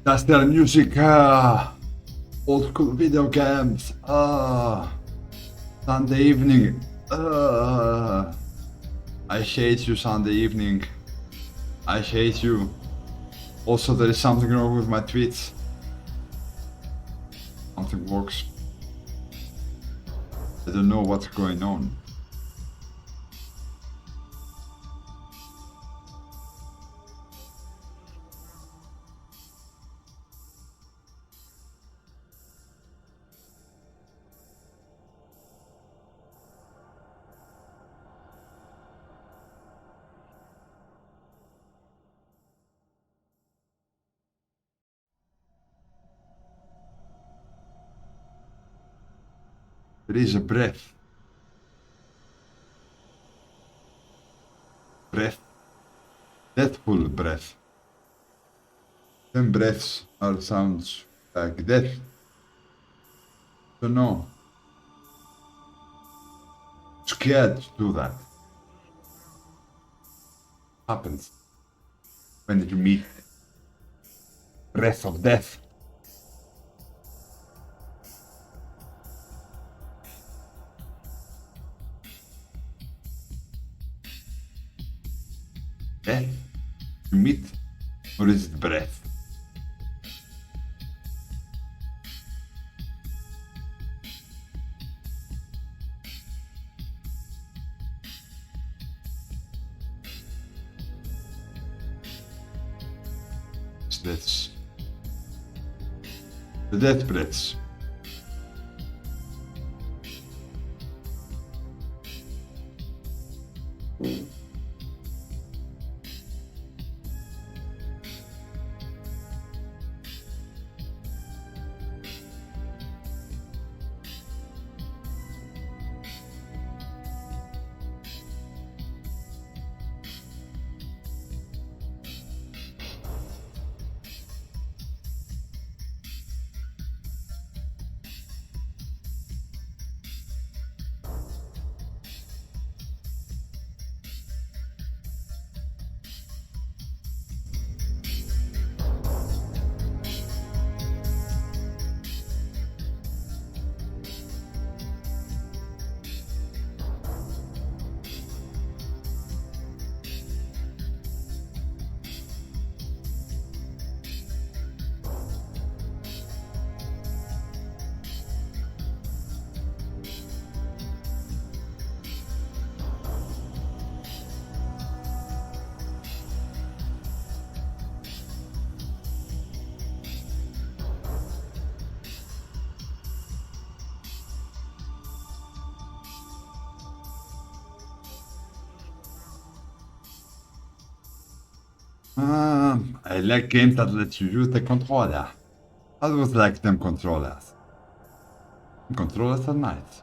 That's their music. Old school video games. Sunday evening. I hate you, Sunday evening. I hate you. Also, there is something wrong with my tweets. Something works. I don't know what's going on. There is a breath. Breath. Deathful breath. 10 breaths are sounds like death. Don't know. Scared to do that. Happens when you meet breath of death. Death? You meet? Or is it breath? That's the death breaths. I like games that let you use the controller. I always like them controllers. Controllers are nice.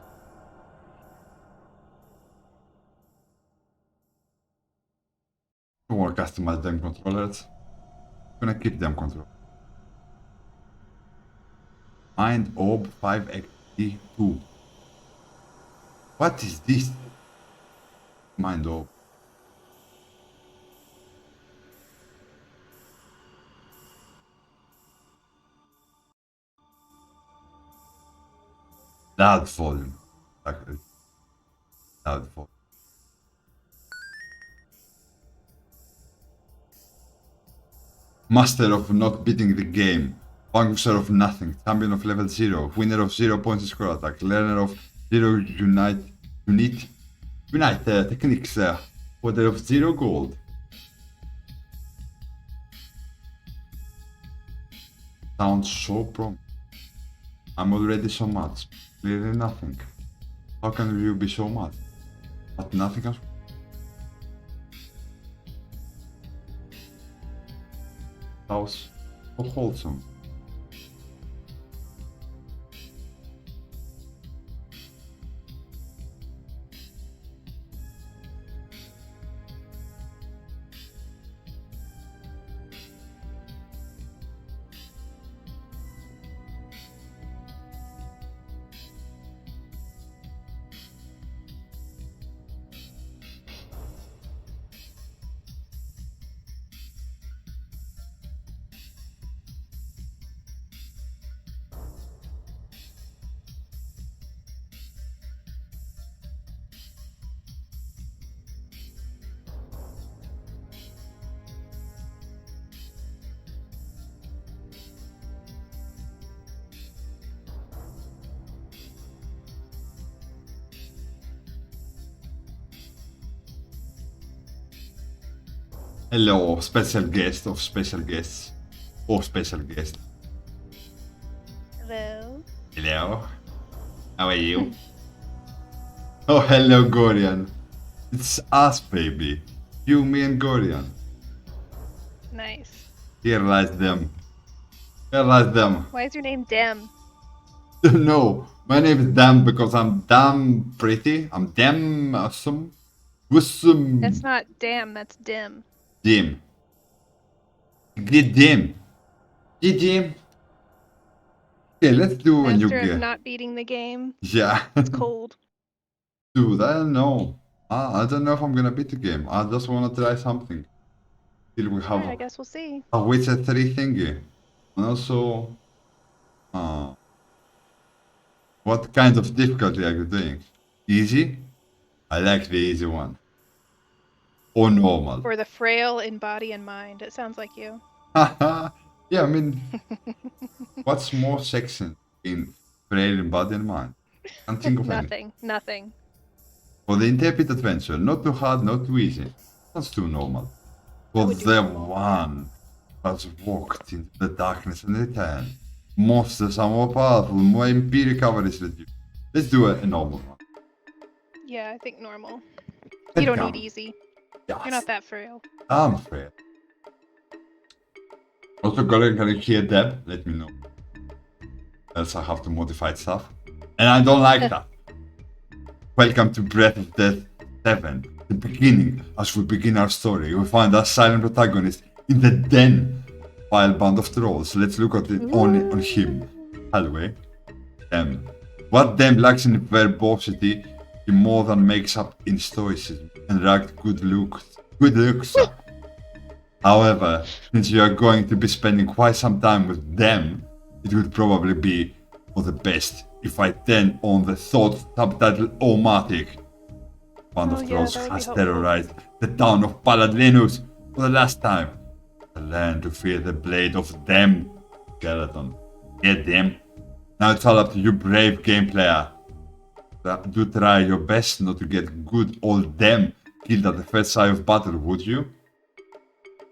Don't want to customize them controllers. I'm gonna keep them controllers. Mind Orb 5XT2. What is this? Mind Orb. Loud volume. Loud volume. Master of not beating the game. Vanquisher of nothing. Champion of level 0. Winner of 0 points in score attack. Learner of 0 unite techniques. Holder of 0 gold. Sounds so promising. I'm already so much. Clearly nothing. How can you be so much? But nothing else. House so wholesome. Hello, special guest of special guests. Or special guest. Hello. Hello. How are you? Oh, hello, Gorian. It's us, baby. You, me, and Gorian. Nice. Here lies them. Here lies them. Why is your name Dem? No, my name is Dam because I'm damn pretty. I'm damn awesome. Awesome. That's not Dam, that's Dim. Dim. Get dim. Get dim. Okay, let's do a new Master of game. not beating the game. Yeah. It's cold. Dude, I don't know. I don't know if I'm gonna beat the game. I just wanna try something. Till we have Alright, I guess we'll see. a Witcher 3 thingy. And also, what kind of difficulty are you doing? Easy? I like the easy one. Or normal? For the frail in body and mind. It sounds like you. Yeah, I mean, what's more sexy in frail in body and mind? Can't think of anything. Nothing. For the intrepid adventure, not too hard, not too easy. That's too normal. For would do the normal. one who has walked into the darkness and returned, monsters are more powerful, more MP recovery is reduced. Let's do a normal one. Yeah, I think normal. Let's You don't go. need easy. Yes. You're not that frail. I'm frail. Also, Gordon, can you hear Deb? Let me know. Else I have to modify stuff. And I don't like that. Welcome to Breath of Death 7. The beginning. As we begin our story, we find our silent protagonist in the den by a band of trolls. Let's look at it on him. Hallway. Dem. What Dem lacks in verbosity, he more than makes up in stoicism and rugged good looks. However, since you are going to be spending quite some time with them, it would probably be for the best if I turn on the thought subtitle O-matic. Band of Trolls that would be has helpful. terrorized the town of Paladinus for the last time. I learned to fear the blade of them. Skeleton. Get them. Now it's all up to you, brave game player. Do try your best not to get good old them killed at the first sign of battle, would you?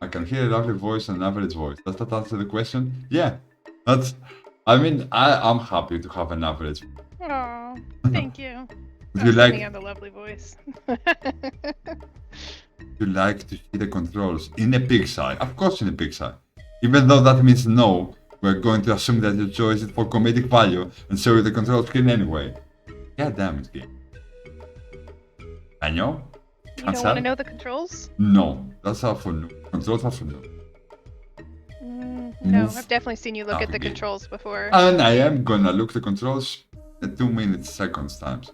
I can hear a lovely voice and an average voice. Does that answer the question? Yeah. That's... I mean, I'm happy to have an average. Aw, thank you. Would you That's like... me on the lovely voice. You like to see the controls in a pixel? Of course in a pixel. Even though that means no, we're going to assume that your choice is for comedic value and show you the control screen anyway. God damn it, game. I know. You don't want to know the controls? No, that's how for no. Controls are for no. No, Move. I've definitely seen you look at the Okay. controls before. And I am gonna look the controls at 2 minutes seconds times.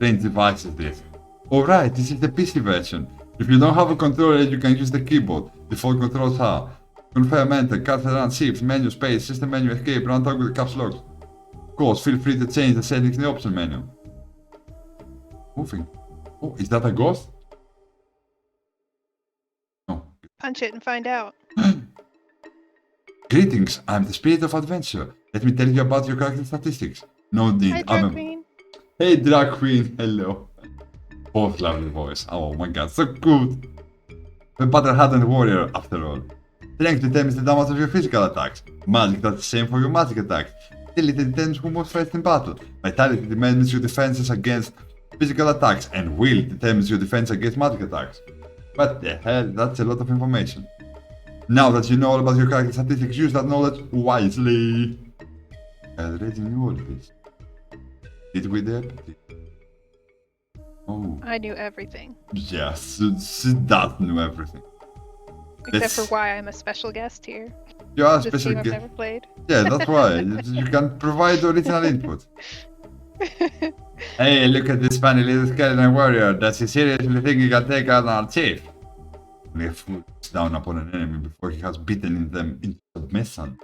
Change devices this. Alright, this is the PC version. If you don't have a controller, you can use the keyboard. Default controls are confirm enter, cut around, shift, menu, space, system menu, escape, run talk with caps lock. Of course, feel free to change the settings in the option menu. Moving. Oh, is that a ghost? No. Punch it and find out. Greetings, I'm the spirit of adventure. Let me tell you about your character statistics. No need. Hi, drag queen. Hey, drag queen. Hello. Both lovely voice. Oh my god, so good. A battle-hardened warrior, after all. Strength determines the damage of your physical attacks. Magic does the same for your magic attacks. Agility determines who moves first in battle. Vitality determines your defenses against physical attacks. And will determines your defense against magic attacks. What the hell? That's a lot of information. Now that you know all about your character statistics, use that knowledge wisely. I already knew all this. Did we there? Oh. I knew everything. Yes, she does know everything. Except for Let's- why I'm a special guest here. You are a This special game I've guest. never played. Yeah, that's why. You can provide original input. Hey, look at this funny little skeleton warrior. Does he seriously think he can take out our chief? Only a fool looks down upon an enemy before he has beaten them into submission.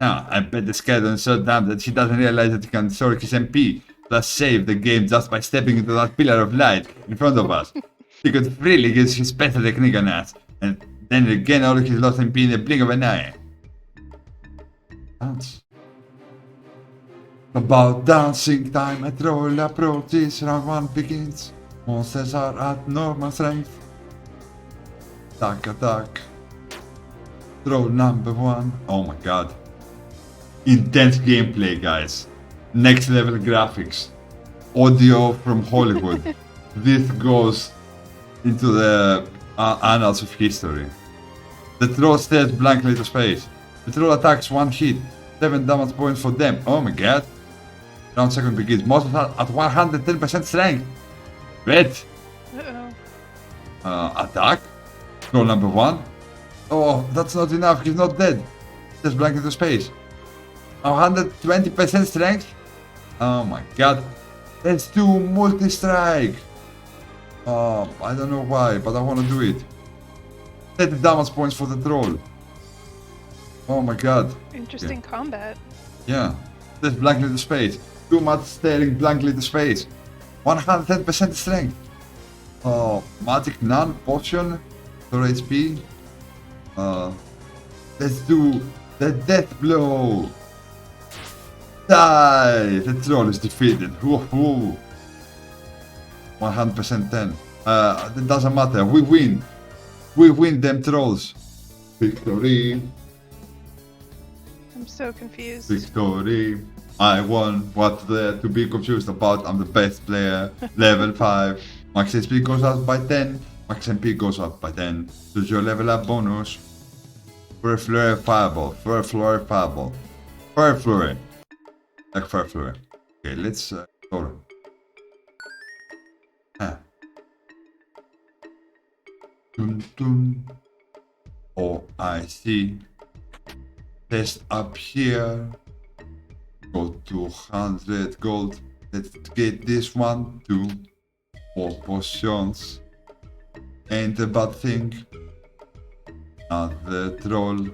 Now, I bet the skeleton is so dumb that he doesn't realize that he can sork his MP, plus save the game just by stepping into that pillar of light in front of us. He could freely use his special technique on us, and then regain all his lost MP in the blink of an eye. Dance. About dancing time, a troll approaches, round one begins. Monsters are at normal strength. Attack. Throw number 1. Oh my god. Intense gameplay, guys. Next level graphics. Audio from Hollywood. This goes into the annals of history. The troll stares blankly to space. The troll attacks one hit. 7 damage points for them. Oh my god. Round second begins. Monsters are at 110% strength. Red. Uh-oh. Attack. Troll number 1. Oh, that's not enough. He's not dead. Just blankly to space. 120% strength. Oh my god. Let's do multi-strike. Oh, I don't know why, but I want to do it. 30 damage points for the troll. Oh my god. Interesting combat. Yeah. Just blankly to space. Too much staring blankly to space. 110% strength. Oh, magic none, potion, 4 HP. Let's do the death blow. Die! The troll is defeated. Woohoo! 100% 10. It doesn't matter. We win. We win them trolls. Victory. I'm so confused. Victory. I won. What's there to be confused about? I'm the best player. Level 5. Max HP goes up by 10. Max MP goes up by 10. Choose your level up bonus. Fur Flurry Fireball. Fur Flurry Fireball. Fur Flurry. Like Fur Flurry. Okay, let's go. Dun dun. Oh, I see. Test up here. Go to 100 gold. Let's get this one. 2 more potions. Ain't a bad thing. The troll.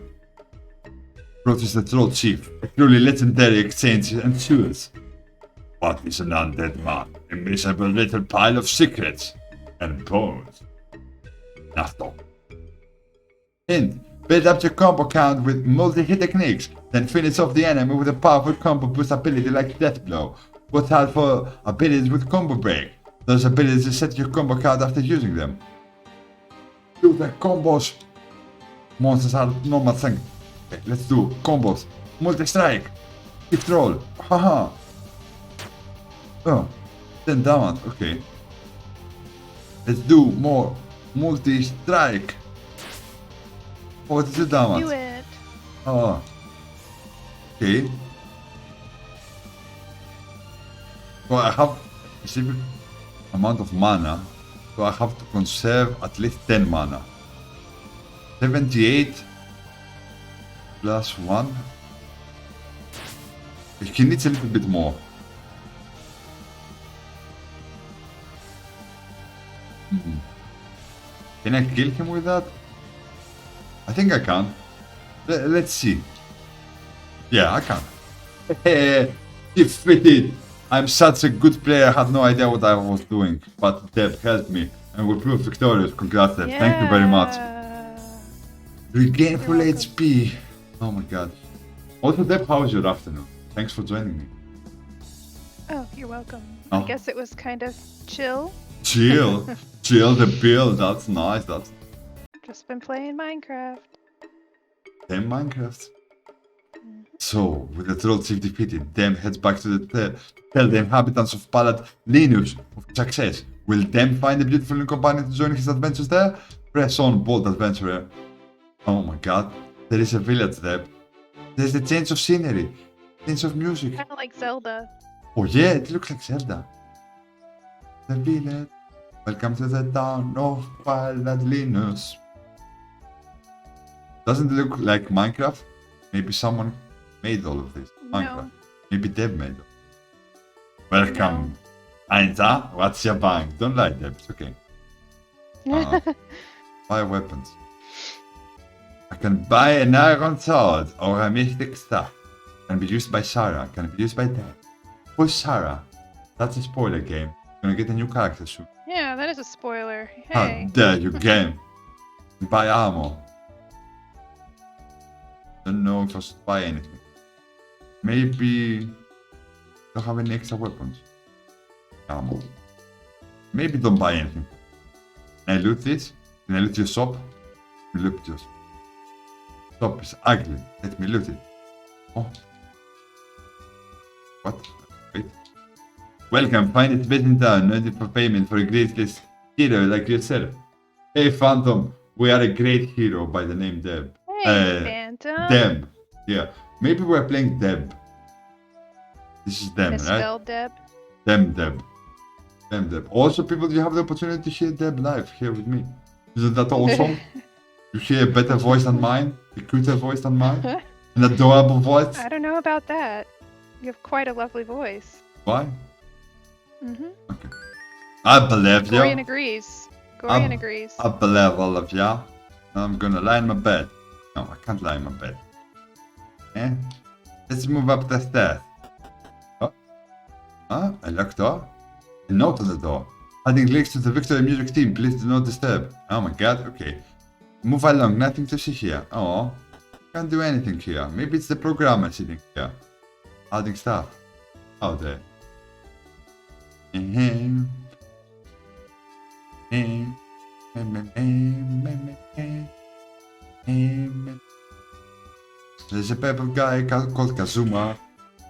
What is the troll chief? A truly legendary exchange ensures. What is an undead man? A miserable little pile of secrets and bones. Nothing. Hint. Build up your combo count with multi-hit techniques, then finish off the enemy with a powerful combo boost ability like Death Blow. Watch out for abilities with combo break. Those abilities set your combo count after using them. Do the combos. Monsters are normal thing. Okay, let's do combos. Multi-strike. Keep troll. Haha. Oh. 10 damage. Okay. Let's do more multi-strike. 42 damage. Do it. Oh. Okay. So I have a specific amount of mana. So I have to conserve at least 10 mana. 78 plus 1. He needs a little bit more. Can I kill him with that? I think I can. Let's see. Yeah, I can. Defeated! I'm such a good player, I had no idea what I was doing. But Deb helped me and we proved victorious. Congrats, Deb. Thank you very much. Regain full HP. Oh my god. Also, Deb, how was your afternoon? Thanks for joining me. Oh, you're welcome. Oh. I guess it was kind of chill. Chill. Chill the build. That's nice. That's Just been playing Minecraft. Dem Minecraft. So, with the troll chief defeated, Dem heads back to the tell the inhabitants of Palad Linus of success. Will Dem find a beautiful new companion to join his adventures there? Press on, bold adventurer. Oh my god, there is a village there. There's a change of scenery, change of music. Kind of like Zelda. Oh yeah, it looks like Zelda. The village. Welcome to the town of Palad Linus. Doesn't it look like Minecraft? Maybe someone made all of this. Minecraft. No. Maybe Deb made it. Welcome. Ainta, what's your bank? Don't lie, Deb. It's okay. Buy weapons. I can buy an iron sword or a mystic staff. Can be used by Sarah. Can be used by Deb. Who's Sarah? That's a spoiler game. Gonna get a new character soon. Yeah, that is a spoiler. How Hey. dare you, game? Buy ammo. Don't know if I should buy anything. Maybe don't have any extra weapons. Ammo. Maybe don't buy anything. Can I loot this? Can I loot your shop? Voluptuous. Top is ugly. Let me loot it. Oh. What? Wait. Welcome, find it best in town, noted for payment for a greatest hero like yourself. Hey Phantom, we are a great hero by the name Deb. Hey, Phantom. Deb. Yeah. Maybe we're playing Deb. This is Dem, right? Misspelled Deb. Deb. Deb. Also, people, you have the opportunity to hear Deb live here with me. Isn't that awesome? You hear a better voice than mine, a cuter voice than mine, an adorable voice. I don't know about that. You have quite a lovely voice. Why? Mm-hmm. Okay. I believe you. Gorian agrees. Gorian agrees. I believe all of ya. Now I'm gonna lie in my bed. No, I can't lie in my bed. Eh? Let's move up the stairs. Oh. Ah, a locked door? A note on the door. Adding links to the Victory Music team, please do not disturb. Oh my god, okay. Move along, nothing to see here. Oh, can't do anything here. Maybe it's the programmer sitting here. Adding stuff. Oh, there. There's a purple guy called Kazuma.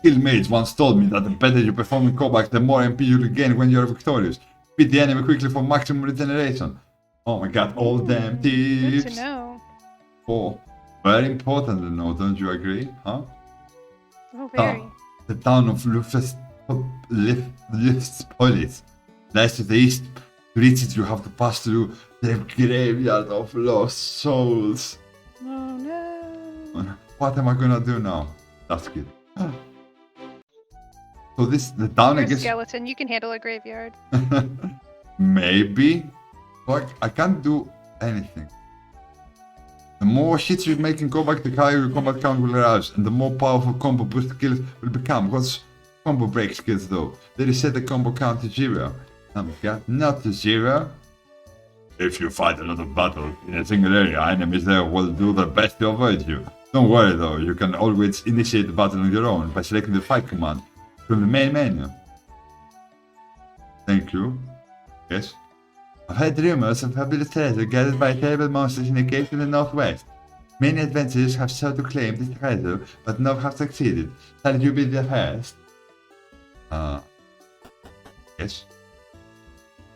Guildmates once told me that the better you perform in combat, the more MP you regain when you are victorious. Beat the enemy quickly for maximum regeneration. Oh my god, all damn tips. Good to know. Oh, very important to know, don't you agree? Huh? Oh, very. The town of Liftspolis lies to the east. To reach it, you have to pass through the graveyard of lost souls. Oh no. What am I gonna do now? That's good. So the town, You're I a guess. skeleton. You can handle a graveyard. Maybe. But I can't do anything. The more hits you make in combat, the higher your combat count will rise, and the more powerful combo boost skills will become. What's combo break skills though? They reset the combo count to 0. Oh my god, not to 0. If you fight a lot of battles in a single area, enemies there will do their best to avoid you. Don't worry though, you can always initiate the battle on your own by selecting the fight command from the main menu. Thank you. Yes. I've heard rumors of fabulous treasure gathered by terrible monsters in a cave in the northwest. Many adventurers have sought to claim this treasure, but none have succeeded. Shall you be the first? Yes.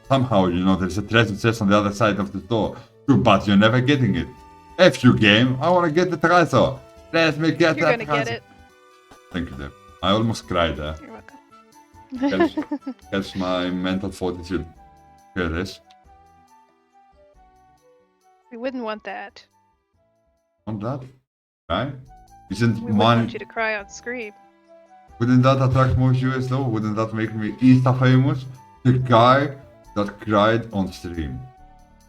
Somehow you know there's a treasure chest on the other side of the door. Too bad you're never getting it. F you game, I wanna get the treasure. Let me get You're that gonna treasure. get it. Thank you, Deb. I almost cried there. You're welcome. Helps my mental fortitude. Here it is. We wouldn't want that. Want that? Right? Isn't We wouldn't money... want you to cry on screen. Wouldn't that attract more viewers though? Wouldn't that make me Insta famous? The guy that cried on stream.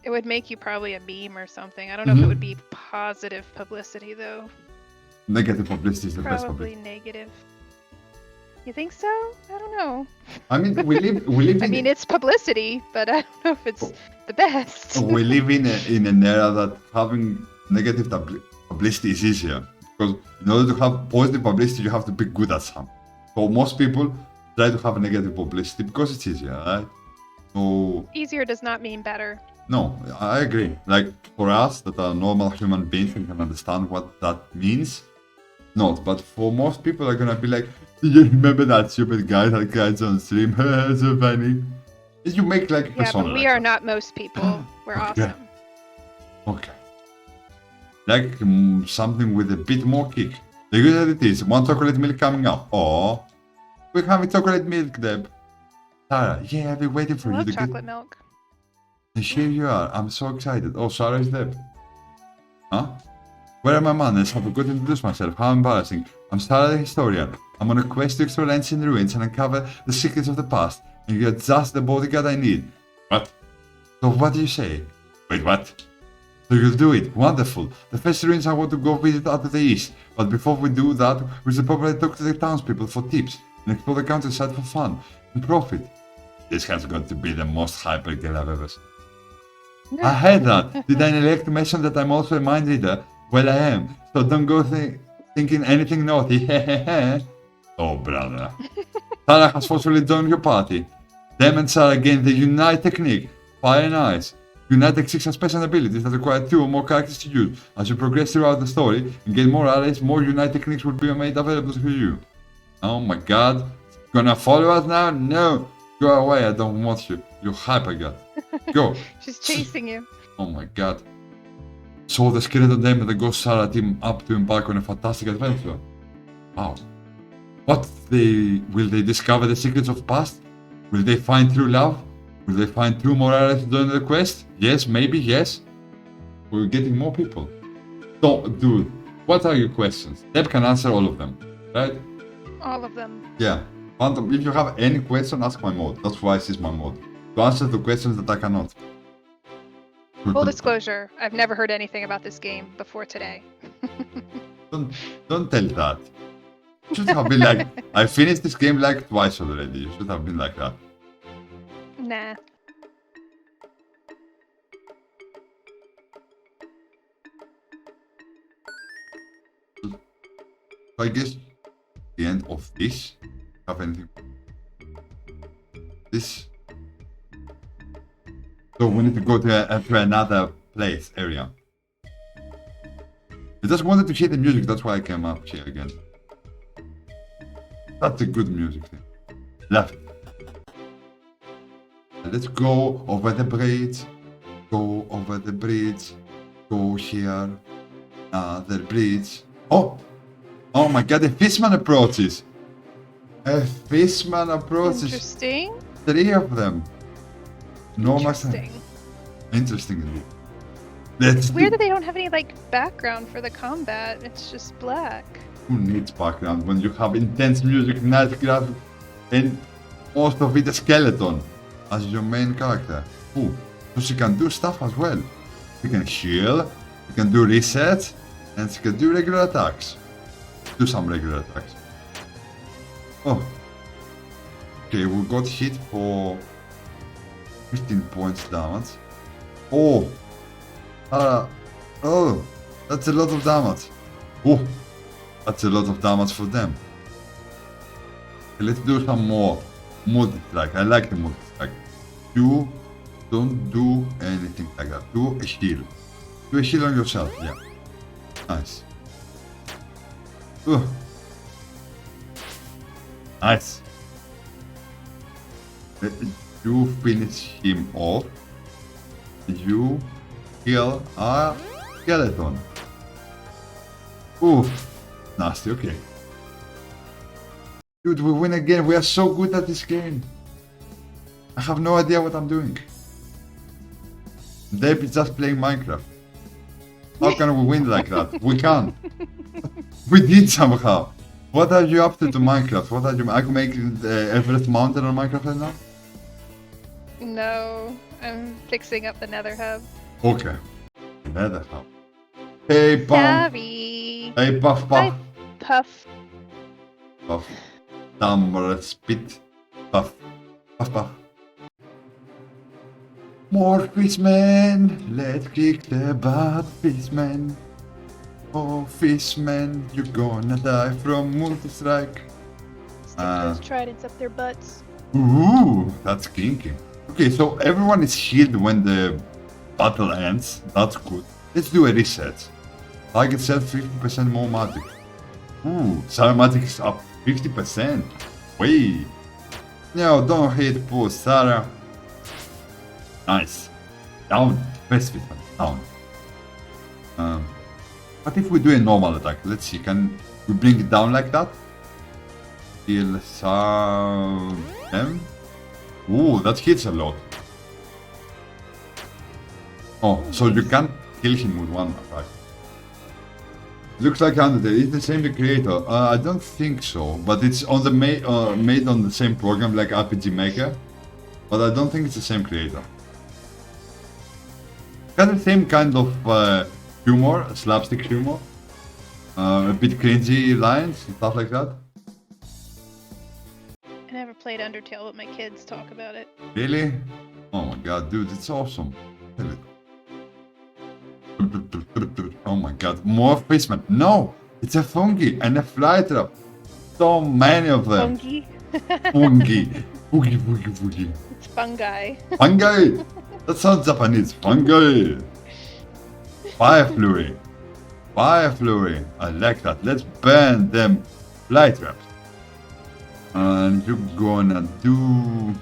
It would make you probably a meme or something. I don't know if it would be positive publicity though. Negative publicity is the best Probably publicity. negative. You think so? I don't know. I mean, we live I in mean, it's publicity, but I don't know if it's the best. we live in an era that having negative publicity is easier, because in order to have positive publicity, you have to be good at something. So most people try to have negative publicity because it's easier, right? So Easier does not mean better. no, I agree. Like for us that are normal human beings and can understand what that means, not. But for most people are gonna be like, do you remember that stupid guy that cried on stream? So funny. You make like a Yeah, persona but we like are that. not most people. We're Okay. awesome. Okay. Like something with a bit more kick. The good at it is one chocolate milk coming up. Oh, we're having chocolate milk, Deb. Sarah, yeah, I've been waiting for I you love to chocolate milk. And here you are. I'm so excited. Oh, Sarah is Deb. Huh? Where are my manners? I forgot to introduce myself. How embarrassing. I'm Sarah the historian. I'm on a quest to explore ancient ruins and uncover the secrets of the past. And you're just the bodyguard I need. What? So what do you say? Wait, what? So you'll do it. Wonderful. The first ruins I want to go visit are to the east. But before we do that, we should probably talk to the townspeople for tips and explore the countryside for fun and profit. This has got to be the most hyper girl I've ever seen. I heard that. Did I neglect to mention that I'm also a mind reader? Well, I am. So don't go thinking anything naughty. Oh, brother. Sarah has forcefully joined your party. Them and Sarah gained the Unite technique. Fire and ice. United 6 has special abilities that require 2 or more characters to use. As you progress throughout the story and gain more allies, more United techniques will be made available to you. Oh my god. Gonna follow us now? No! Go away, I don't want you. You hyper god. Go! She's chasing you. Oh my god. So the skeleton dame and the ghost Sarah team up to embark on a fantastic adventure. Wow. Will they discover the secrets of past? Will they find true love? Will they find true morality to join the quest? Yes, maybe, yes. We're getting more people. So, dude, what are your questions? Deb can answer all of them, right? All of them. Yeah. Phantom, if you have any question, ask my mod. That's why this is my mod. To answer the questions that I cannot. Full disclosure, I've never heard anything about this game before today. Don't tell that. You should have been like, I finished this game like twice already. You should have been like that. Nah. So I guess the end of this. Have anything? This. So we need to go to another place area. I just wanted to hear the music. That's why I came up here again. That's a good music thing. Love it. Let's go over the bridge. Go over the bridge. Go here. The bridge. Oh! Oh my god, a fishman approaches! A fishman approaches. Interesting. 3 of them. No Interesting. Interesting indeed. Let's It's weird that they don't have any like background for the combat. It's just black. Who needs background when you have intense music, nice graphics, and most of it a skeleton as your main character? Ooh, so she can do stuff as well. She can heal, she can do resets, and she can do regular attacks. Do some regular attacks. Oh. Okay, we got hit for 15 points damage. Oh! Oh! That's a lot of damage. Oh! That's a lot of damage for them. Okay, let's do some more multi-strike. I like the multi-strike. You don't do anything like that. Do a heal. Do a heal on yourself, yeah. Nice. Ugh. Nice. You finish him off. You kill a skeleton. Oof. Nasty, okay. Dude, we win again. We are so good at this game. I have no idea what I'm doing. Dave is just playing Minecraft. How can we win like that? We can't. We did somehow. What are you up to Minecraft? What are you? Are you making the Everest Mountain on Minecraft right now? No, I'm fixing up the Nether hub. Okay. Nether hub. Hey, Pump. Sorry. Hey, Puff, Puff. Hi, Puff. Puff. Dumb spit. Puff. Puff, Puff. More fishmen. Let's kick the butt, fishmen. Oh, fishmen, you're gonna die from multi-strike. Stick those tridents up their butts. Ooh, that's kinky. Okay, so everyone is healed when the battle ends. That's good. Let's do a reset. Target self 50% more magic. Ooh, Sarah magic is up 50%. Wait. No, don't hit poor Sarah. Nice. Down. Best fit. Down. What if we do a normal attack? Let's see. Can we bring it down like that? Kill them. Ooh, that hits a lot. Oh, so you can't kill him with one attack. Looks like Undertale. It's the same creator. I don't think so, but it's on the made on the same program like RPG Maker. But I don't think it's the same creator. Got the same kind of humor, slapstick humor, a bit cringy lines, stuff like that. I never played Undertale, but my kids talk about it. Really? Oh my god, dude, it's awesome. Oh my god, more fishmen. No, it's a fungi and a fly trap. So many of them. Fungi? Fungi. Boogie, boogie, boogie. It's fungi. Fungi! That sounds Japanese. Fungi! Fire Flurry. Fire Flurry. I like that. Let's ban them fly traps. And you're gonna do...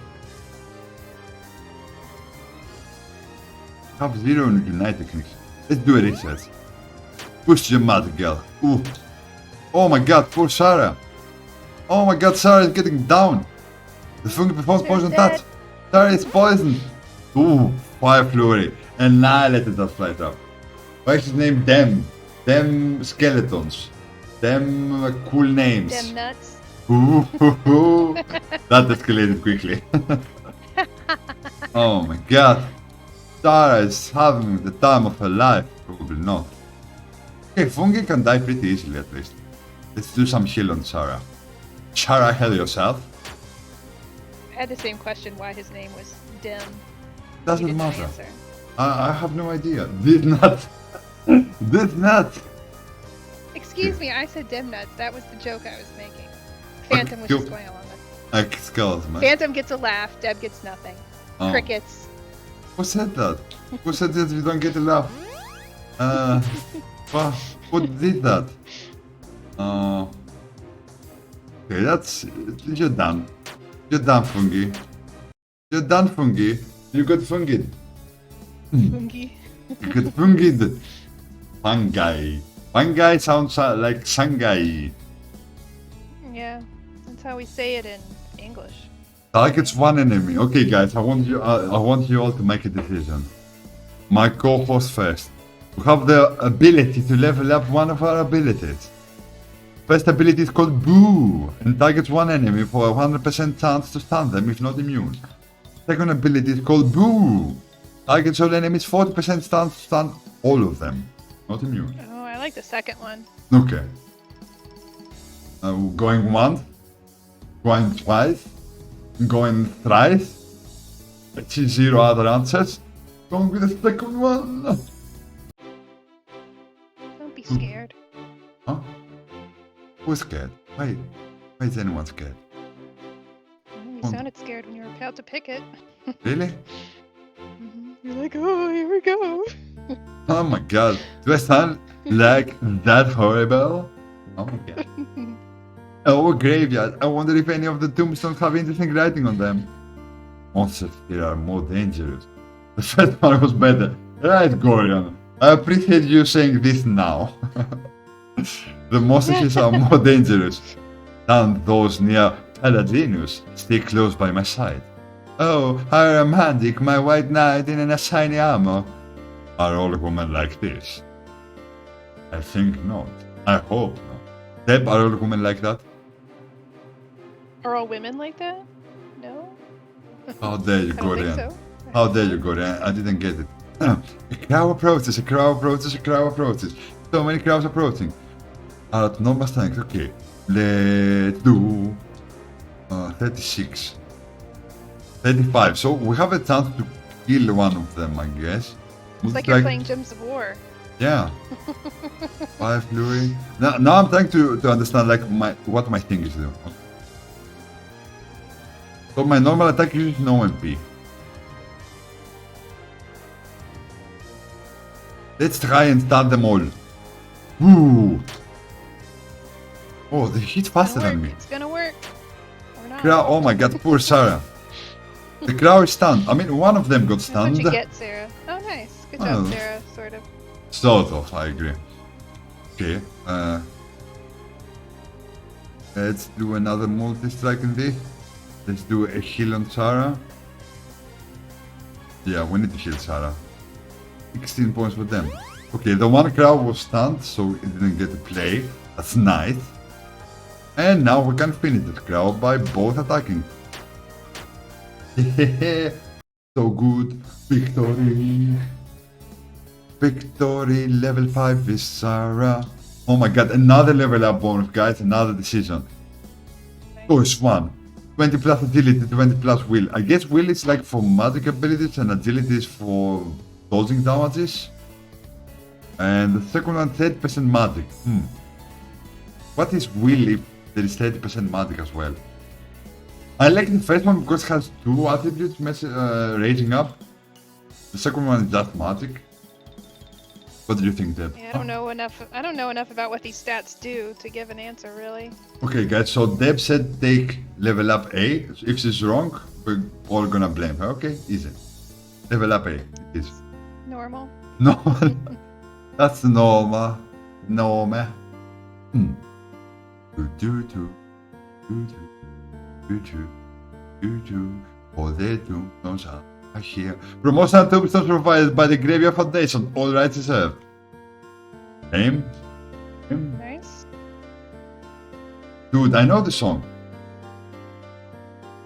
Have zero ignite techniques. Let's do a research. Push your mother girl. Ooh. Oh my god, poor Sarah. Oh my god, Sarah is getting down. The fungi performs They're poison dead. touch. Sarah is poisoned. Ooh, Fire Flurry. Annihilated that fly trap. Why is his name Them? Them skeletons. Them cool names. Them nuts. Ooh, that escalated quickly. Oh my god. Sarah is having the time of her life. Probably not. Okay, fungi can die pretty easily at least. Let's do some heal on Sarah. Sarah, heal yourself. I had the same question why his name was Dim. You Doesn't didn't matter. answer. I have no idea. Did not. Did not. Excuse me, I said Dim nuts. That was the joke I was making. Phantom was you- just going along with. Excuse me. Phantom gets a laugh. Deb gets nothing. Oh. Crickets. Who said that? Who said that you don't get a laugh? Who did that? Okay, that's... You're done. You're done, fungi. You're done, fungi. You got fungi. Fungi. You got fungi. Fungi. Fungi sounds like sangai. Yeah, that's how we say it in English. Targets one enemy. Okay, guys, I want you all to make a decision. My co-host first. We have the ability to level up one of our abilities. First ability is called Boo and targets one enemy for a 100% chance to stun them if not immune. Second ability is called Boo. Targets all enemies 40% chance to stun all of them. Not immune. Oh, I like the second one. Okay. Going once. Going twice. Going thrice. I see zero other answers. Going with the second one. Don't be scared. Huh? Who's scared? Why is anyone scared? You Oh. sounded scared when you were about to pick it. Really? You're like, oh, here we go. Oh my god. Do I sound like that horrible? Oh my god. Oh, graveyard. I wonder if any of the tombstones have interesting writing on them. Monsters here are more dangerous. The first one was better. Right, Gorion. I appreciate you saying this now. The monsters are more dangerous than those near Pelaginus. Stay close by my side. Oh, how romantic, my white knight in a shiny armor. Are all women like this? I think not. I hope not. Deb, are all women like that? Are all women like that? No? How dare you, I don't think Gorian? so. How dare you, Gorian? I didn't get it. A crow approaches, a crow approaches, a crow approaches. So many crows approaching. At normal strength, okay. Let's do 36. 35. So we have a chance to kill one of them, I guess. It's Looks like you're playing Gems of War. Yeah. Fire Flurry. Now I'm trying to understand like what my thing is doing. So my normal attack uses no MP. Let's try and stun them all. Woo! Oh, they hit faster than me. It's gonna work. Or not. Crow, oh my god, poor Sarah. The crow is stunned. I mean, one of them got That's what stunned. you get, Sarah. Oh, nice. Good job, Oh. Sarah. Sort of. Sort of, I agree. Okay, let's do another multi-strike in this. Let's do a heal on Sarah. Yeah, we need to heal Sarah. 16 points for them. Okay, the one crow was stunned, so it didn't get to play. That's nice. And now we can finish this crow by both attacking. So good. Victory. Victory, level 5 is Sarah. Oh my god, another level up bonus, guys, another decision. Choice 1. 20 plus agility, 20 plus will. I guess will is like for magic abilities and agility is for dodging damages. And the second one, 30% magic. What is will if there is 30% magic as well? I like the first one because it has two attributes raising up. The second one is just magic. What do you think, Deb? Yeah, I don't know enough. I don't know enough about what these stats do to give an answer, really. Okay, guys, so Deb said take level up A. If she's wrong, we're all gonna blame her. Okay, easy. Level up A. It is. Normal. No, that's normal. Normal. Do do do do do do do do. All the tombstones are here. Promotional tombstones provided by the Graveyard Foundation. All rights reserved. Name. Nice. Dude, I know the song.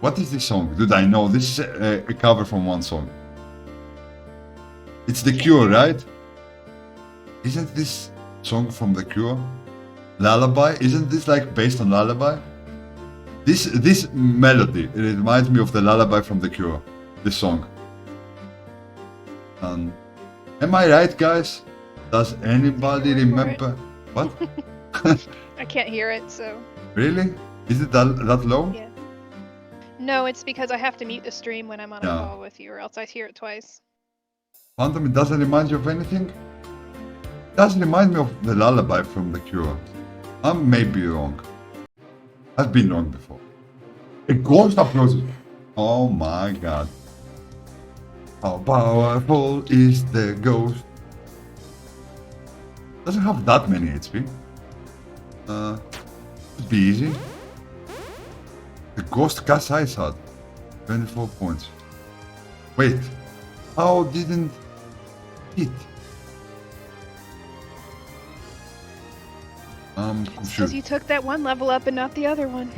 What is this song? Dude, I know. This is a cover from one song. It's The Cure, right? Isn't this song from The Cure? Lullaby? Isn't this like based on Lullaby? This melody, it reminds me of the Lullaby from The Cure. This song. Am I right, guys? Does anybody remember? What? I can't hear it, so. Really? Is it that low? Yeah. No, it's because I have to mute the stream when I'm on a Yeah. call with you, or else I hear it twice. Phantom, it doesn't remind you of anything? It doesn't remind me of the Lullaby from The Cure. I may be wrong. I've been wrong before. A ghost approaches. Oh my god. How powerful is the ghost? Doesn't have that many HP. It'd be easy. The ghost casts ice out. 24 points. Wait. How didn't it? It's Sure. because you took that one level up and not the other one.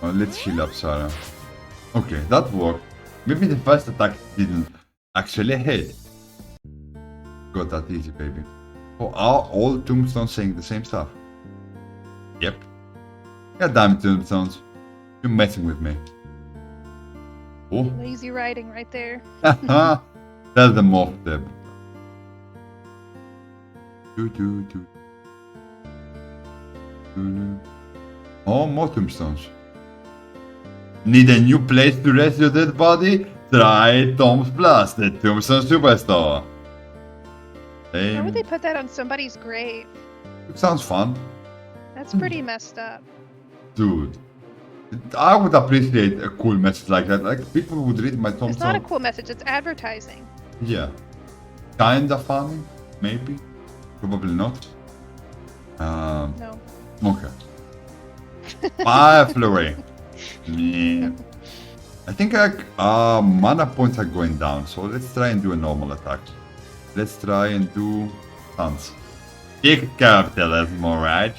Let's heal up Sarah. Okay, that worked. Maybe the first attack didn't actually hit. Got that easy, baby. Oh, are all tombstones saying the same stuff? Yep. God damn it, tombstones. You're messing with me. Oh. Lazy writing right there. Tell them off, Deb. Oh, more tombstones. Need a new place to rest your dead body? Try Tom's Plus, the Tombstone Superstore. Why would they put that on somebody's grave? It sounds fun. That's pretty messed up. Dude. I would appreciate a cool message like that. Like, people would read my Tombstone. It's not a cool message, it's advertising. Yeah. Kinda funny, maybe. Probably not. No. Okay. Fireflurry. Yeah. I think mana points are going down, so let's try and do a normal attack. Let's try and do tons. Big capitalism, alright?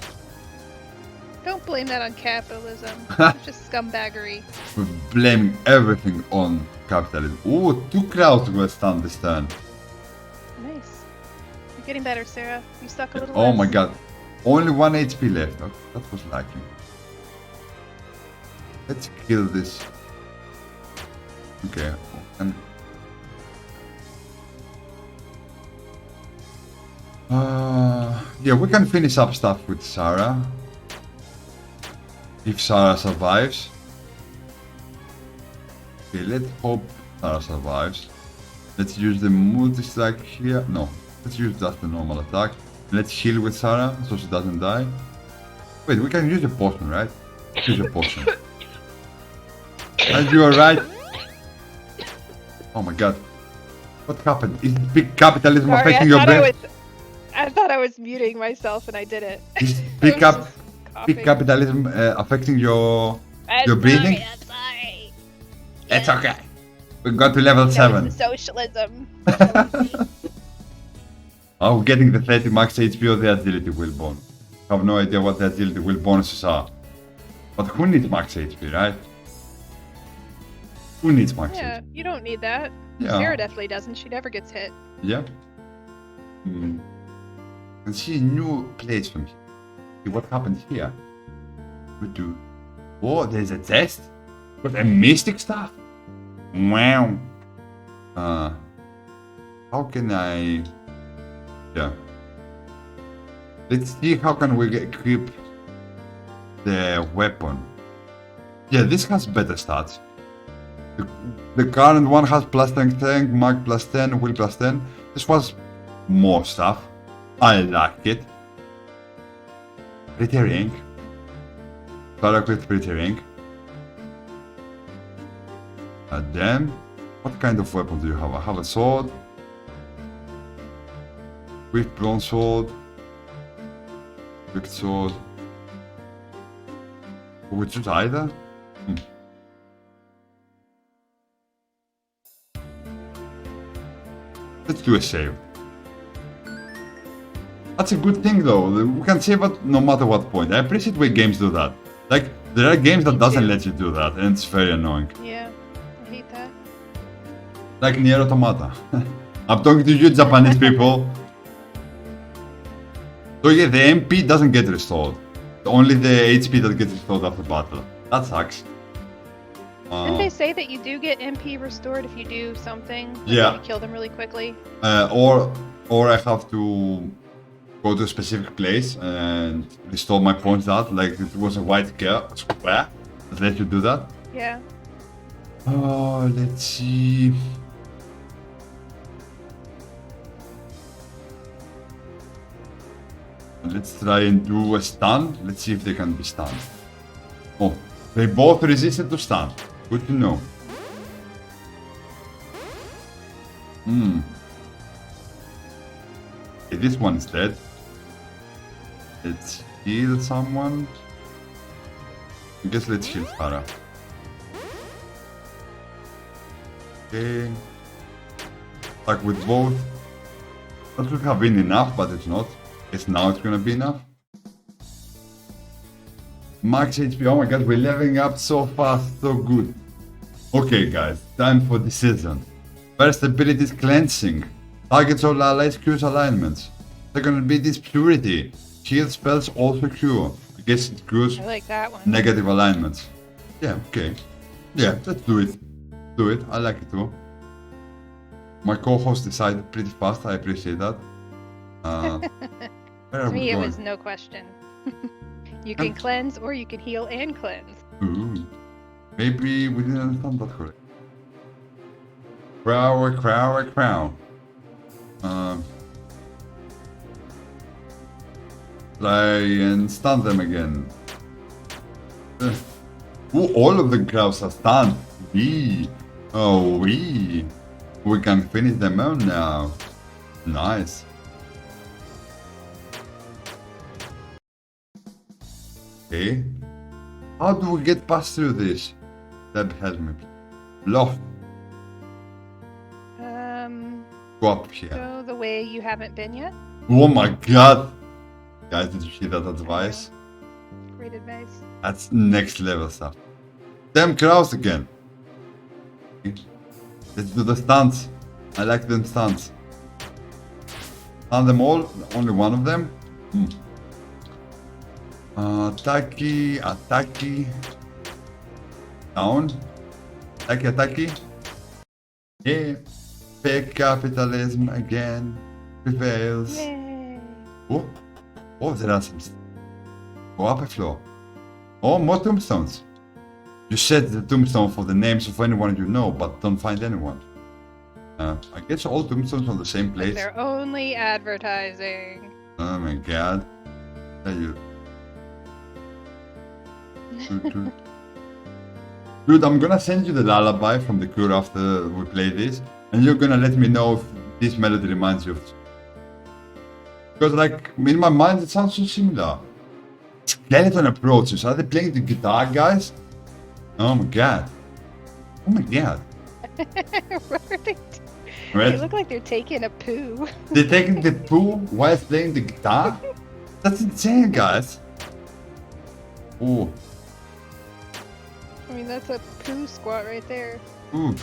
Don't blame that on capitalism. It's just scumbaggery. We're blaming everything on capitalism. Ooh, 2 crowds were stunned this turn. Nice. You're getting better, Sarah. You suck a little Oh less. my god. Only 1 HP left. Oh, that was lacking. Let's kill this. Okay. And yeah, we can finish up stuff with Sarah. If Sarah survives. Okay, let's hope Sarah survives. Let's use the multi-strike here. No, let's use just the normal attack. Let's heal with Sarah so she doesn't die. Wait, we can use a potion, right? Let's use a potion. And you are right. Oh my god. What happened? Is big capitalism Sorry, affecting your brain? I thought I was muting myself and I didn't. Is I was just big coughing. capitalism affecting your I'm breathing? Sorry, I'm sorry. It's okay. We got to level 7. It's socialism. Oh, we're getting the 30 max HP or the agility will bonus. I have no idea what the agility will bonuses are. But who needs max HP, right? Who needs max Yeah, HP? you don't need that. Yeah. Sarah definitely doesn't. She never gets hit. Yeah. And see a new place from here. See what happens here. We do. Oh, there's a test? With a mystic stuff? Wow. How can I... Yeah. Let's see how can we equip the weapon. Yeah, this has better stats. The current one has plus 10 tank, mag plus 10, will plus 10. This was more stuff. I like it. Pretty ring. Start with pretty ring. Then, what kind of weapon do you have? I have a sword. With bronze sword. Quick sword. Would you choose either? Let's do a save. That's a good thing though. We can save at no matter what point. I appreciate when games do that. Like, there are games that doesn't let you do that, and it's very annoying. Yeah, I hate that. Like Nier Automata. I'm talking to you Japanese people. So yeah, the MP doesn't get restored. Only the HP that gets restored after battle. That sucks. Didn't they say that you do get MP restored if you do something? Like Yeah. if you kill them really quickly? Or I have to go to a specific place and restore my points that, like it was a white square that let you do that. Yeah. Oh, let's see. Let's try and do a stun. Let's see if they can be stunned. Oh, they both resisted to stun. Good to know. Okay, this one's dead. Let's heal someone. I guess let's heal Farah. Okay. Like with both. That would have been enough, but it's not. Guess now it's gonna be enough. Max HP, oh my god, we're leveling up so fast, so good. Okay guys, time for decision. First ability is cleansing. Targets all allies cures alignments. Second ability is purity. Heal spells also cure. I guess it cures I like that one. negative alignments. Yeah, okay. Yeah, let's do it. Do it, I like it too. My co-host decided pretty fast, I appreciate that. Where are To we me, it going? was no question. You can cleanse or you can heal and cleanse. Ooh. Maybe we didn't understand that correct. Crow. Try and stun them again. Ooh, all of the crows are stunned. We can finish them out now. Nice. Okay. How do we get past through this? That help me. Bluff. Go up here. Go the way you haven't been yet. Oh my god! Guys, did you hear that advice? Great advice. That's next level stuff. Damn crows again. Let's do the stunts. I like them stunts. Stun them all, only one of them. Attacky. Down. Attacky. Yeah. Fake capitalism again prevails. Yay! Oh, there are some. Go up a floor. Oh, more tombstones. You said the tombstone for the names of anyone you know, but don't find anyone. I guess all tombstones on the same place. They're only advertising. Oh my god. Tell you. Dude, I'm gonna send you the lullaby from the cure after we play this, and you're gonna let me know if this melody reminds you of. Because, like, in my mind, it sounds so similar. Skeleton approaches. Are they playing the guitar, guys? Oh my god. Oh my god. What are they Right? They look like they're taking a poo. They're taking the poo while playing the guitar? That's insane, guys. Ooh. I mean, that's a poo squat right there. Ooh.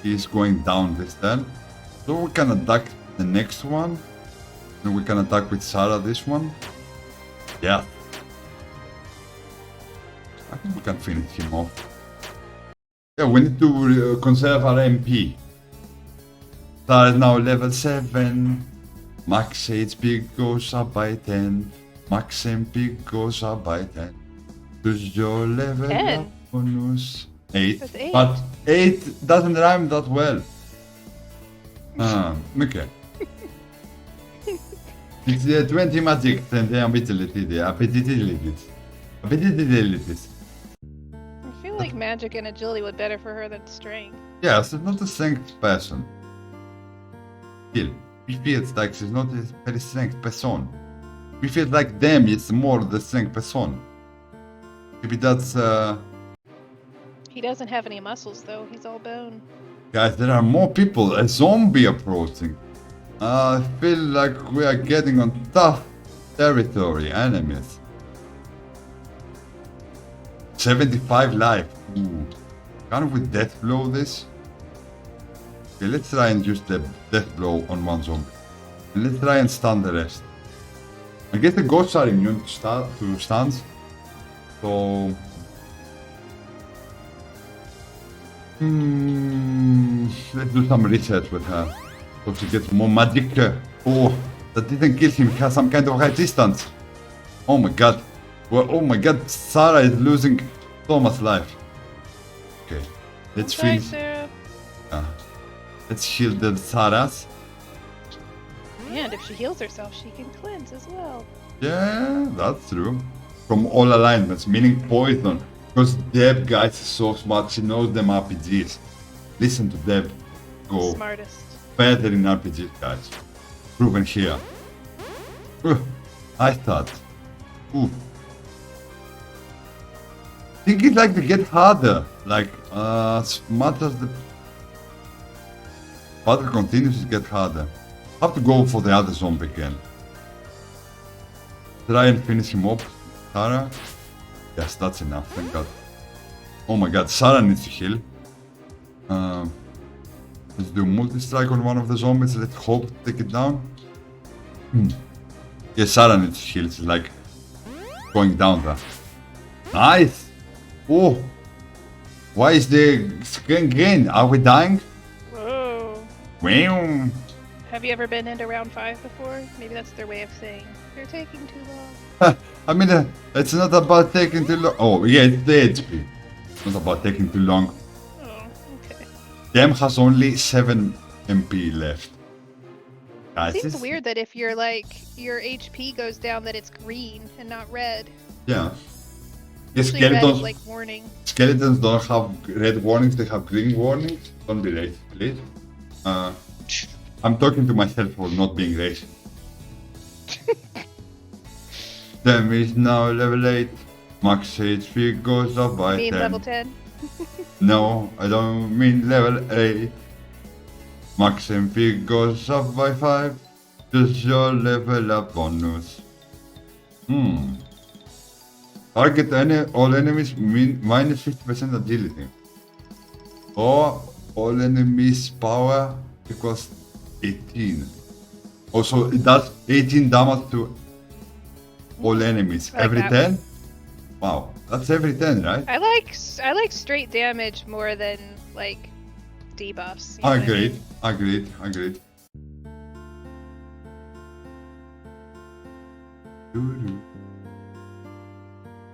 He's going down this turn. So we can attack the next one. And we can attack with Sarah this one. Yeah. I think we can finish him off. Yeah, we need to conserve our MP. Sarah is now level 7. Max HP goes up by 10. Max MP goes up by 10. Does your level 10? up bonus? 8. That's 8. But 8 doesn't rhyme that well. Okay. It's 20 magic and abilities. I feel like magic and agility would better for her than strength. Yes, it's not a strength person. Still, we feel like she's not a very strength person. We feel like them is more the strength person. Maybe that's He doesn't have any muscles though, he's all bone. guys, there are more people, a zombie approaching. I feel like we are getting on tough territory, enemies. 75 life. Ooh. Can we death blow this? Okay, let's try and use the death blow on one zombie. And let's try and stun the rest. I guess the ghosts are immune to stuns. So... let's do some research with her. So she gets more magic. Oh, that didn't kill him. He has some kind of resistance. Oh my god. Well, oh my god, Sarah is losing so much life. Okay, let's Bye, finish. Sarah. Let's shield the Sarahs. And if she heals herself, she can cleanse as well. Yeah, that's true. From all alignments, meaning poison. Because Deb, guys, is so smart. She knows them RPGs. Listen to Deb. Go Smartest. better in RPGs, guys. Proven here. I thought. Ooh. I think it's like to get harder. Like, as much as the battle continues to get harder. I have to go for the other zombie again. Try and finish him up. Sarah. Yes, that's enough, thank god. Oh my god, Sarah needs to heal. Let's do multi-strike on one of the zombies, let's hope to take it down. Yes, Sarah needs to heal, she's like going down there. Nice! Oh! Why is the screen green? Are we dying? Whoa. Wow! Have you ever been into round 5 before? Maybe that's their way of saying, you're taking too long. I mean, it's not about taking too long. Oh, yeah, it's the HP. It's not about taking too long. Oh, okay. Dem has only 7 MP left. Guys, Seems this- weird that if you're like, your HP goes down that it's green and not red. Yeah. Yeah, Usually red is skeletons, like warning. skeletons don't have red warnings, they have green warnings. Don't be racist, please. I'm talking to myself for not being racist. Dem is now level 8. Max HP goes up by You mean 10. level 10? No, I don't mean level 8. Max MP goes up by 5. Just your level up bonus. Target all enemies minus 50% agility. Or all enemies power equals 18. Also, it does 18 damage to all enemies. I like Every that 10? Wow, that's every 10, right? I like straight damage more than like debuffs. you know what I Agreed, mean? agreed.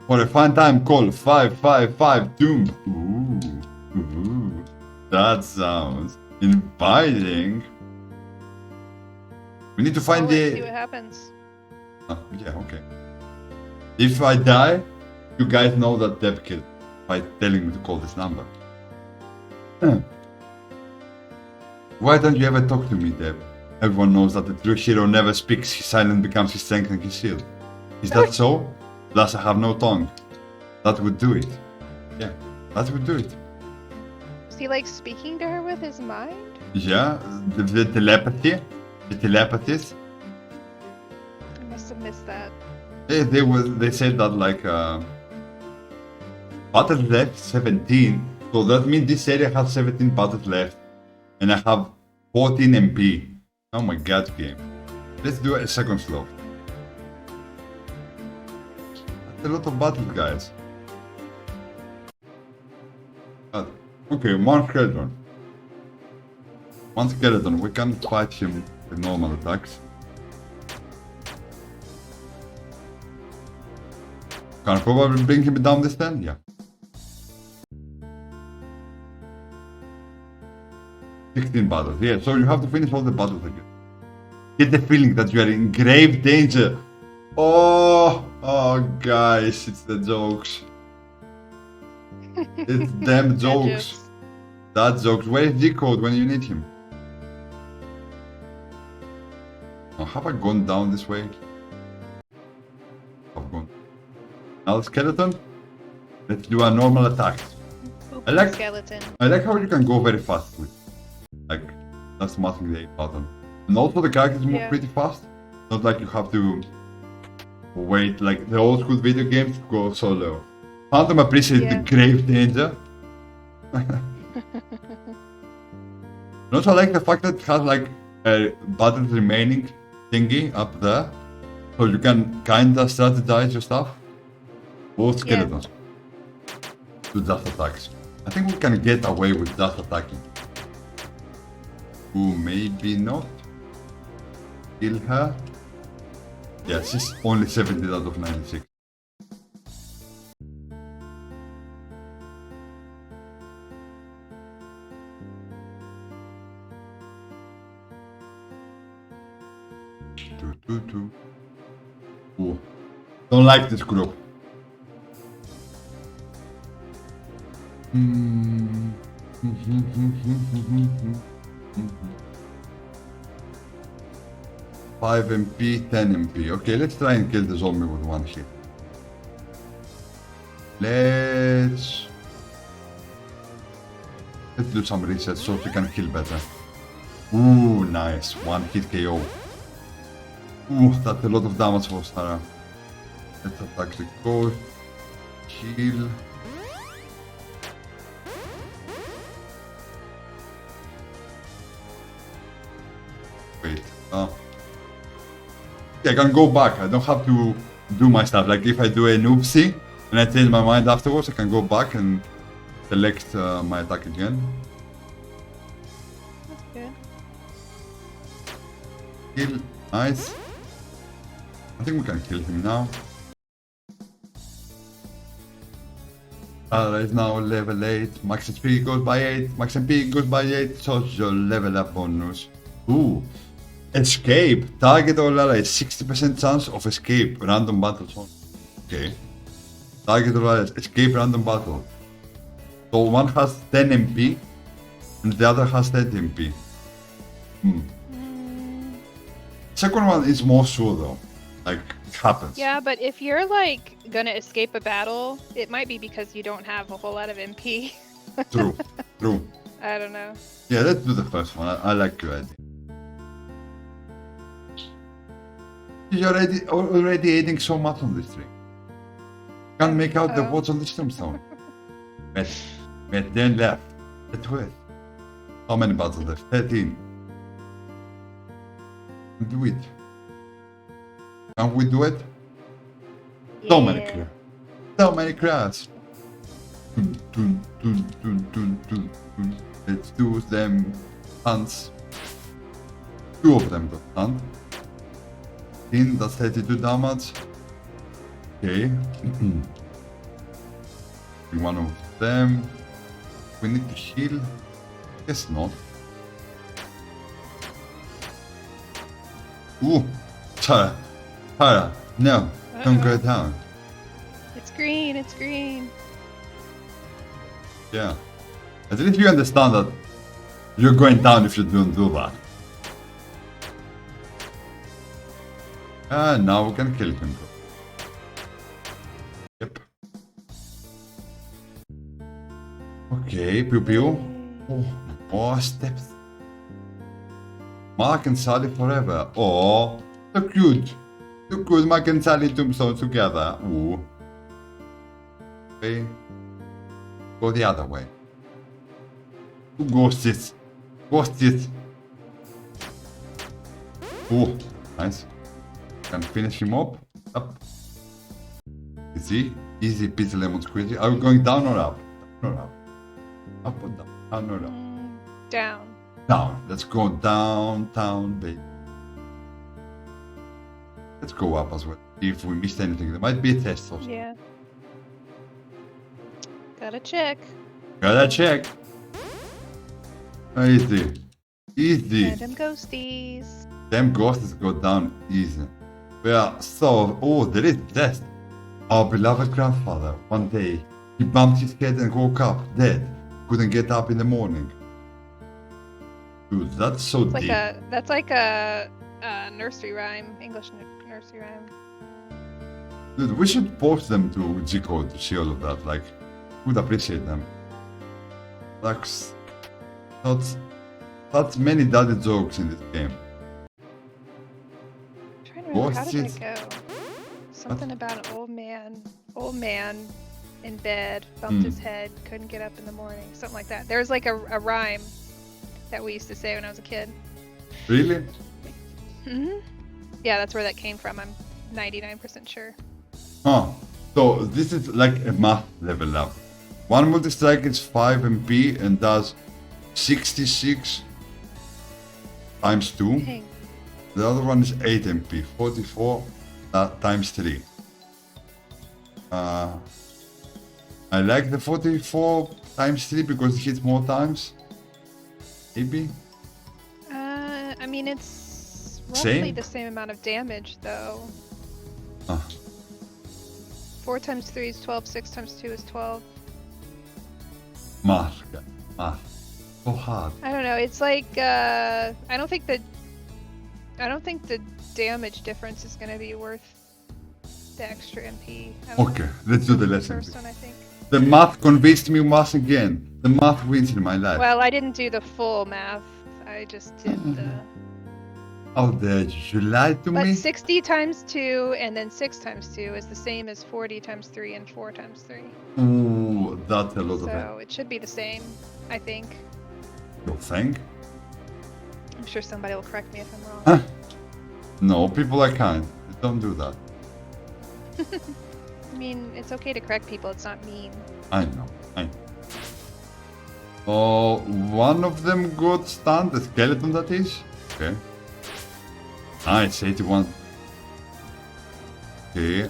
For a fun time call 555 Doom. Ooh, that sounds inviting. We need to find Well, let's see the. what happens. Oh, yeah, okay. If I die, you guys know that Deb killed by telling me to call this number. Why don't you ever talk to me, Deb? Everyone knows that the true hero never speaks, his silence becomes his strength and his shield. Is that so? Plus I have no tongue. That would do it. Yeah, that would do it. Is he like speaking to her with his mind? Yeah, the telepathy. The telepathies. I must have missed that. They said that like battles left 17. So that means this area has 17 battles left. And I have 14 MP. Oh my god, game. Let's do a second slow. That's a lot of battles, guys. Okay, one skeleton. One skeleton, we can fight him with normal attacks. Can I probably bring him down this turn? Yeah. 16 battles. Yeah, so you have to finish all the battles again. Get the feeling that you are in grave danger. Oh, guys, it's the jokes. It's them jokes. That jokes. Where is G-Code when you need him? Oh, have I gone down this way? I've gone. Now skeleton. Let's do a normal attack. I like how you can go very fast with, like, that's smashing the A button. And also the characters move pretty fast. Not like you have to wait like the old school video games go so low. Phantom appreciates the grave danger. And also I like the fact that it has like a battles remaining thingy up there. So you can kinda strategize your stuff. Both skeletons. To just attacks. I think we can get away with just attacking. Ooh, maybe not. Kill her. Yeah, she's only 70 out of 96. Ooh. Don't like this group. Five MP, 10 MP. Okay, let's try and kill the zombie with one hit. Let's do some research so she can heal better. Ooh, nice. One hit KO. Ooh, that's a lot of damage for Sarah. Let's attack the ghost. Heal. Wait. I can go back. I don't have to do my stuff. Like if I do an oopsie and I change my mind afterwards, I can go back and select my attack again. That's good. Kill. Nice. I think we can kill him now. Is now level 8. Max HP goes by 8. Max MP goes by 8. Social level up bonus. Ooh. Escape. Target or ally 60% chance of escape random battle zone. Okay. Target or ally escape random battle. So one has 10 MP and the other has 30 MP. Second one is more sure though. Like it happens. Yeah, but if you're like gonna escape a battle, it might be because you don't have a whole lot of MP. True. True. I don't know. Yeah, let's do the first one. I like your idea. You're already aiding so much on this stream. Can't make out the words on the tombstone. Wait, then left. Let's wait. How many battles left? 13. Do it. Can we do it? Yeah. So many crafts. So many crafts. Let's do them hunts. 2 of them got stunned. That's 32 damage. Okay. One of them. We need to heal. Guess not. Ooh. Tara. No. Don't go down. It's green, it's green. Yeah. At least you understand that you're going down if you don't do that. Now we can kill him. Yep. Okay, pew pew. Oh, more steps. Mark and Sally forever. Oh, so cute. So cute, Mark and Sally tombstone together. Ooh. Okay. Go the other way. Ghosts. Ghosts. Ooh, nice. Can finish him up. Up. Easy. Easy peasy lemon squeezy. Are we going down or up? Down or up? Up or down? Down or up? Down. Down. Let's go downtown, baby. Let's go up as well. If we missed anything, there might be a test or something. Yeah. Gotta check. Gotta check. Easy. Easy. Random ghosties. Them ghosts go down easy. We are so... Oh, there is death. Our beloved grandfather, one day, he bumped his head and woke up, dead. Couldn't get up in the morning. Dude, that's so It's like deep. that's like a nursery rhyme, English nursery rhyme. Dude, we should post them to G-Code to see all of that. Like, would appreciate them. Like, not many daddy jokes in this game. I'm trying to remember, how did Ghosts? it go? Something about an old man in bed, bumped his head, couldn't get up in the morning, something like that. There was like a rhyme that we used to say when I was a kid. Really? Yeah, that's where that came from. I'm 99% sure. Huh. So this is like a math level up. One multi-strike is 5 MP and does 66 times 2. Dang. The other one is 8 MP, 44 times 3. I like the 44 times 3 because it hits more times. Maybe? I mean, it's roughly Same? the same amount of damage, though. Ah. 4 times 3 is 12, 6 times 2 is 12. Math. Math. So hard. I don't know, it's like, I don't think the damage difference is gonna be worth the extra MP. I don't Okay, know. let's do the The lesson. first one, I think. The math convinced me once again. The math wins in my life. Well, I didn't do the full math. I just did the... How dare you? You lied to But me? 60 times 2 and then 6 times 2 is the same as 40 times 3 and 4 times 3. Ooh, that's a lot of it. So it should be the same, I think. You think? I'm sure somebody will correct me if I'm wrong. Huh? No, people are kind. Don't do that. I mean, it's okay to correct people, it's not mean. I know. Oh, one of them got stunned. The skeleton, that is. Okay. Nice, 81. Okay,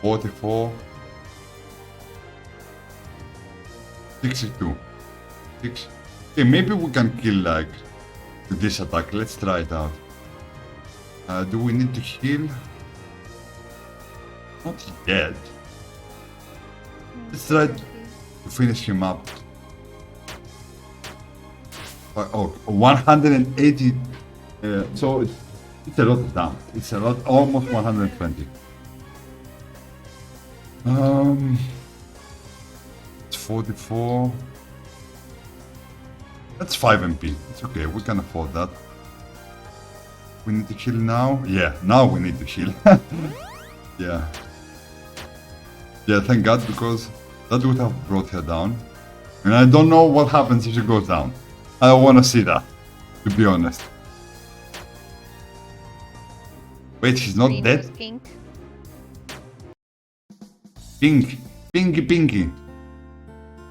44. 62. 6. Okay, maybe we can kill like this attack. Let's try it out. Do we need to heal? Not yet. Let's try to finish him up. Oh, 180. So it's a lot of damage. It's a lot, almost 120. It's 44. That's 5 MP. It's okay, we can afford that. We need to heal now? Yeah, now we need to heal. Yeah. Yeah, thank God, because that would have brought her down. And I don't know what happens if she goes down. I don't want to see that, to be honest. Wait, she's not Green dead? was pink. Pink. Pinky.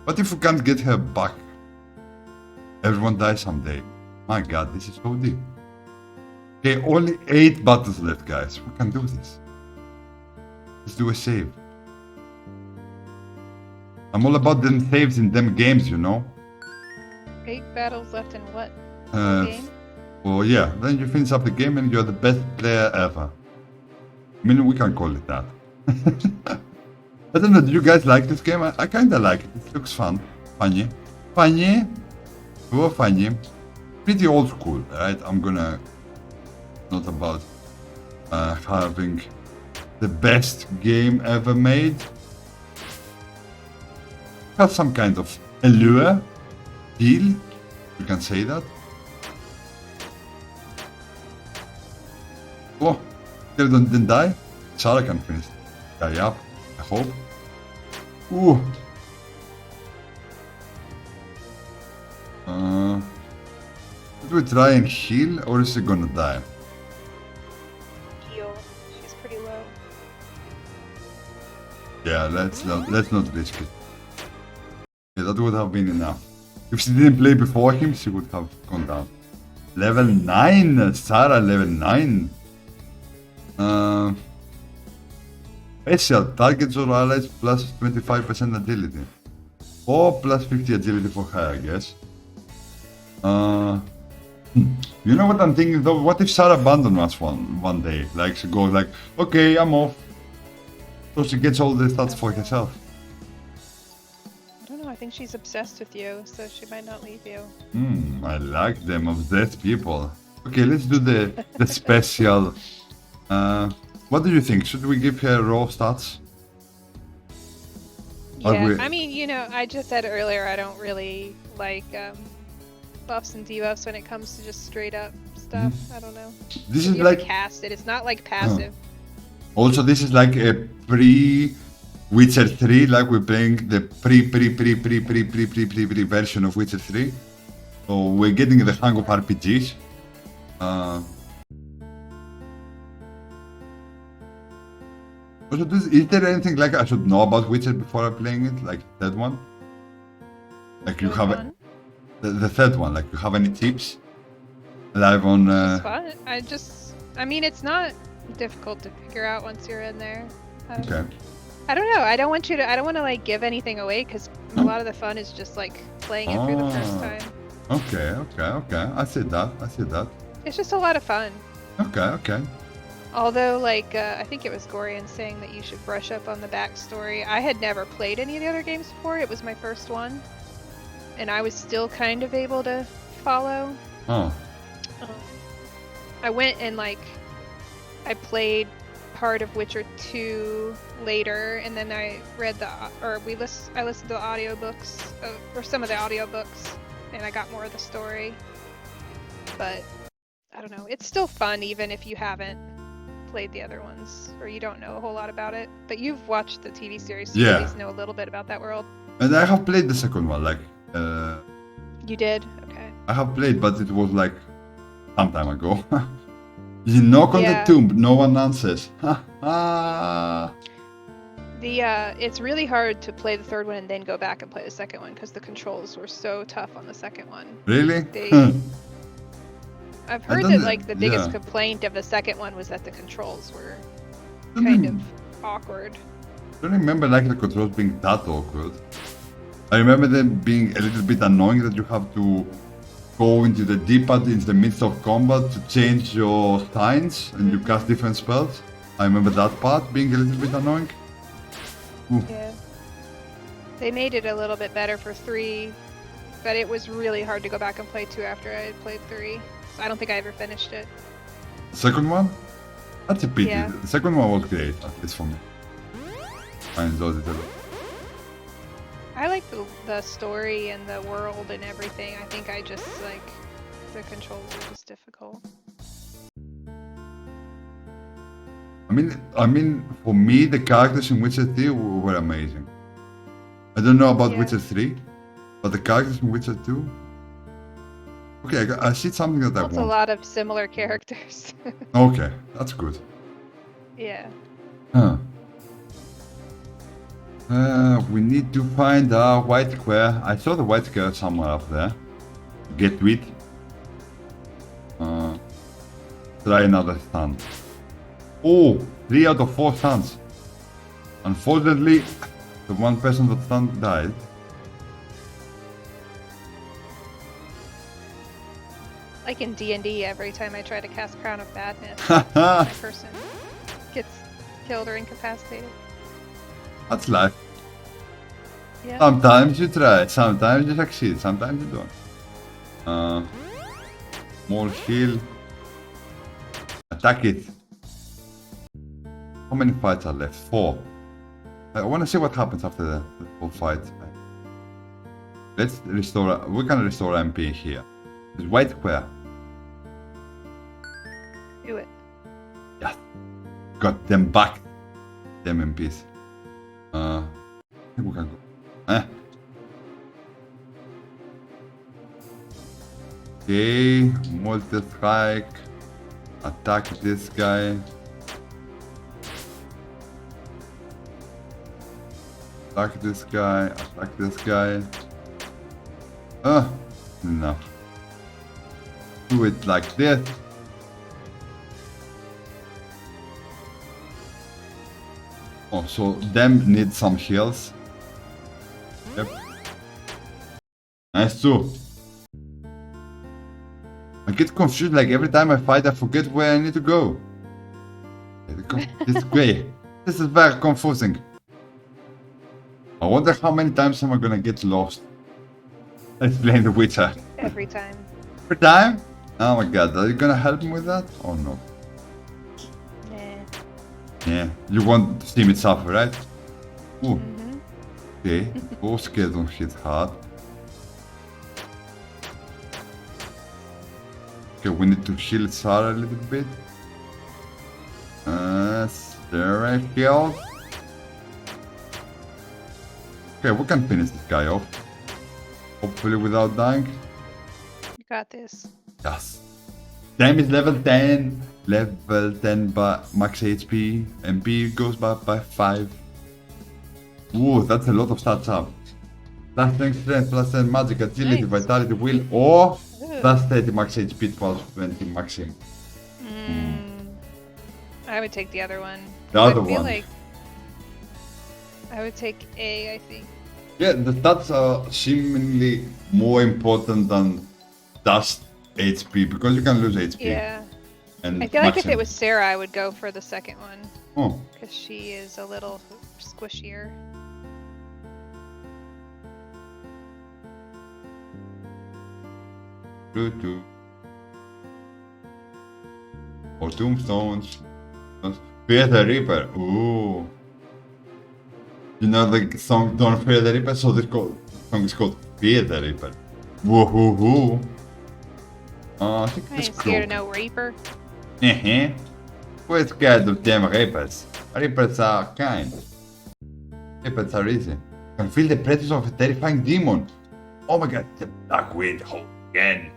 What if we can't get her back? Everyone dies someday. My God, this is so deep. Okay, only 8 battles left, guys. We can do this. Let's do a save. I'm all about them saves in them games, you know? 8 battles left in what? Game? Well, yeah, then you finish up the game and you're the best player ever. I mean, we can call it that. I don't know, do you guys like this game? I kinda like it. It looks fun. Funny. Oh, funny. Pretty old school, right? I'm gonna... Not about having the best game ever made. Have some kind of allure, deal, you can say that. Oh, Skeleton didn't die. Sarah can finish the guy up, I hope. Ooh. Should we try and heal, or is she gonna die? Heal. She's pretty low. Yeah, let's not risk it. Yeah, that would have been enough. If she didn't play before him, she would have gone down. Level 9, Sarah, level 9. Special. Targets or allies plus 25% agility. Or plus 50 agility for her, I guess. You know what I'm thinking though? What if Sarah abandons us one day? Like she goes like, okay, I'm off. So she gets all the stats for herself. I don't know. I think she's obsessed with you, so she might not leave you. I like them, obsessed people. Okay, let's do the special. What do you think? Should we give her raw stats? Are Yeah, we- I mean, you know, I just said earlier I don't really like buffs and debuffs when it comes to just straight up stuff. I don't know. This You is have like to cast it. It's not like passive. also this is like a pre Witcher 3, like we're playing the pre version of Witcher 3. So we're getting the hang of RPGs. Also, is there anything like I should know about Witcher before I'm playing it? Like that one? Like you Which have one? the third one, like you have any tips? Live on It's fun. I mean, it's not difficult to figure out once you're in there. okay. I don't know. I don't want to like give anything away because a lot of the fun is just like playing it through the first time. Okay. I see that. It's just a lot of fun. Okay. Although, like, I think it was Gorian saying that you should brush up on the backstory. I had never played any of the other games before. It was my first one. And I was still kind of able to follow. Oh. I went and, like, I played part of Witcher 2 later, and then I read I listened to the audiobooks, or some of the audiobooks, and I got more of the story. But, I don't know. It's still fun even if you haven't played the other ones or you don't know a whole lot about it, but you've watched the TV series, so you at least know a little bit about that world. And I have played the second one, like You did? Okay. I have played, but it was like some time ago. You knock on Yeah. the tomb, no one answers. Ha It's really hard to play the third one and then go back and play the second one because the controls were so tough on the second one. Really? I've I heard don't that know- like the biggest yeah. complaint of the second one was that the controls were kind of awkward. I don't remember like the controls being that awkward. I remember them being a little bit annoying that you have to go into the D-pad in the midst of combat to change your signs and you cast different spells. I remember that part being a little bit annoying. Yeah. They made it a little bit better for 3, but it was really hard to go back and play 2 after I had played 3. So I don't think I ever finished it. Second one? That's a pity. Yeah. The second one was great, at least for me. I enjoyed it a lot. I like the story and the world and everything. I think I just like the controls are just difficult. I mean, for me, the characters in Witcher 3 were amazing. I don't know about Yeah. Witcher 3, but the characters in Witcher 2. Okay, I see something that I That's a want. lot of similar characters. Okay, that's good. Yeah. Huh. We need to find a white square. I saw the white square somewhere up there. Get to it. Try another stand. Oh, 3 out of 4 stands. Unfortunately, the one person that stand died. Like in D&D, every time I try to cast Crown of Badness, that person gets killed or incapacitated. That's life. Yeah. Sometimes you try, sometimes you succeed, sometimes you don't. More heal. Attack it. How many fights are left? 4. I want to see what happens after the full fight. Let's restore. We can restore MP here. There's white square. Do it. Yes. Got them back. Them MPs. I think we can go. Okay, multi-strike. Attack this guy. Attack this guy. Attack this guy. No. Do it like this. Oh, so them need some heals. Yep. Nice too. I get confused, like every time I fight I forget where I need to go. This is great. This is very confusing. I wonder how many times am I gonna get lost. Let's play The Witcher. Every time. Every time? Oh my god, are you gonna help me with that? Oh no. Nah. Yeah, you want to see me suffer, right? Ooh. Mm-hmm. Okay, both skills don't hit hard. Okay, we need to heal Sarah a little bit. Sarah healed. Okay, we can finish this guy off. Hopefully without dying. You got this. Yes. Damage level 10. Level 10 by max HP. MP goes by 5. Ooh, that's a lot of stats up. Plus 10 strength, plus 10 magic, agility, Nice. vitality, will, or Ooh. plus 30 max HP, 12, 20 maximum. I would take the other one. The other I feel one. like I would take A, I think. Yeah, the stats are seemingly more important than just HP, because you can lose HP. Yeah. And I feel like if maximum. it was Sarah, I would go for the second one. Oh, Because she is a little squishier. doo-doo. Or tombstones. Fear the Reaper. Ooh. You know the song Don't Fear the Reaper? So the song is called Fear the Reaper. Woohoo! I think I this ain't scared of crook. no Reaper. We're scared of them Reapers. Reapers are kind. Reapers are easy. Can feel the presence of a terrifying demon. Oh my god, the Black Wind again.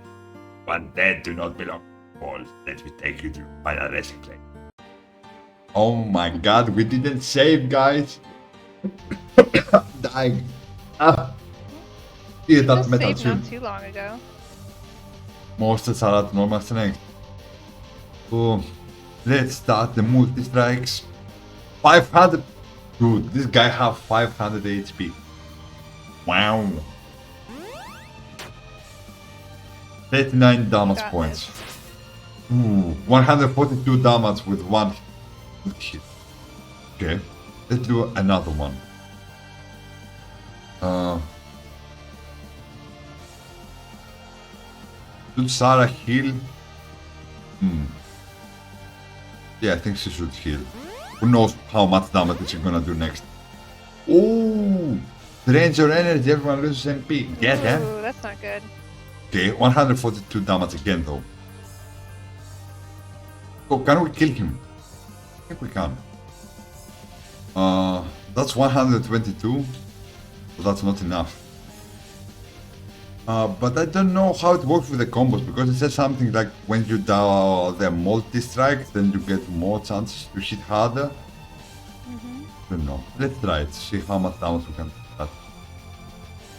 But dead do not belong to walls. Let me take you to final resting place. Oh my god, we didn't save, guys. Dying. Ah. Yeah, that Just metal saved shield. not too long ago. Monsters are at normal strength. So, let's start the multi-strikes. 500. Dude, this guy have 500 HP. Wow. 39 damage Got points. Ooh, 142 damage with one hit. Okay, let's do another one. Should Sarah heal? Yeah, I think she should heal. Who knows how much damage she's gonna do next. Ooh! Drains your energy, everyone loses MP. Get them? Ooh, that's not good. Okay, 142 damage again though. Oh, can we kill him? I think we can. That's 122. But that's not enough. But I don't know how it works with the combos, because it says something like when you do the multi-strike, then you get more chances to hit harder. I don't know. Let's try it, see how much damage we can do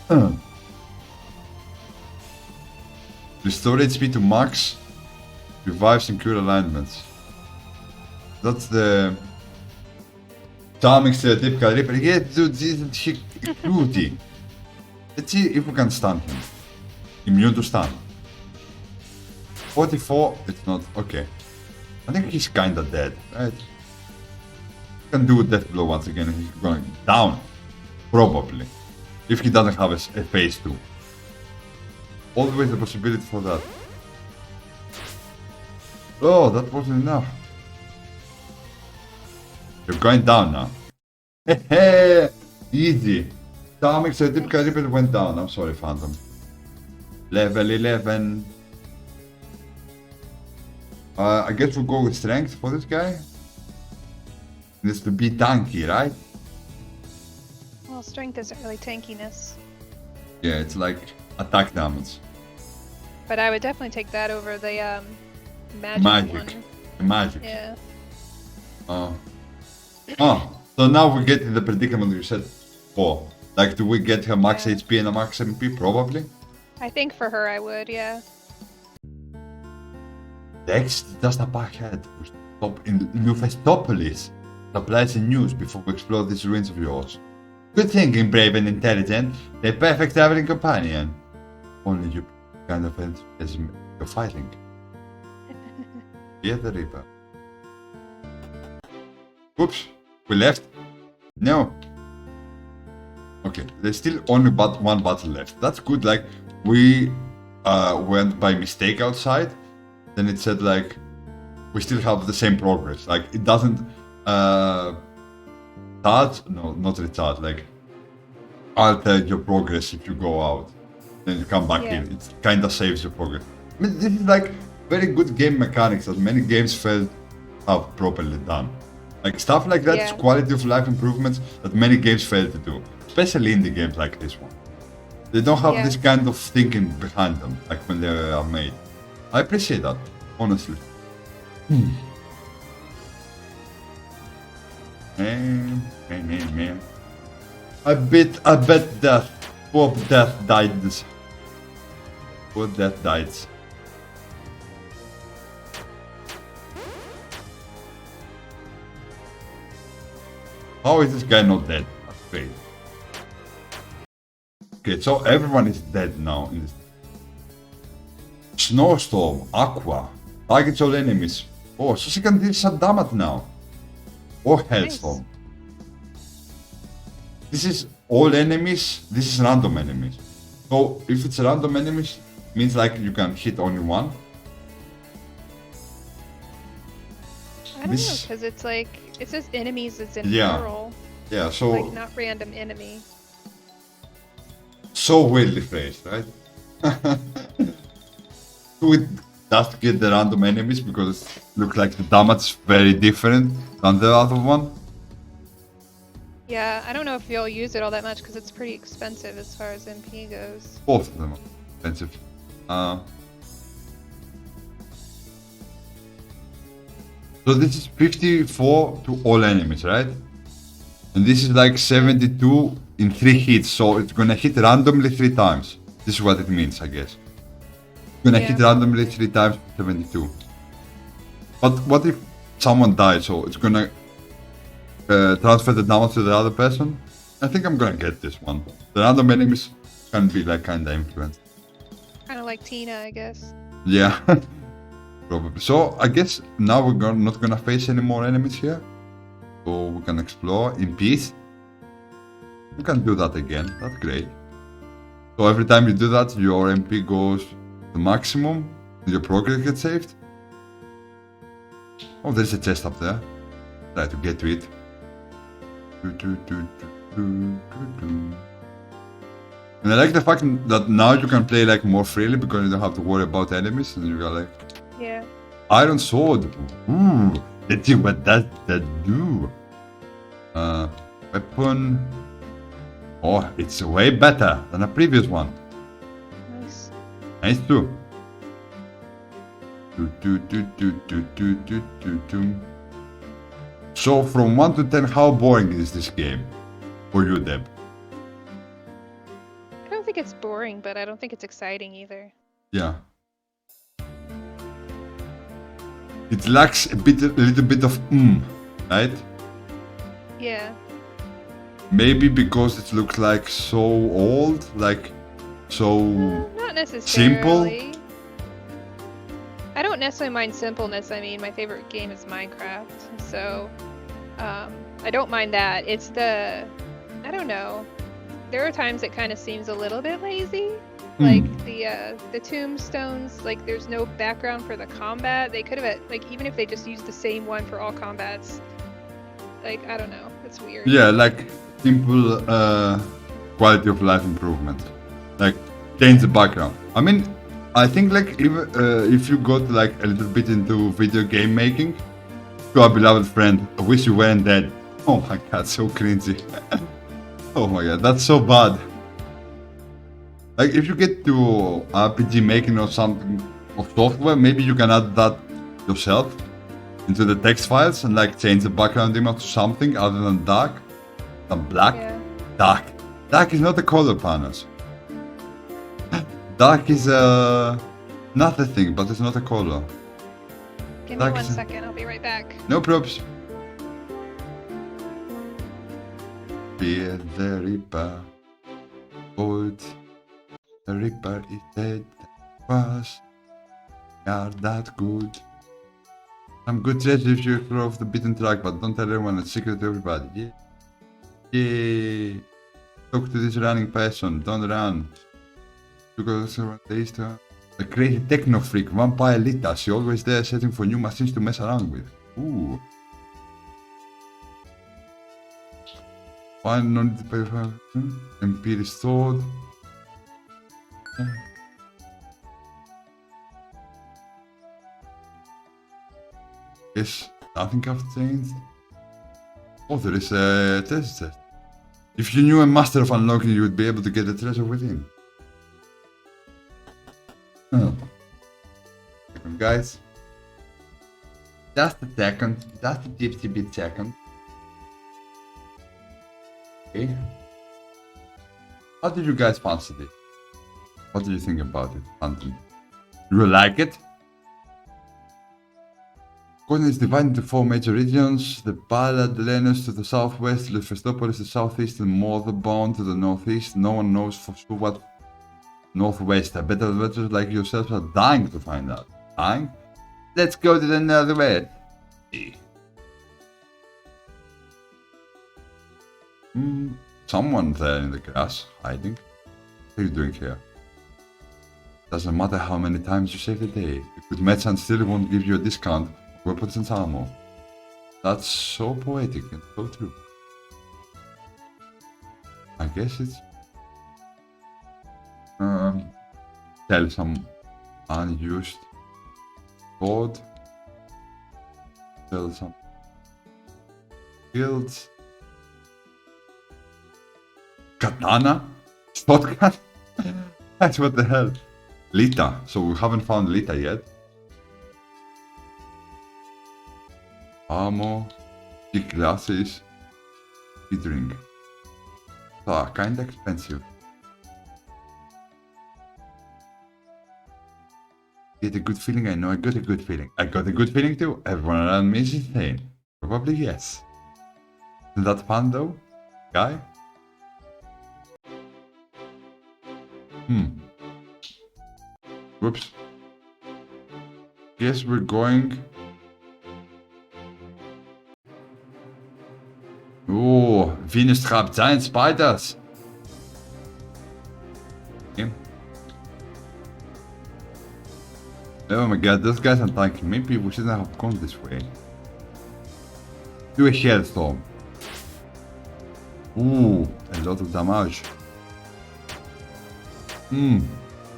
that. Restore HP to max, revives and cure alignments. That's the charming stereotypical Reaper. Yeah, dude, isn't he a cutie? Let's see if we can stun him. Immune to stun. 44, it's not, okay. I think he's kinda dead, right? Can do death blow once again, he's going down. Probably. If he doesn't have a phase 2. Always the possibility for that. Oh, that wasn't enough. You're going down now. Hehe! Easy. Charming stereotypical Reaper went down. I'm sorry, Phantom. Level 11. I guess we'll go with strength for this guy. Needs to be tanky, right? Well, strength isn't really tankiness. Yeah, it's like attack damage. But I would definitely take that over the magic Magic. one. Magic. Yeah. So now we get in the predicament you said before. Like, do we get her max Yeah. HP and a max MP? Probably. I think for her I would, yeah. Dex just up ahead. Stop in New Festopolis. supplies and news before we explore these ruins of yours. Good thinking, brave and intelligent. A perfect traveling companion. Only you kind of enthusiasm you're fighting. Yeah, the Reaper. Oops, we left? No. Okay, there's still only one battle left. That's good, like, we went by mistake outside, then it said, like, we still have the same progress. Like, it doesn't, not retard, like, alter your progress if you go out. Then you come back in. It kinda saves your progress. I mean, this is, like, very good game mechanics that many games failed to have properly done. Like, stuff like that is quality of life improvements that many games fail to do. Especially indie games like this one. They don't have this kind of thinking behind them, like when they are made. I appreciate that, honestly. Man. I bet death. Poor death died. Poor death died. How is this guy not dead? That's crazy. Okay, so everyone is dead now in this. Snowstorm, Aqua, targets all enemies. Oh, so she can deal some damage now. Or Hailstorm. This is all enemies, this is random enemies. So if it's random enemies, means like you can hit only one. I don't know, because it's like, it says enemies is in plural. Yeah, so... Like, not random enemy. So weirdly phrased, right? We just get the random enemies because it looks like the damage is very different than the other one. Yeah, I don't know if you'll use it all that much because it's pretty expensive as far as MP goes. Both of them are expensive. So this is 54 to all enemies, right? And this is like 72 in 3 hits, so it's gonna hit randomly 3 times. This is what it means, I guess. It's gonna hit randomly 3 times, 72. But what if someone dies, so it's gonna transfer the damage to the other person? I think I'm gonna get this one. The random enemies can be like kinda influenced. Kinda like Tina, I guess. Yeah, probably. So I guess now we're not gonna face any more enemies here. So we can explore in peace. You can do that again, that's great. So every time you do that, your MP goes to maximum, your progress gets saved. Oh, there's a chest up there. Try to get to it. And I like the fact that now you can play like more freely because you don't have to worry about enemies and you got like... Yeah. Iron sword. Ooh, let's see what does that do. Weapon. Oh, it's way better than the previous one. Nice. Nice too. So from 1 to 10, how boring is this game for you, Deb? I don't think it's boring, but I don't think it's exciting either. Yeah. It lacks a little bit of right? Yeah. Maybe because it looks like so old, like so not necessarily. simple. I don't necessarily mind simpleness. I mean, my favorite game is Minecraft, so I don't mind that. It's the, I don't know. There are times it kind of seems a little bit lazy. Like the tombstones, like there's no background for the combat. They could have, like, even if they just used the same one for all combats, like, I don't know, it's weird. Yeah, like simple quality of life improvement, like change the background. I mean, I think like if you got like a little bit into video game making, to our beloved friend, I wish you weren't dead. Oh my god, so cringy. Oh my god, that's so bad. Like if you get to RPG making or something of software, maybe you can add that yourself into the text files and like change the background image to something other than dark, than black. Yeah. Dark. Dark is not a color, Panos. Dark is another thing, but it's not a color. Give me 1 second, I'll be right back. No props. Fear the Reaper. Old. The Reaper is dead. Was. Are that good? Some good treasure if you explore off the beaten track, but don't tell everyone. It's secret to everybody. Yeah. Yeah. Talk to this running person. Don't run. Because the east. A crazy techno freak, Vampire Lita. She always there searching for new machines to mess around with. Ooh. Why no need to pay for MP restored. Yes, nothing have changed. Oh, there is a treasure chest. If you knew a master of unlocking, you would be able to get the treasure within. Oh. Second, guys. Just a second. Just a gypsy bit second. Okay. How did you guys fancy this? What do you think about it, Phantom? Do you like it? Gordon is divided into 4 major regions: the Paladlenus to the southwest, Lufestopolis to the southeast, and Mortherbone to the northeast. No one knows for sure what northwest. I bet adventurers like yourselves are dying to find out. Dying? Let's go to the northwest. Someone there in the grass, hiding. What are you doing here? Doesn't matter how many times you save the day. A good merchant still won't give you a discount. Weapons and ammo. That's so poetic and so true. I guess it's sell some unused sword. Sell some shields. Katana? Shotgun? That's what the hell. Lita. So we haven't found Lita yet. Ammo, big glasses, big drink. Ah, kinda expensive. Get a good feeling? I know I got a good feeling. I got a good feeling too. Everyone around me is insane. Probably yes. Isn't that fun though, guy? Whoops. Guess we're going. Oh, Venus trapped giant spiders. Okay. Oh my god, those guys are tanking. Maybe we shouldn't have gone this way. Do a hailstorm. Ooh, a lot of damage.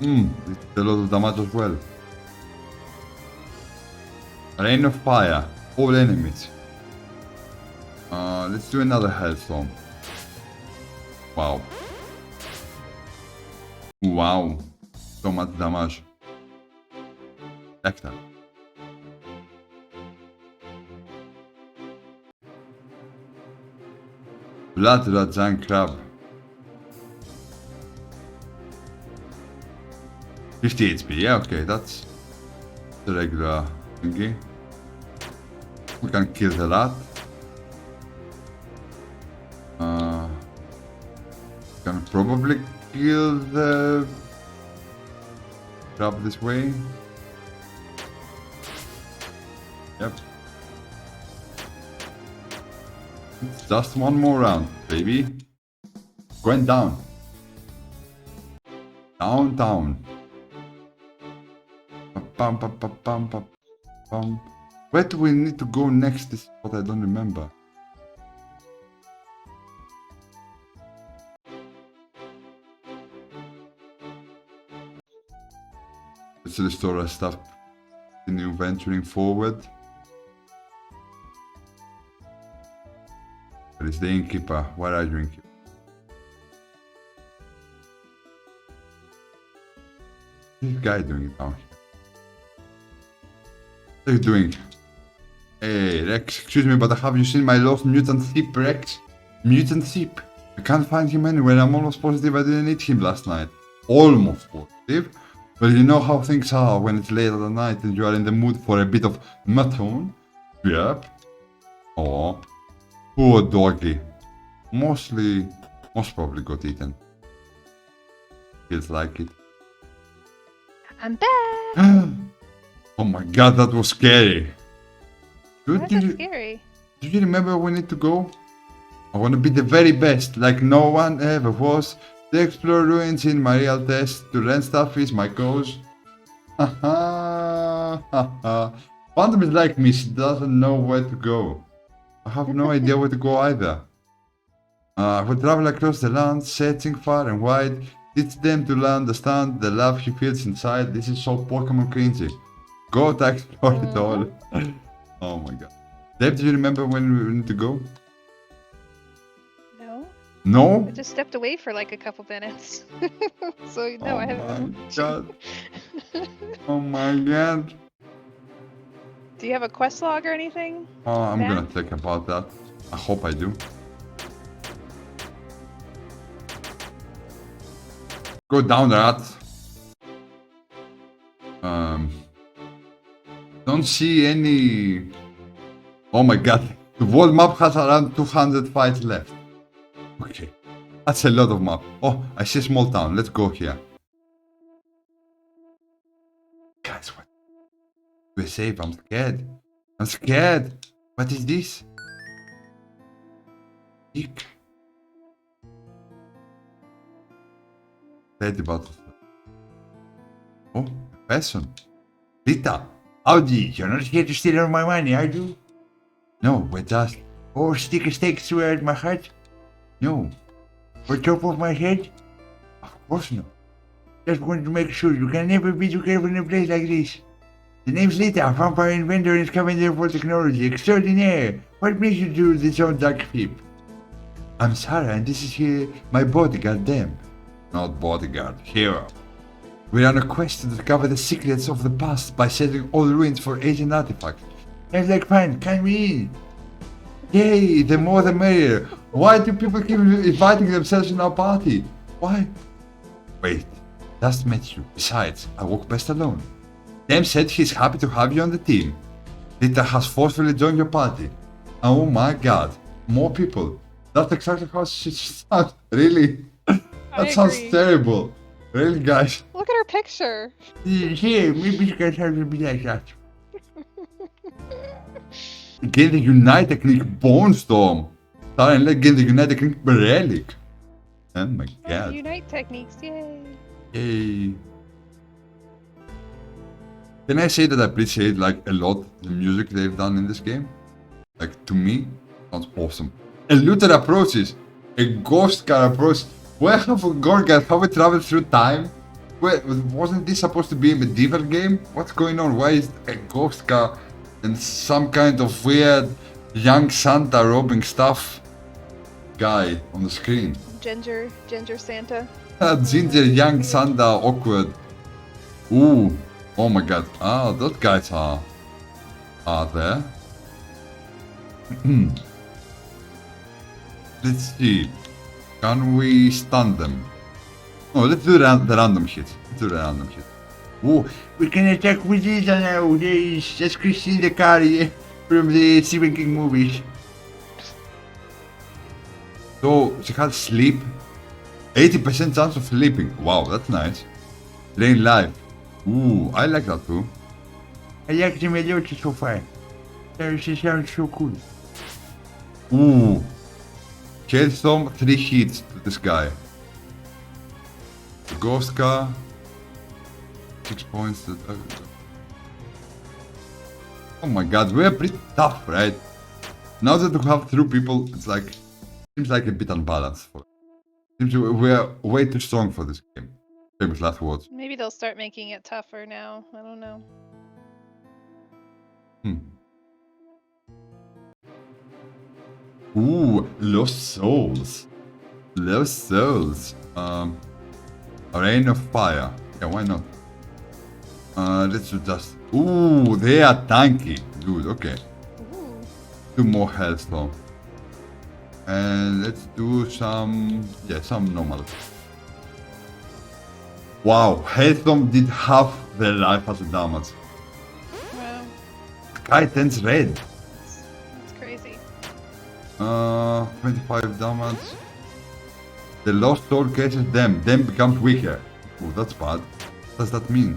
It's a lot of damage as well. Rain of fire. All enemies. Let's do another hailstorm. Wow. Wow. So much damage. Like that. Blood to that giant crab. 50 HP, yeah, okay, that's the regular thingy. We can kill the rat. Can probably kill the crab this way. Yep. It's just one more round, baby. Going down. Down, down. Pam, pam, pam, pam, pam, pam. Where do we need to go next? This is what I don't remember. Let's restore our stuff. Continue venturing forward. Where is the innkeeper? Where are you, innkeeper? What's this guy doing down here? What are you doing? Hey, Rex, excuse me, but have you seen my lost mutant sheep, Rex? Mutant sheep. I can't find him anywhere. I'm almost positive I didn't eat him last night. Almost positive. Well, you know how things are when it's late at night and you are in the mood for a bit of mutton. Yep. Oh, poor doggy. most probably got eaten. Feels like it. I'm back. Oh my god, that was scary. Why is that scary? Do you remember we need to go? I want to be the very best, like no one ever was. To explore ruins in my real test. To learn stuff is my cause. Phantom is like me, she doesn't know where to go. I have no idea where to go either. I will travel across the land, searching far and wide. Teach them to understand the love he feels inside. This is so Pokemon cringy. Go to explore it all. Oh my god. Dave, do you remember when we need to go? No. No? I just stepped away for like a couple minutes. So no, I haven't. God. Oh my god. Do you have a quest log or anything? I'm Matt? gonna think about that. I hope I do. Go down that. Don't see any. Oh my god. The world map has around 200 fights left. Okay. That's a lot of map. Oh, I see a small town. Let's go here. Guys, what? We're safe. I'm scared. I'm scared. What is this? Eek. 30 bottles. Oh, a person. Rita, Audi, you're not here to steal all my money, are you? No, we're just. Oh, stick a stake through at my heart? No. For top of my head? Of course not. Just wanted to make sure you can never be too careful in a place like this. The name's Lita, vampire inventor and scavenger for technology extraordinaire. What makes you do this own dark thief? I'm Sarah and this is here my bodyguard, them. Not bodyguard, hero. We're on a quest to discover the secrets of the past by searching all ruins for ancient artifacts. Sounds like fun, can we in? Yay, the more the merrier. Why do people keep inviting themselves in our party? Why? Wait, just met you. Besides, I work best alone. Dem said he's happy to have you on the team. Rita has forcefully joined your party. Oh my god, more people. That's exactly how she sounds. Really? That sounds terrible. Really, guys? Look at her picture. Here, maybe you guys have to be like that. Gain the Unite technique Bone Storm. Suddenly gain the Unite technique Relic. Oh my god. Unite techniques, yay. Yay. Can I say that I appreciate like a lot the music they've done in this game? Like to me, sounds awesome. A looter approaches. A ghost car approach. Where have we gone, guys? Have we traveled through time? Wait, wasn't this supposed to be a medieval game? What's going on? Why is a ghost car and some kind of weird young Santa robbing stuff guy on the screen? Ginger Santa. Ginger young Santa awkward. Ooh, oh my god. Ah, those guys are there. Let's see. Can we stun them? No, let's do the random hit. Let's do the random hit. Oh, we can attack with this now. That's Christine the Carrie from the Stephen King movies. So, she has sleep. 80% chance of sleeping. Wow, that's nice. Rain life. Ooh, I like that too. I like the melody so far. She sounds so cool. Ooh. Hailstorm, 3 hits to this guy. The ghost car. 6 points. Oh my god, we're pretty tough, right? Now that we have 3 people, it's like seems like a bit unbalanced. Seems we're way too strong for this game. Famous last words. Maybe they'll start making it tougher now. I don't know. Ooh, Lost Souls. Lost Souls. A Rain of Fire. Yeah, why not? Let's do just. Ooh, they are tanky. Dude, okay. Ooh. 2 more Hellstorm. And let's do some. Yeah, some normal. Wow, Hellstorm did half their life as a damage. Wow. Sky turns red. That's crazy. 25 damage. The lost soul catches them, then becomes weaker. Oh, that's bad. What does that mean?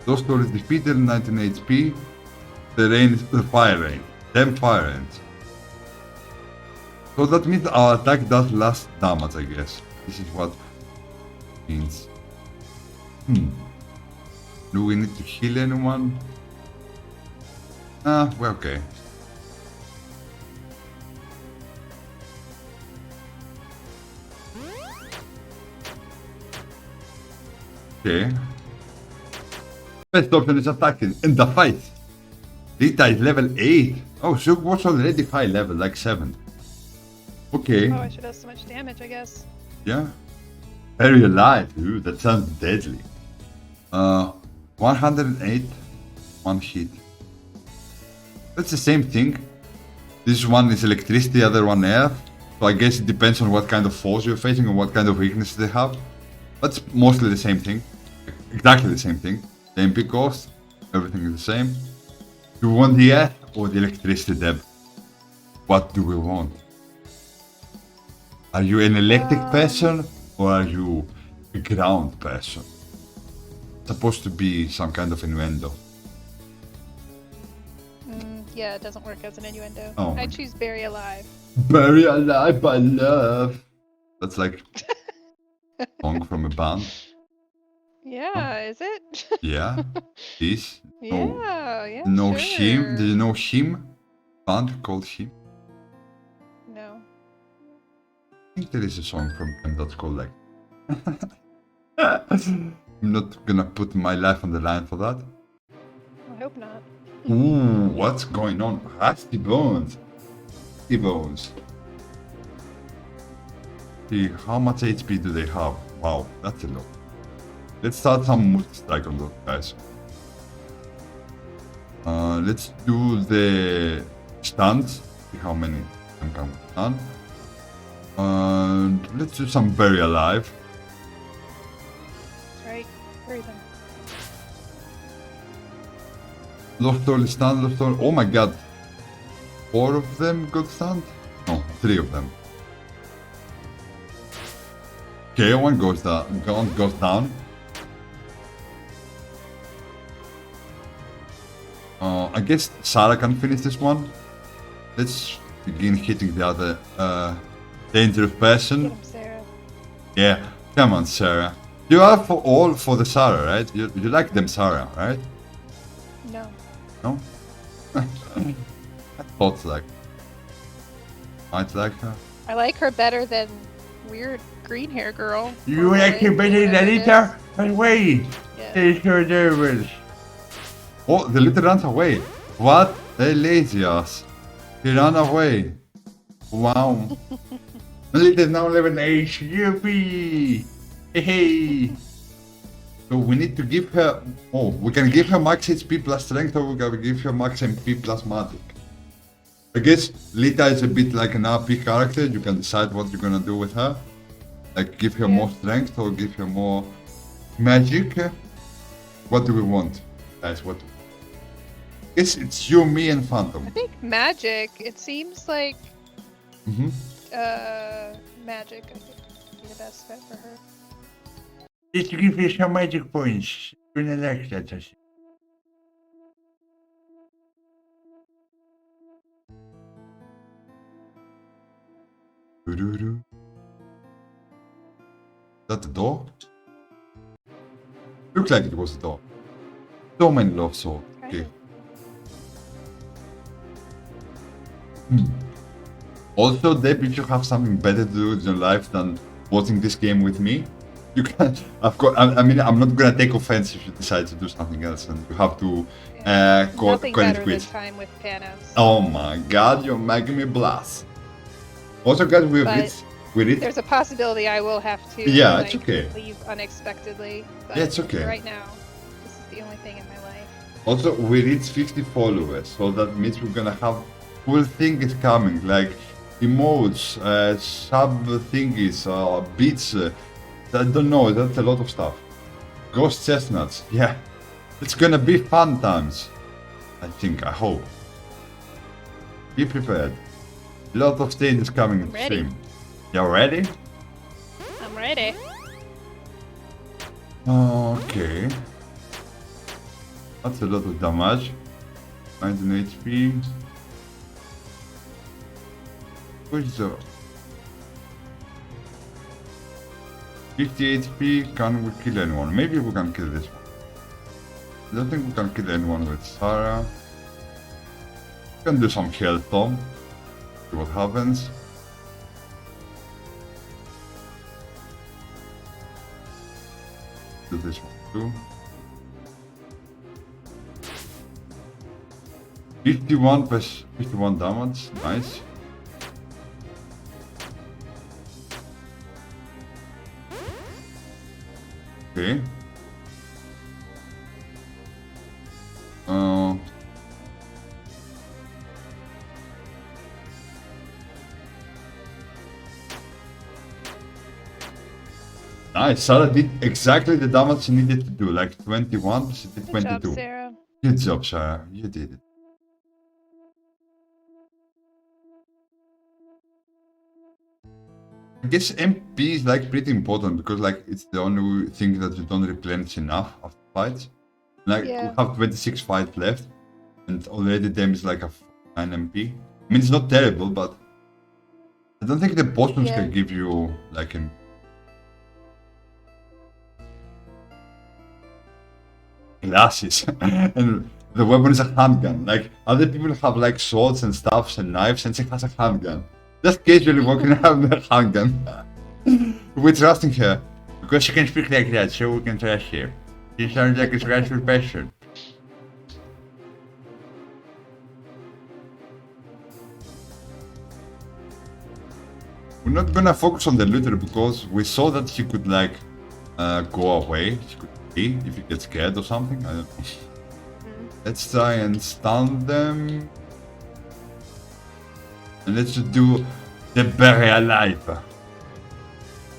Lost soul is defeated, 19 HP. The rain is the fire rain. Them fire rains. So that means our attack does less damage, I guess. This is what it means. Do we need to heal anyone? We're okay. Okay. Best option is attacking in the fight. Rita is level 8. Oh, Zook was already high level, like 7. Okay. Oh, I should have so much damage, I guess. Yeah. Very alive. Ooh, that sounds deadly. 108. One hit. That's the same thing. This one is electricity, the other one air. So I guess it depends on what kind of foes you're facing and what kind of weaknesses they have. That's mostly the same thing. Exactly the same thing. The MP cost. Everything is the same. Do we want the air or the electricity, Deb? What do we want? Are you an electric person or are you a ground person? It's supposed to be some kind of innuendo. Yeah, it doesn't work as an innuendo. Oh. I choose bury alive. Bury alive by love. That's like a song from a band. Yeah, is it? Yeah. This. Yeah, No sure. Him. Do you know Him? Band called Him. No. I think there is a song from them that's called like. I'm not gonna put my life on the line for that. I hope not. Ooh, what's going on? Rusty bones. Rusty bones. See, how much HP do they have? Wow, that's a lot. Let's start some multi-strike on those guys. Let's do the stunts. See how many can come stun. Let's do some bury alive. That's right. Bury them. Lost all stun, lost all. Oh my god. 4 of them got stunned? No, 3 of them. Okay, one goes down. One goes down. I guess Sarah can finish this one. Let's begin hitting the other dangerous Get person. him, Sarah. Yeah, come on, Sarah. You are all for the Sarah, right? You like them Sarah, right? No. No? I thought like. I'd like her. I like her better than weird green hair girl. You Or like her whatever better than it Anita? But wait! Yeah. Take her nervous. Oh, the little runs away. What? They lazy ass. He ran away. Wow. Little now level 8. Yippee! Hey! So we need to give her... Oh, we can give her max HP plus strength or we can give her max MP plus magic. I guess Lita is a bit like an RP character. You can decide what you're gonna do with her. Like give her more strength or give her more magic. What do we want? Guys, what? I guess it's you, me, and Phantom. I think magic. It seems like Mm-hmm. magic. I think would be the best fit for her. Let's give her some magic points. You're gonna like that, I think. Is that the door? Looks like it was the door. So many love swords. Okay. Also, Deb, if you have something better to do with your life than watching this game with me, you can. Of course, I mean, I'm not gonna take offense if you decide to do something else, and you have to call Nothing it better quits. than time with Panos. Oh my God, you're making me blush. Also, guys, we reached. There's a possibility I will have to Yeah, it's okay. leave unexpectedly. But Yeah, it's okay. Right now, this is the only thing in my life. Also, we reached 50 followers, so that means we're gonna have cool things coming, like emotes, sub thingies, beats. I don't know, that's a lot of stuff. Ghost chestnuts, yeah. It's gonna be fun times. I think, I hope. Be prepared. Lot of changes coming Ready. soon. You ready? I'm ready. Okay. That's a lot of damage. 19 HP. Push the 50 HP. Can we kill anyone? Maybe we can kill this one. I don't think we can kill anyone with Sarah. We can do some health though. See what happens. Do this one too. 51 damage, nice. Okay. Nice, Sarah did exactly the damage she needed to do, like 21, she did Good 22. job, Sarah. Good job, Sarah, you did it. I guess MP is like pretty important because like it's the only thing that you don't replenish enough after fights. Like Yeah. we have 26 fights left and already them is like a 9 MP. I mean it's not terrible, but I don't think the potions Yeah. can give you like an glasses and the weapon is a handgun. Like other people have like swords and staffs and knives and she has a handgun. Just casually walking around with a handgun. We're trusting her because she can speak like that, so we can trust her. She sounds like a trustful person. We're not gonna focus on the looter because we saw that he could like go away. He could flee if he gets scared or something. I don't know. Let's try and stun them. And let's just do the bury alive.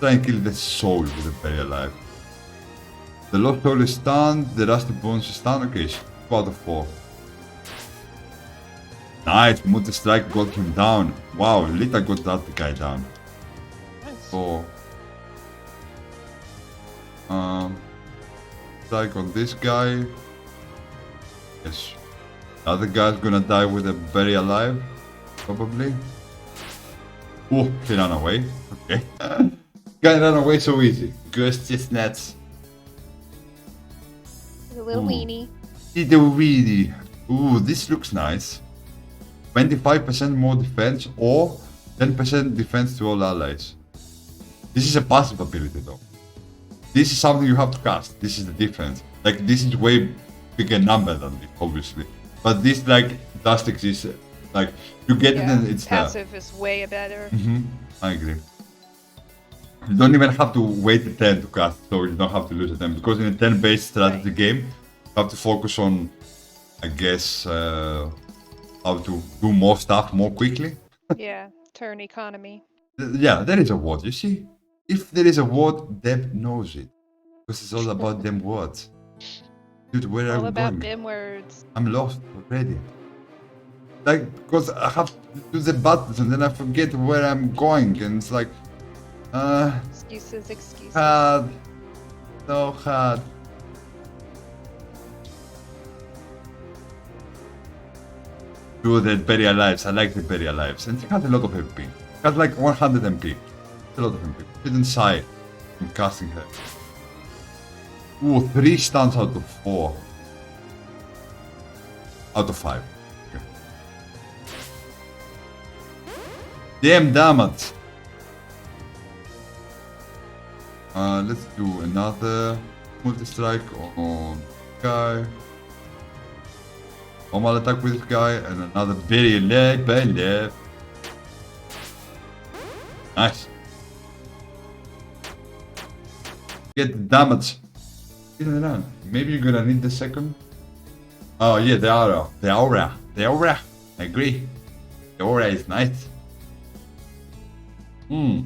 Try and kill the soul with the bury alive. The lost soul is stunned, the rusty bones is stunned. Okay, 2 out of 4. Nice, multi strike got him down. Wow, Lita got that guy down. Nice. So strike on this guy. Yes. The other guy's gonna die with a bury alive. Probably. Oh, he ran away. Okay. Guy ran away so easy. Ghost chestnuts. He's a little Ooh. weenie. It's a weedy. Ooh, this looks nice. 25% more defense or 10% defense to all allies. This is a passive ability though. This is something you have to cast. This is the difference. Like this is way bigger number than this, obviously. But this like does exist. Like you get it and it's there. Passive is way better. I agree. You don't even have to wait a 10 to cast, so you don't have to lose a 10. Because in a 10 based strategy game, you have to focus on, I guess, how to do more stuff more quickly. Yeah, turn economy. Yeah, there is a word, you see? If there is a word, Deb knows it. Because it's all about them words. Dude, where are All we about going? them words. I'm lost already. Like, because I have to do the buttons and then I forget where I'm going, and it's like, Excuses. hard. So hard. Do the burial lives. I like the burial lives. And she has a lot of MP. She has like 100 MP. A lot of MP. Didn't shy in casting her. Ooh, 3 stuns out of 4. Out of 5. Okay. Damn damage. Let's do another multi-strike on guy. Normal attack with this guy and another very left by left. Nice. Get the damage. Get it around. Maybe you're gonna need the second. Oh yeah, the aura. The aura. The aura. I agree. The aura is nice. 2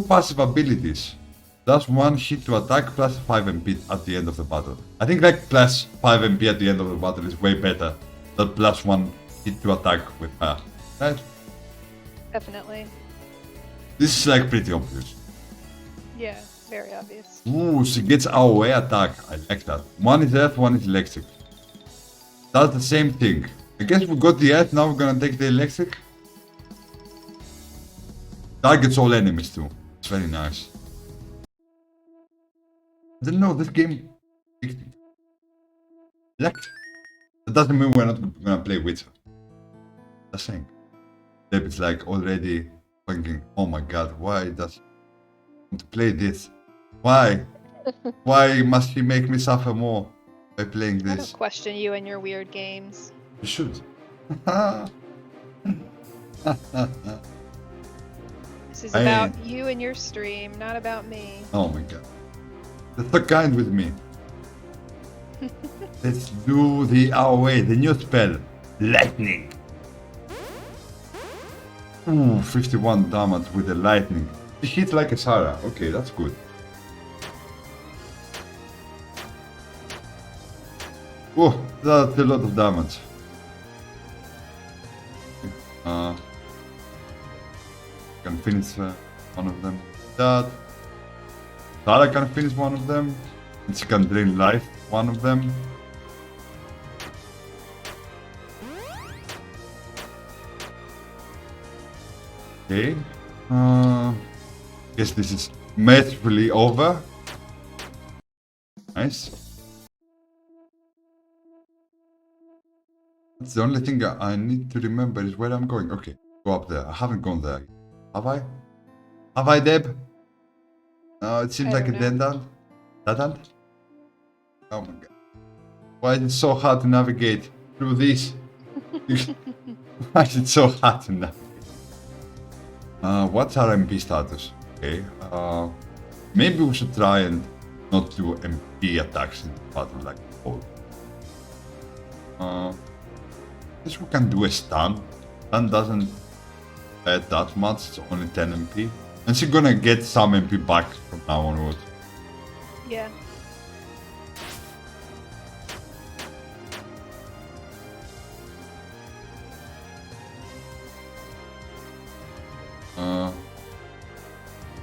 passive abilities. Plus 1 hit to attack, plus 5 MP at the end of the battle. I think like plus 5 MP at the end of the battle is way better than plus 1 hit to attack with her. Right? Definitely. This is like pretty obvious. Yeah, very obvious. Ooh, she gets AOE attack. I like that. One is earth, one is electric. That's the same thing. I guess we got the earth, now we're gonna take the electric. Targets all enemies too. It's very nice. I didn't know this game. Electric. That doesn't mean we're not gonna play Witcher. That's saying. David's like already thinking, oh my god, why does he want to play this? Why? Why must he make me suffer more by playing I this? don't question you and your weird games. You should. This is about you and your stream, not about me. Oh my god. That's so kind with me. Let's do the AOE, the new spell. Lightning. Ooh, 51 damage with the lightning. She hits like a Sarah. Okay, that's good. Oh, that's a lot of damage. Can finish one of them. That. Sarah can finish one of them. And she can drain life one of them. Okay. Guess this is mercifully over. Nice. That's the only thing I need to remember is where I'm going. Okay, go up there. I haven't gone there. Have I? Have I, Deb? It seems I like a don't dead know. end. Dead end? Oh my god. Why is it so hard to navigate through this? Why is it so hard to navigate? What's our MP status? Okay. Maybe we should try and not do MP attacks in the battle like before. Guess we can do a stun. Stun doesn't add that much, it's only 10 MP. And she's gonna get some MP back from now onwards. Yeah.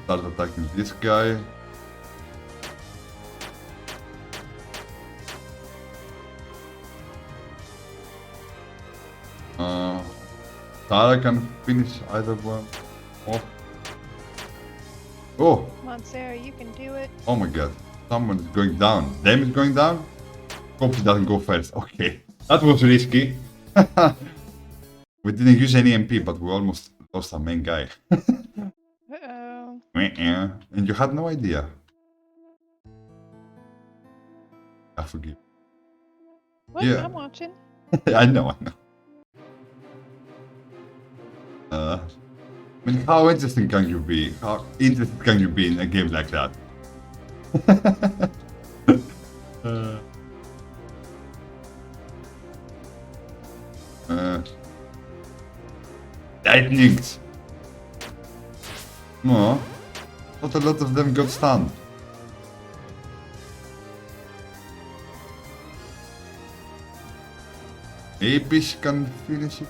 Start attacking this guy. Tara can finish either one off. Oh! Come on, Sarah, you can do it. Oh my god. Someone is going down. Them is going down? Hope he doesn't go first. Okay. That was risky. We didn't use any MP, but we almost lost our main guy. Uh-oh. And you had no idea. I forgive. What? Yeah. I'm watching. I know. I mean, how interesting can you be? How interested can you be in a game like that? Lightnings! No, not a lot of them got stunned. Maybe she can finish it.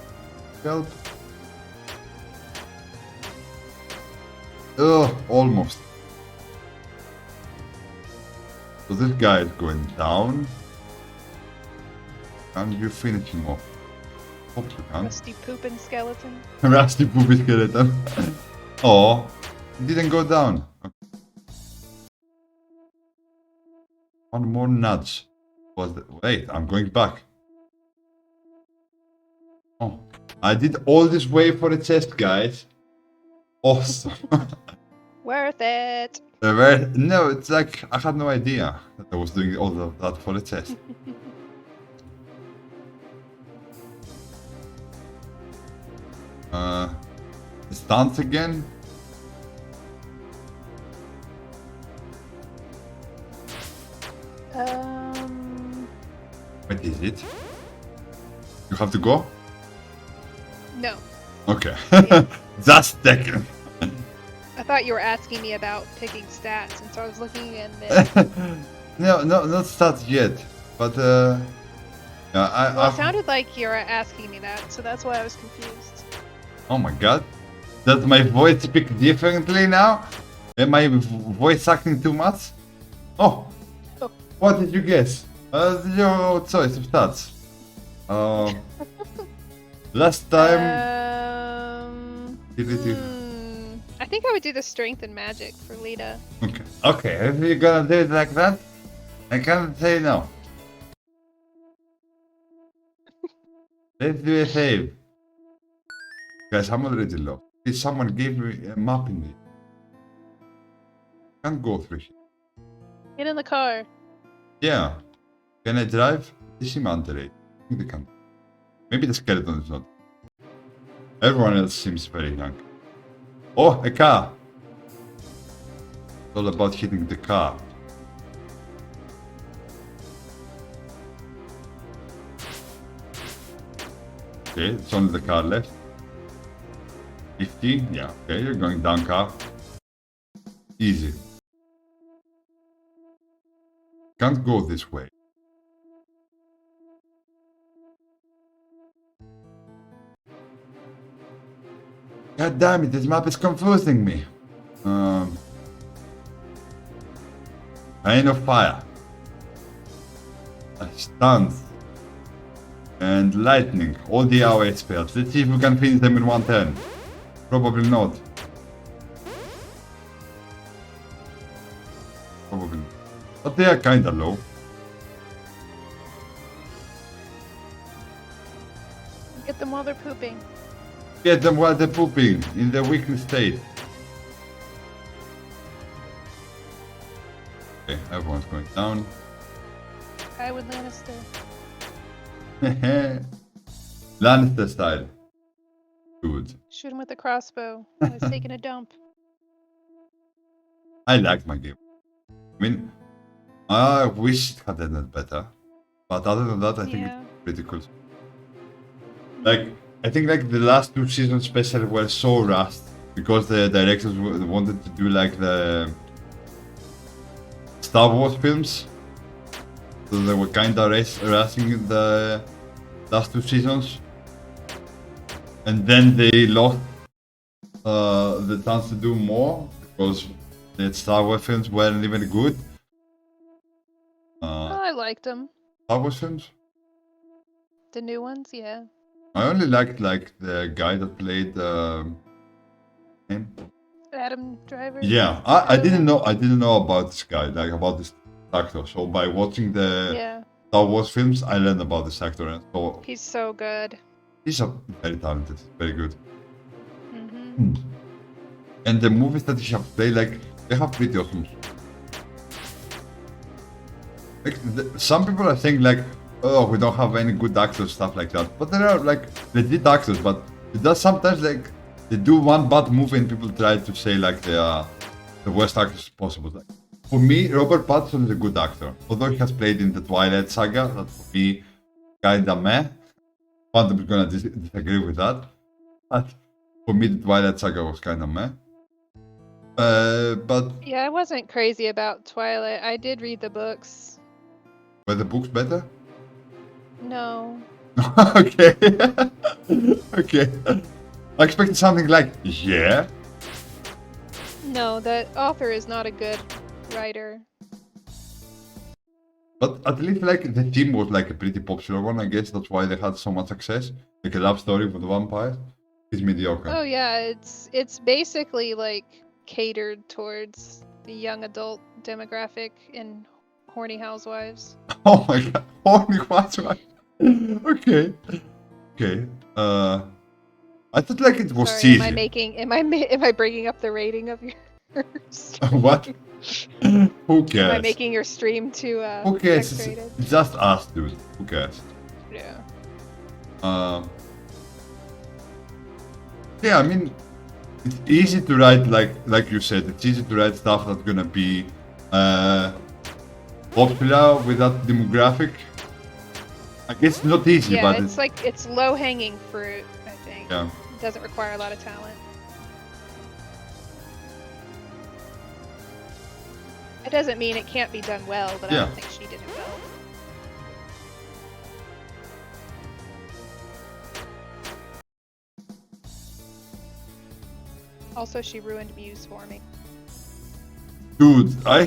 Help. Oh, almost. So this guy is going down. Can you finish him off? Hope you can. Rusty pooping skeleton. Rusty poopy skeleton. Oh, he didn't go down. Okay. One more nudge. Wait, I'm going back. Oh, I did all this way for a chest, guys. Awesome. Worth it. No, it's like I had no idea that I was doing all of that for a chest. Stance again. What is it? You have to go? No. Okay. Yeah. Just second. I thought you were asking me about picking stats, and so I was looking and then... No, not stats yet. But Well, it sounded like you were asking me that, so that's why I was confused. Oh my god. Does my voice speak differently now? Am I voice acting too much? Oh! Oh. What did you guess? Your choice of stats. Last time... I think I would do the strength and magic for Lita. Okay. Okay, if you're gonna do it like that, I can't say no. Let's do a save. Guys, I'm already lost. Someone gave me a map in it. Can't go through here. Get in the car. Yeah. Can I drive? They seem underrated. I think they can. Maybe the skeleton is not. Everyone else seems very young. Oh, a car! It's all about hitting the car. Okay, it's only the car left. 50? Yeah, okay, you're going down car. Easy. Can't go this way. God damn it, this map is confusing me. Rain of fire. Stuns. And lightning. All the AoE spells. Let's see if we can finish them in one turn. Probably not. Probably not. But they are kinda low. Get them while they're pooping. Get them while they're pooping in their weakness state. Okay, everyone's going down. I would Lannister. Lannister style. Good. Shoot him with a crossbow. I was taking a dump. I like my game. I mean, I wish it had ended better. But other than that, I think Yeah. it's pretty cool. Like, I think like the last two seasons especially were so rushed because the directors wanted to do like the Star Wars films. So they were kinda rushing the last two seasons. And then they lost the chance to do more because the Star Wars films weren't even good. I liked them. Star Wars films? The new ones, yeah. I only liked like the guy that played him. Adam Driver. Yeah, I didn't know about this guy, like about this actor. So by watching the Yeah. Star Wars films, I learned about this actor, and so He's so good. he's very talented, very good. Mm-hmm. And the movies that he have played, like they have pretty awesome. Like some people are saying like, oh, we don't have any good actors, stuff like that. But there are like legit actors, but it does sometimes like they do one bad movie and people try to say like they are the worst actors possible. Like, for me, Robert Pattinson is a good actor. Although he has played in the Twilight Saga, that's for me kinda meh. Phantom is gonna disagree with that. But for me, the Twilight Saga was kinda meh. But Yeah, I wasn't crazy about Twilight. I did read the books. were the books better? No. Okay. Okay. I expected something like, yeah. No, the author is not a good writer. But at least like the theme was like a pretty popular one, I guess that's why they had so much success. Like a love story for the vampire is mediocre. Oh yeah, it's basically like catered towards the young adult demographic in horny housewives. Oh my god, holy housewife. Okay. Okay. I thought like it was Sorry, cheesy. am I bringing up the rating of your What? Who Am cares? I making your stream too Who cares? X-rated? It's just us, dude. Who cares? Yeah. Yeah, I mean, it's easy to write like you said. It's easy to write stuff that's gonna be popular with that demographic. I guess it's not easy, Yeah, but it's like it's low hanging fruit, I think. yeah. It doesn't require a lot of talent. It doesn't mean it can't be done well, but I Yeah. don't think she did it well. Also, she ruined Muse for me. Dude, I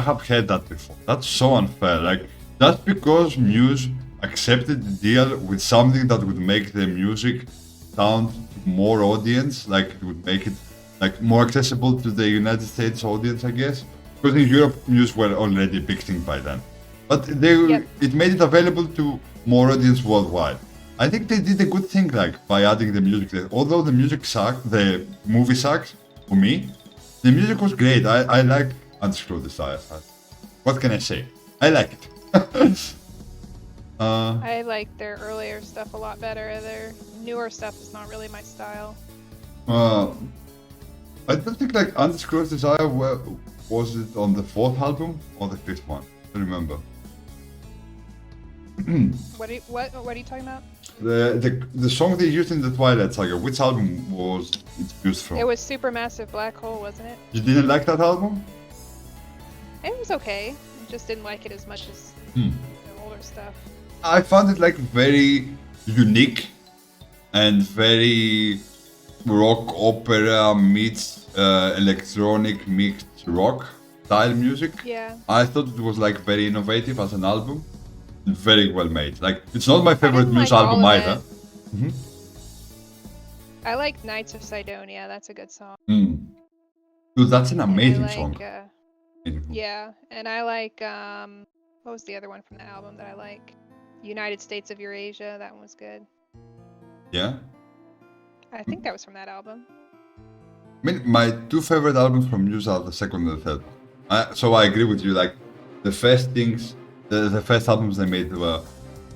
have had that before. That's so unfair. Like, that's because Muse accepted the deal with something that would make their music sound to more audience, like it would make it like more accessible to the United States audience, I guess. Because in Europe, Muse were already a big thing by then. But it made it available to more audience worldwide. I think they did a good thing, like by adding the music there. Although the music sucked, the movie sucks for me. The music was great. I like Undisclosed Desire. What can I say? I like it. I like their earlier stuff a lot better. Their newer stuff is not really my style. I don't think like Undisclosed Desire was it on the 4th album or the 5th one? I don't remember. What are you talking about? The song they used in the Twilight Saga. Which album was it used from? It was Supermassive Black Hole, wasn't it? You didn't like that album? It was okay. I just didn't like it as much as the older stuff. I found it like very unique and very rock opera meets electronic mixed rock style music. Yeah. I thought it was like very innovative as an album. Very well made. Like, it's not my favorite Muse album either. I like Knights of Sidonia. That's a good song. Dude, that's an amazing song. Yeah, and I like what was the other one from the album that I like? United States of Eurasia. That one was good. Yeah. I think that was from that album. I mean, my two favorite albums from Muse are the second and the third one. So I agree with you. Like, the first things, the first albums they made were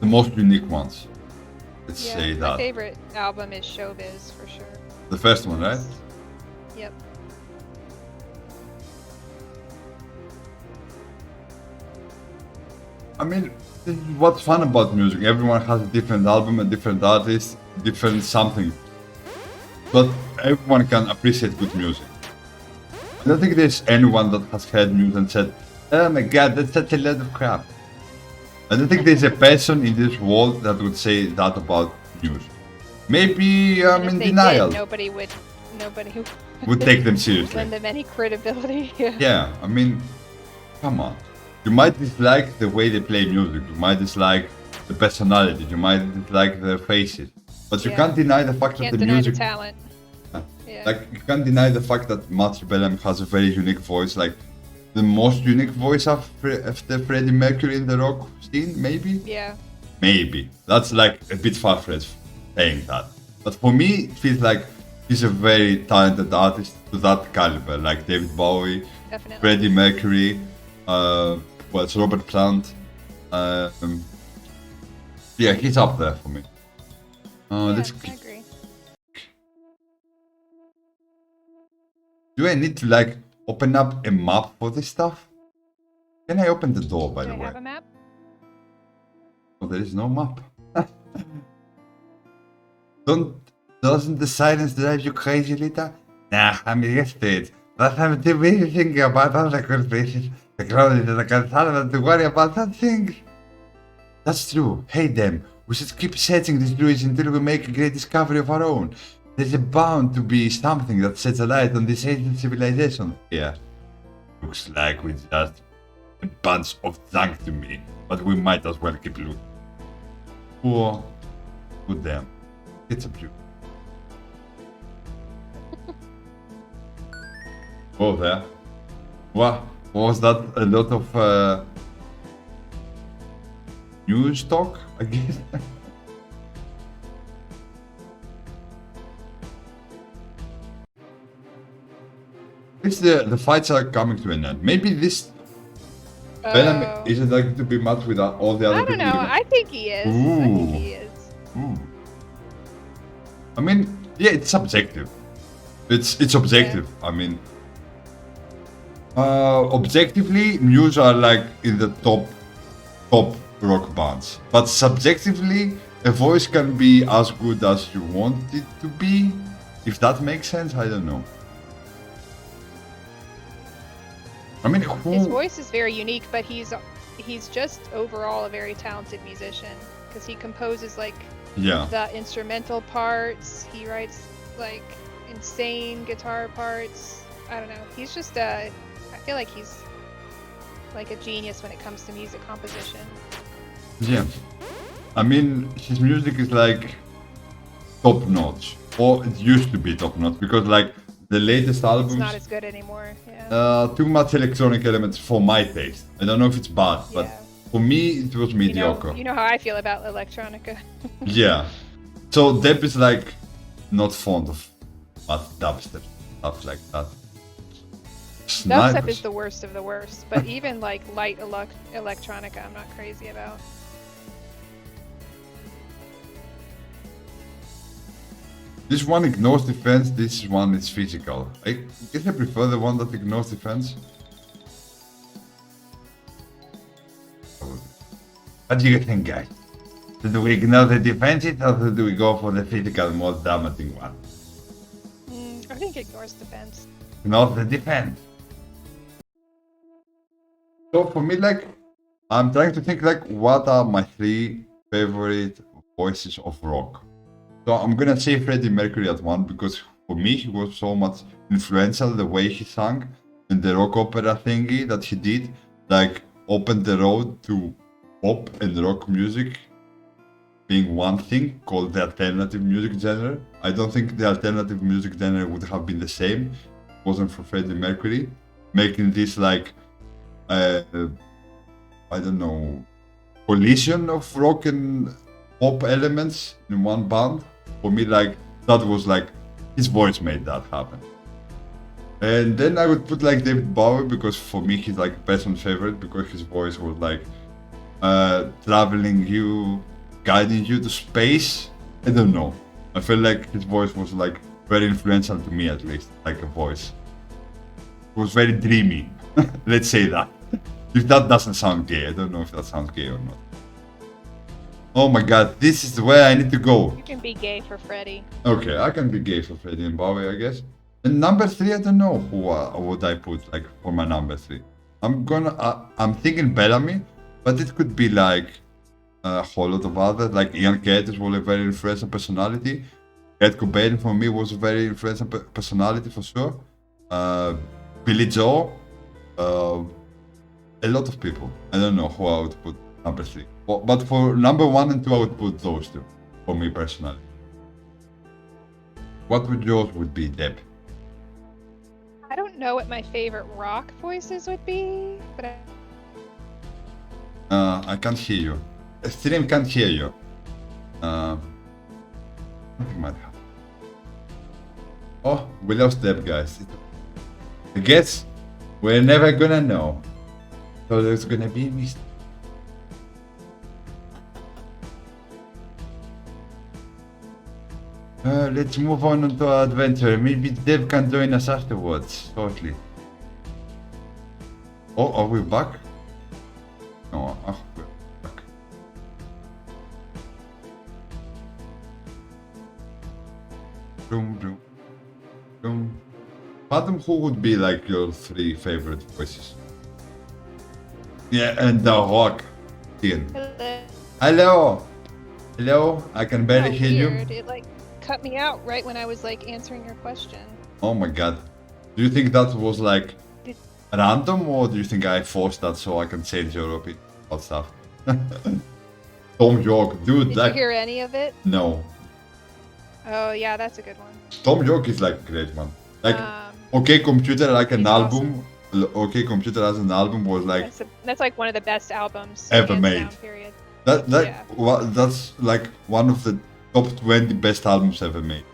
the most unique ones. Let's say that. My favorite album is Showbiz for sure. The first one, right? Yep. I mean, this is what's fun about music. Everyone has a different album, a different artist, different something. But everyone can appreciate good music. I don't think there's anyone that has heard music and said, "Oh my god, that's such a lot of crap." I don't think there's a person in this world that would say that about music. Maybe I'm in denial. Nobody would take them seriously. Lend them any credibility. Yeah, I mean, come on. You might dislike the way they play music. You might dislike the personality. You might dislike the faces. But you can't deny the fact that the music. The talent. Like, you can't deny the fact that Matt Rebellion has a very unique voice. Like, the most unique voice after Freddie Mercury in the rock scene, maybe? Yeah. Maybe. That's like a bit far-fetched saying that. But for me, it feels like he's a very talented artist to that caliber. Like David Bowie, Definitely. Freddie Mercury, it's Robert Plant. Yeah, he's up there for me. I agree. Do I need to like open up a map for this stuff? Can I open the door, by the way? Do I have a map? Oh, there is no map. Doesn't the silence drive you crazy, Lita? Nah, I'm used to it. But I'm too busy thinking about other good places. The crowd that I can't have to worry about that thing. That's true. Hey, them. We should keep searching these ruins until we make a great discovery of our own. There's bound to be something that sets a light on this ancient civilization. Yeah. Looks like we just a bunch of junk to me, but we might as well keep looking. Poor them. It's a beauty. Oh, there. What was that? A lot of news talk, I guess. The fights are coming to an end. Maybe this Venom isn't like to be matched with all the other people. I don't know. I think he is. Ooh. I think he is. Ooh. I mean, yeah, it's subjective. It's objective. Yeah. I mean, objectively, Muse are like in the top rock bands. But subjectively, a voice can be as good as you want it to be. If that makes sense, I don't know. I mean, his voice is very unique, but he's just overall a very talented musician because he composes like the instrumental parts. He writes like insane guitar parts. I don't know. He's just I feel like he's like a genius when it comes to music composition. Yeah. I mean, his music is like top notch, or it used to be top notch, because like the latest albums, It's not as good anymore. Yeah. too much electronic elements for my taste. I don't know if it's bad, but Yeah. for me it was mediocre. You know how I feel about electronica. Yeah. So Depp is like not fond of bad dubstep stuff like that. Dubstep is the worst of the worst, but even like light electronica, I'm not crazy about. This one ignores defense, this one is physical. I guess I prefer the one that ignores defense. What do you think, guys? Do we ignore the defenses or do we go for the physical, more damaging one? I think it ignores defense. Ignore the defense. So for me, like, I'm trying to think like, what are my 3 favorite voices of rock? So I'm gonna say Freddie Mercury at 1 because for me he was so much influential, the way he sang and the rock opera thingy that he did, like opened the road to pop and rock music being one thing called the alternative music genre. I don't think the alternative music genre would have been the same if it wasn't for Freddie Mercury, making this like I don't know, collision of rock and pop elements in one band. For me, like, that was like, his voice made that happen. And then I would put like David Bowie, because for me he's like personal favorite, because his voice was like traveling you, guiding you to space. I don't know. I feel like his voice was like very influential to me, at least, like a voice. It was very dreamy. Let's say that. If that doesn't sound gay, I don't know if that sounds gay or not. Oh my god, this is where I need to go. You can be gay for Freddie. Okay, I can be gay for Freddie and Bowie, I guess. And number 3, I don't know who would I put like for my number 3. I'm thinking Bellamy, but it could be like a whole lot of others. Like Ian Curtis was a very influential personality. Kurt Cobain for me was a very influential personality for sure. Billy Joe, a lot of people. I don't know who I would put number 3. But for number 1 and 2, I would put those 2, for me personally. What would yours would be, Deb? I don't know what my favorite rock voices would be, but I can't hear you. Stream can't hear you. Something might happen. Oh, we lost Deb, guys. I guess we're never gonna know. So there's gonna be a mistake. Let's move on to our adventure. Maybe Deb can join us afterwards, shortly. Oh, are we back? No, we're back. Boom, boom, boom. Adam, who would be like your 3 favorite voices? Yeah, and the rock. Ian. Hello! Hello, I can barely hear weird. you. It like cut me out right when I was like answering your question. Oh my god. Do you think that was like Did- random, or do you think I forced that so I can change your opinion about stuff? Tom York, dude, Did like you hear any of it? no. Oh yeah, that's a good one. Tom York is like a great one. Like Um, OK Computer, like an he's album. OK Computer as an album was like that's like one of the best albums Ever hands made. down, period. Yeah. that's like one of the top 20 best albums ever made.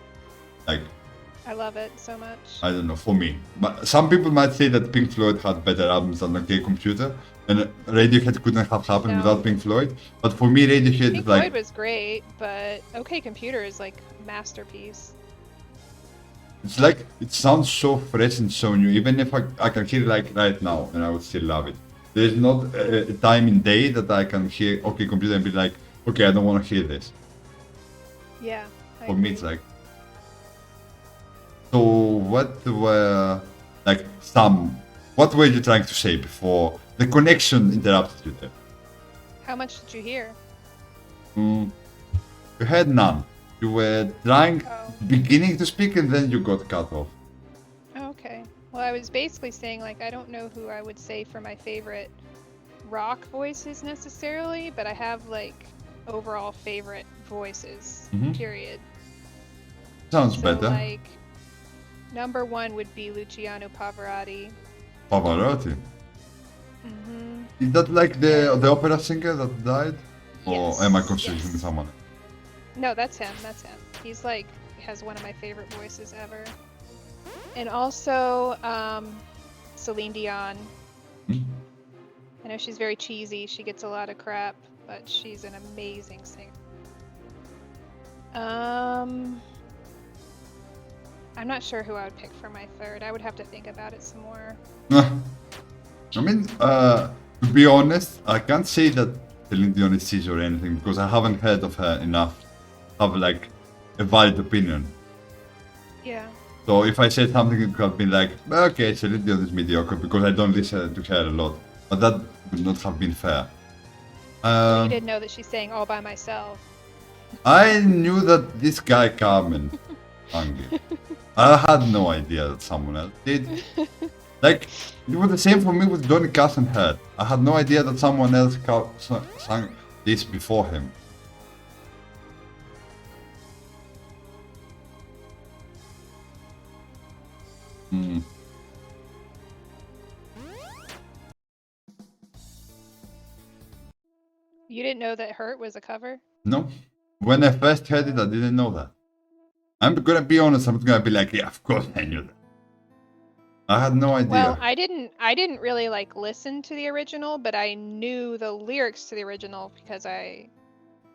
Like I love it so much. I don't know, for me. But some people might say that Pink Floyd had better albums than OK Computer, and Radiohead couldn't have happened No. without Pink Floyd. But for me, Radiohead Pink is like Floyd was great, but OK Computer is like masterpiece. it's like it sounds so fresh and so new. Even if I can hear it like right now, and I would still love it. There's not a time in day that I can hear OK Computer and be like, okay, I don't want to hear this. Yeah. I For me, agree. it's like. So what were like what were you trying to say before the connection interrupted you there? How much did you hear? You had none. You were trying, Oh. beginning to speak, and then you got cut off. Okay. Well, I was basically saying, like, I don't know who I would say for my favorite rock voices necessarily, but I have, like, overall favorite voices, period. Sounds So, better. like, number one would be Luciano Pavarotti. Pavarotti. Mm-hmm. Is that like the opera singer that died? Or am I Yes, confusing yes. someone? No, that's him. That's him. He's like has one of my favorite voices ever. And also Celine Dion. Hmm? I know she's very cheesy. She gets a lot of crap, but she's an amazing singer. I'm not sure who I would pick for my third. I would have to think about it some more. I mean, to be honest, I can't say that Celine Dion is cheesy or anything because I haven't heard of her enough to have like a valid opinion. Yeah. So if I said something, it could have been like, okay, Celine Dion is mediocre because I don't listen to her a lot. But that would not have been fair. Well, you didn't know that she's saying all by myself. I knew that this guy Carmen sang it. I had no idea that someone else did. Like, it was the same for me with Johnny Cash and Head. I had no idea that someone else sang this before him. Hmm. You didn't know that Hurt was a cover? No. When I first heard it, I didn't know that. I'm gonna be honest, I'm gonna be like, yeah, of course I knew that. I had no idea. Well, I didn't really like listen to the original, but I knew the lyrics to the original because I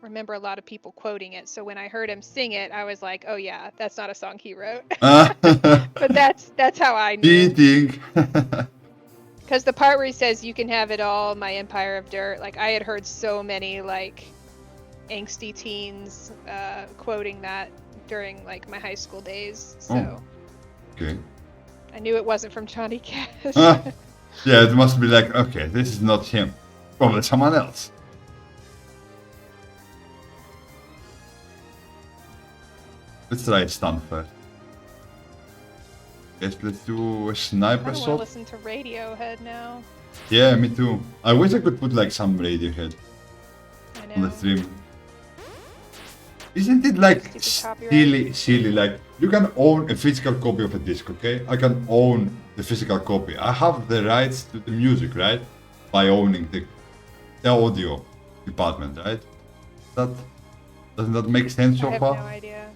remember a lot of people quoting it. So when I heard him sing it, I was like, "Oh yeah, that's not a song he wrote." But that's how I knew. Cheating. Because the part where he says, "You can have it all, my empire of dirt," like I had heard so many like angsty teens quoting that during like my high school days. So Okay. I knew it wasn't from Johnny Cash. Yeah, it must be like, okay, this is not him. Probably someone else. Let's try a stun first. Guess let's do a I sniper don't want to shot. listen to Radiohead now. Yeah, me too. I wish I could put like some Radiohead I on the know. stream. Isn't it like Stupid copyright. silly? Like, you can own a physical copy of a disc, okay? I can own the physical copy. I have the rights to the music, right? By owning the audio department, right? Doesn't that make sense I so have far? no idea.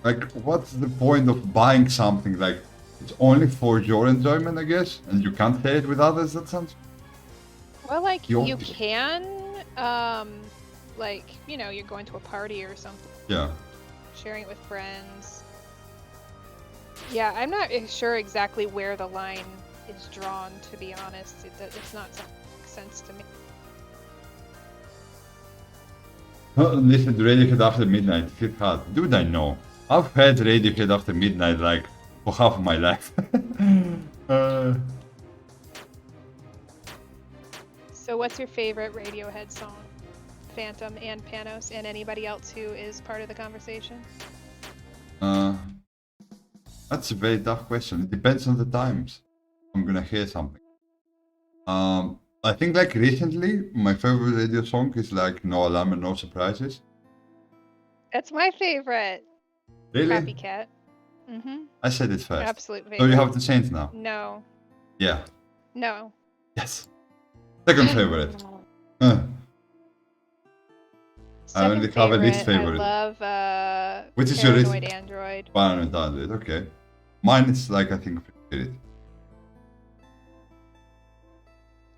Like, what's the point of buying something? Like, it's only for your enjoyment, I guess, and you can't share it with others. That sounds. Well, like Yo- you can, like you know, you're going to a party or something, Yeah. sharing it with friends. Yeah, I'm not sure exactly where the line is drawn. To be honest, it's not something that makes sense to me. Listen to Radiohead after midnight. Hit hard. Dude, I know. I've heard Radiohead after midnight like for half of my life. So, what's your favorite Radiohead song? Phantom and Panos, and anybody else who is part of the conversation? That's a very tough question. It depends on the times. I'm gonna hear something. I think like recently, my favorite radio song is like No Alarm and No Surprises. That's my favorite. Really? Copycat. Mm-hmm. I said it first. Absolute favorite. So you have to change now. No. Yeah. No. Yes. Second favorite. I Second only have a least favorite. I love Which is your least- Paranoid Android. Paranoid Android, okay. Mine is like, I think, Spirit.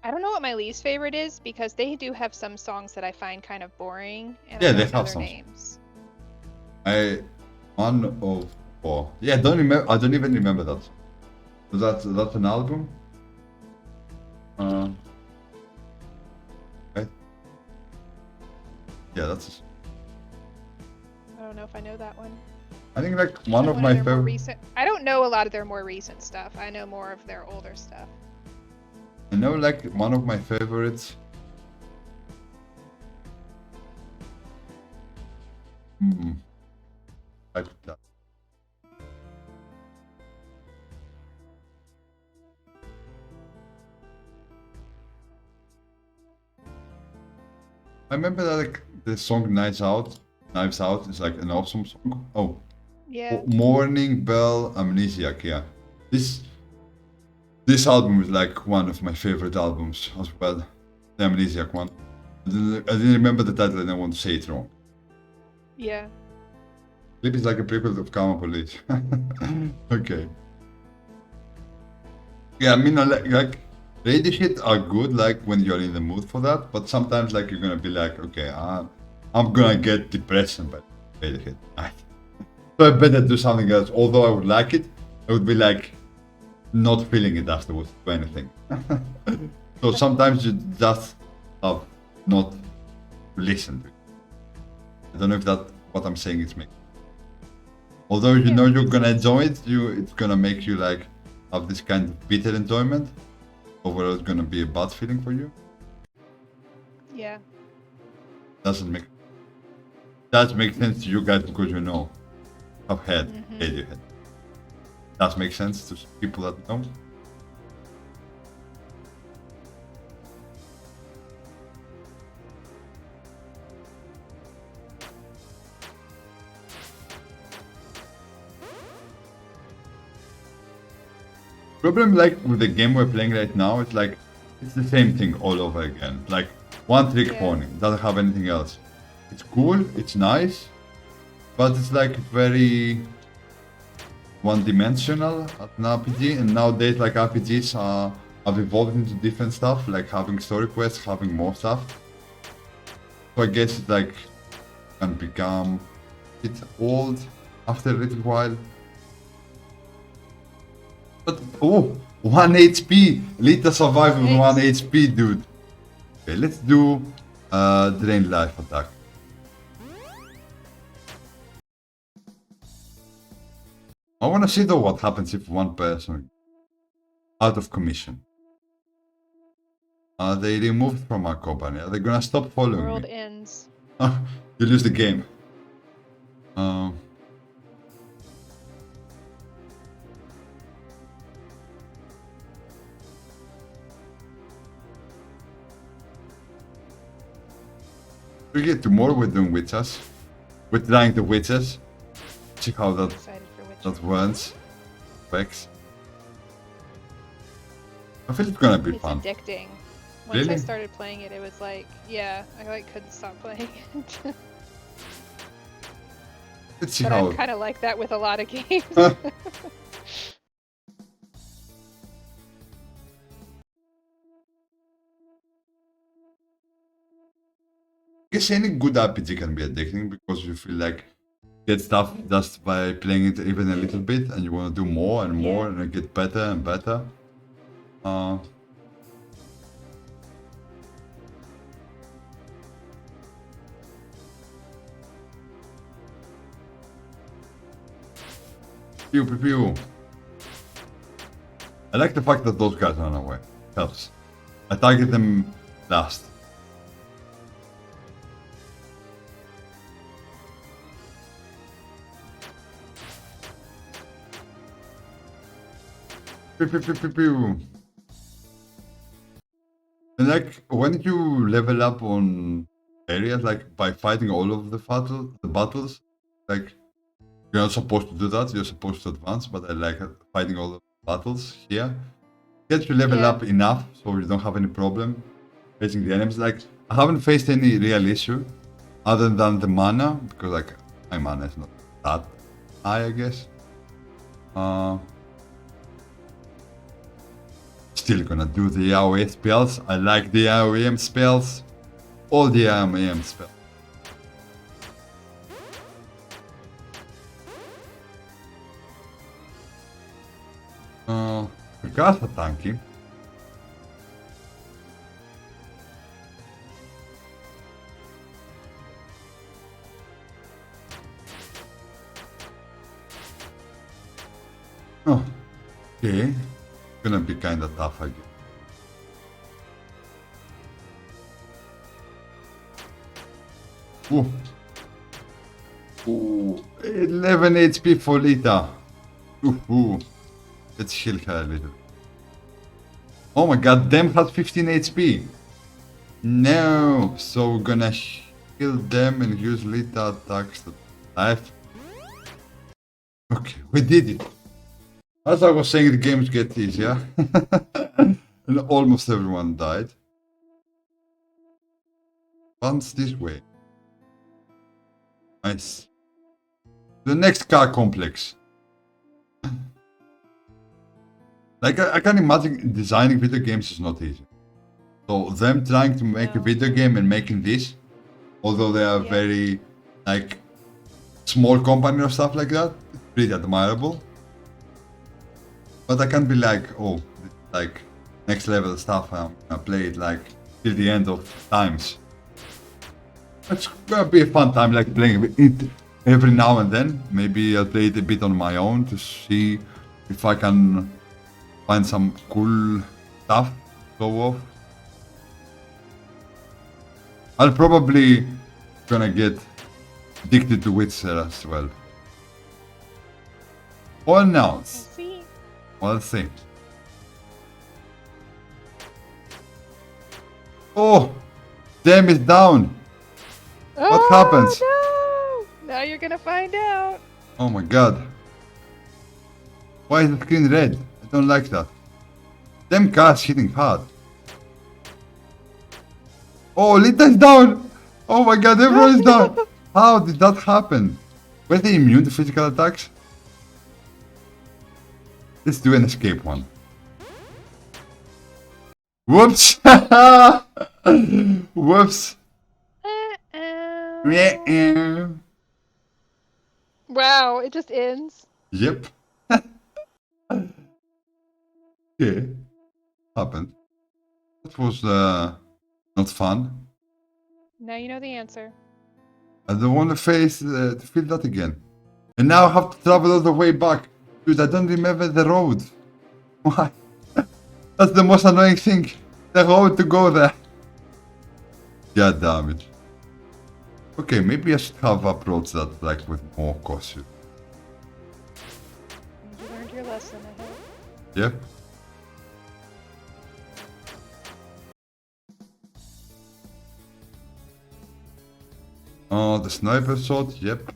I don't know what my least favorite is because they do have some songs that I find kind of boring. And Yeah, I they don't know have their some. names. One of four. Yeah, I don't even remember that. So that's an album. Right. Yeah, that's. I don't know if I know that one. I think like one of One my their more favorite. recent. I don't know a lot of their more recent stuff. I know more of their older stuff. I know like one of my favorites. Type that. I remember that like the song Knives Out is like an awesome song. Oh, Yeah. Morning Bell Amnesiac, yeah. This album is like one of my favorite albums as well. The Amnesiac one. I didn't remember the title, I didn't want to say it wrong. Yeah. Clip is like a prequel of Karma Police. Okay. Yeah, I mean, like Radiohead are good, like when you're in the mood for that, but sometimes like you're gonna be like, okay, I'm gonna get depression by Radiohead. So I better do something else. Although I would like it, I would be like not feeling it afterwards or anything. So sometimes you just have not listened to it. I don't know if that what I'm saying is making. Although you know you're gonna enjoy it, it's gonna make you like have this kind of bitter enjoyment. Overall, it's gonna be a bad feeling for you. Yeah. Doesn't make sense to you guys because you know I've had Radiohead. Does make sense to people that don't? Problem like with the game we're playing right now, it's like it's the same thing all over again. Like one trick pony, doesn't have anything else. It's cool, it's nice, but it's like very one-dimensional as an RPG. And nowadays, like RPGs have evolved into different stuff, like having story quests, having more stuff. So I guess it like can become a bit old after a little while. But oh, 1 HP! Lita survived with 1 HP, dude. Okay, let's do Drain Life attack. I wanna see though what happens if one person out of commission. They removed from our company. Are they gonna stop following World me? ends. You lose the game. We get tomorrow we're doing witches. We're trying the witches. See how that Excited for Witcher. runs. Specs. I feel it's gonna be It's fun. addicting. Once Really? I started playing it, it was like, yeah, I like couldn't stop playing it. Let's see But how. I'm kind of like that with a lot of games. I guess any good RPG can be addicting because you feel like you get stuff just by playing it even a little bit, and you want to do more and more, and it get better and better. Pew pew pew. I like the fact that those guys run away. Helps. I target them last. Pew pew pew pew pew. And like when you level up on areas, like by fighting all of the battles, like you're not supposed to do that. You're supposed to advance, but I like fighting all the battles here. Get you level up enough so you don't have any problem facing the enemies. Like I haven't faced any real issue other than the mana, because like my mana is not that high, I guess. Still gonna do the AoE spells. I like the AoE spells. All the AoE spells. Regards for tanky. Oh, okay. Gonna be kinda tough, I guess. Ooh. Ooh, 11 HP for Lita. Ooh. Let's heal her a little. Oh my god, them has 15 HP. No, so we're gonna heal them and use Lita attacks to life. Okay, we did it. As I was saying, the games get easier. And almost everyone died. Once this way. Nice. The next car complex. Like, I can imagine designing video games is not easy. So them trying to make a video game and making this, although they are very, like, small company or stuff like that, it's pretty admirable. But I can't be like, oh, this is like next level stuff, I'm gonna play it like till the end of times. It's gonna be a fun time, like playing it every now and then. Maybe I'll play it a bit on my own to see if I can find some cool stuff to go off. I'll probably gonna get addicted to Witcher as well. Or not. We'll see. Oh! Damn is down! What happens? No! Now you're gonna find out. Oh my god. Why is the screen red? I don't like that. Them cars hitting hard. Oh, Lita is down! Oh my god, everyone is down! How did that happen? Were they immune to physical attacks? Let's do an escape one. Whoops! Whoops! Wow, it just ends. Yep. Okay. Happened. That was not fun. Now you know the answer. I don't want to feel that again. And now I have to travel all the way back. Dude, I don't remember the road. Why? That's the most annoying thing. The road to go there. God damn it. Okay, maybe I should have approached that like with more caution. You learned your lesson, I hope. Yep. Oh, the sniper shot, yep.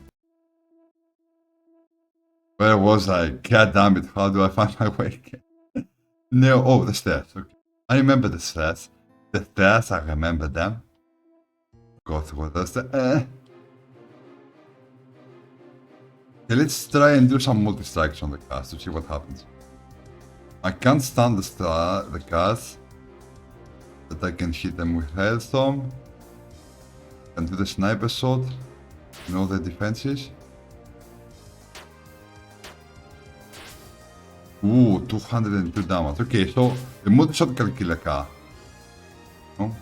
Where was I? God damn it, how do I find my way again? No, oh, the stairs, okay. I remember the stairs. The stairs, I remember them. God, what was the... Okay, let's try and do some multi-strikes on the cars to see what happens. I can't stand the cars. But I can hit them with Hailstorm. Can do the sniper shot. You know the defenses. Ooh, 202 damage. Okay, so the multi-shot can kill a car. No?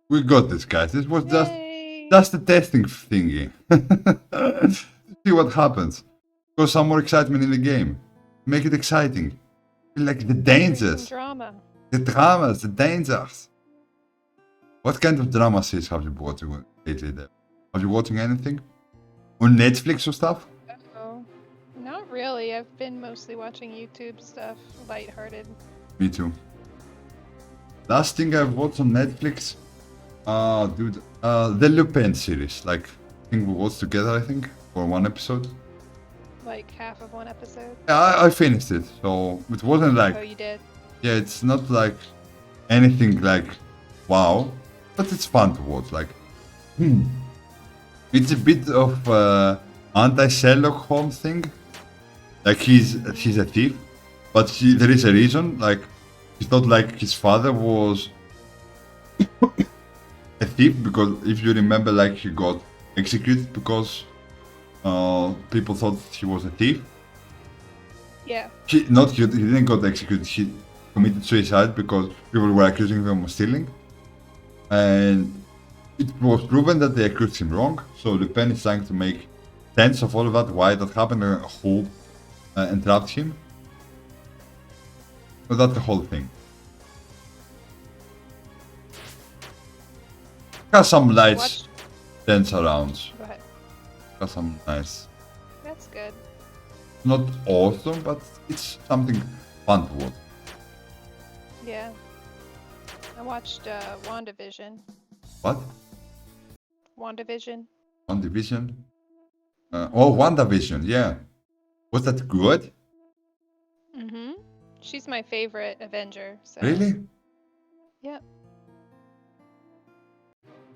We got this, guys. This was just a testing thingy. See what happens. Cause some more excitement in the game. Make it exciting. Like the dangers. Drama. The dramas, the dangers. What kind of drama series have you been watching lately there? Are you watching anything? On Netflix or stuff? Oh, not really. I've been mostly watching YouTube stuff, lighthearted. Me too. Last thing I've watched on Netflix, dude, the Lupin series. Like, I think we watched together, I think, for one episode. Like half of one episode? Yeah, I finished it, so it wasn't like... Oh, you did? Yeah, it's not like anything like wow, but it's fun to watch. Like, it's a bit of anti-Sherlock Holmes thing. Like he's a thief, but there is a reason. Like it's not like his father was a thief, because if you remember, like he got executed because people thought he was a thief. Yeah. He didn't get executed. He committed suicide because people were accusing him of stealing, and it was proven that they accused him wrong. So Lupin is trying to make sense of all of that, why that happened, who entrapped him. But that's the whole thing. Has some lights Watch. dance around. Go ahead. Has some nice. That's good. Not awesome, but it's something fun to watch. Yeah. I watched WandaVision. What? WandaVision. One Division? Oh, WandaVision, yeah. Was that good? Mm-hmm. She's my favorite Avenger. So. Really? Yep.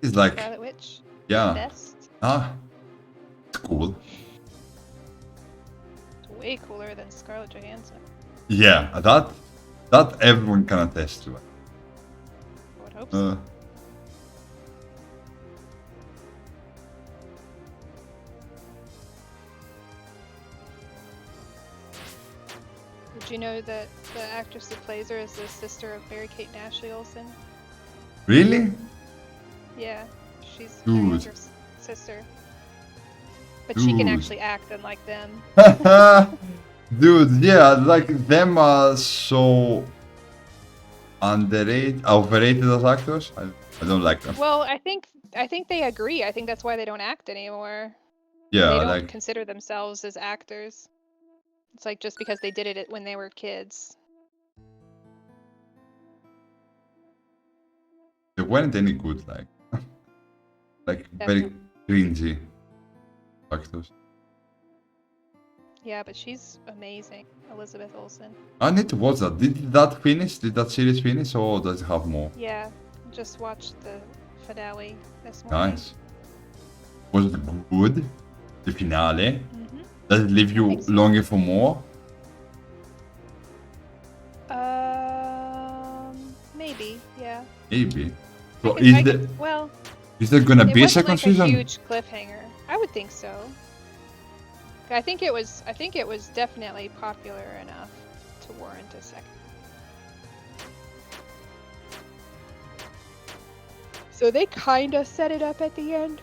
It's like, Scarlet Witch. yeah. Best. It's cool. It's way cooler than Scarlett Johansson. Yeah, that everyone can attest to it. I would hope so. Did you know that the actress who plays her is the sister of Mary-Kate and Ashley Olsen? Really? Yeah, she's her Dude. younger sister. But she can Dude. actually act unlike them. Dude, yeah, like them are so overrated as actors. I don't like them. Well, I think they agree. I think that's why they don't act anymore. Yeah, They don't like consider themselves as actors. It's like just because they did it when they were kids. they weren't any good, like very cringy actors. Yeah, but she's amazing, Elizabeth Olsen. I need to watch that. Did that finish? Did that series finish, or does it have more? Yeah, just watched the finale this morning. Nice. Was it good? The finale? Mm-hmm. Does it leave you think so. longing for more? Maybe, yeah. Maybe. So I could- well, is there gonna it be a wasn't second like season? a huge cliffhanger. I would think so. I think it was definitely popular enough to warrant a second. So they kinda set it up at the end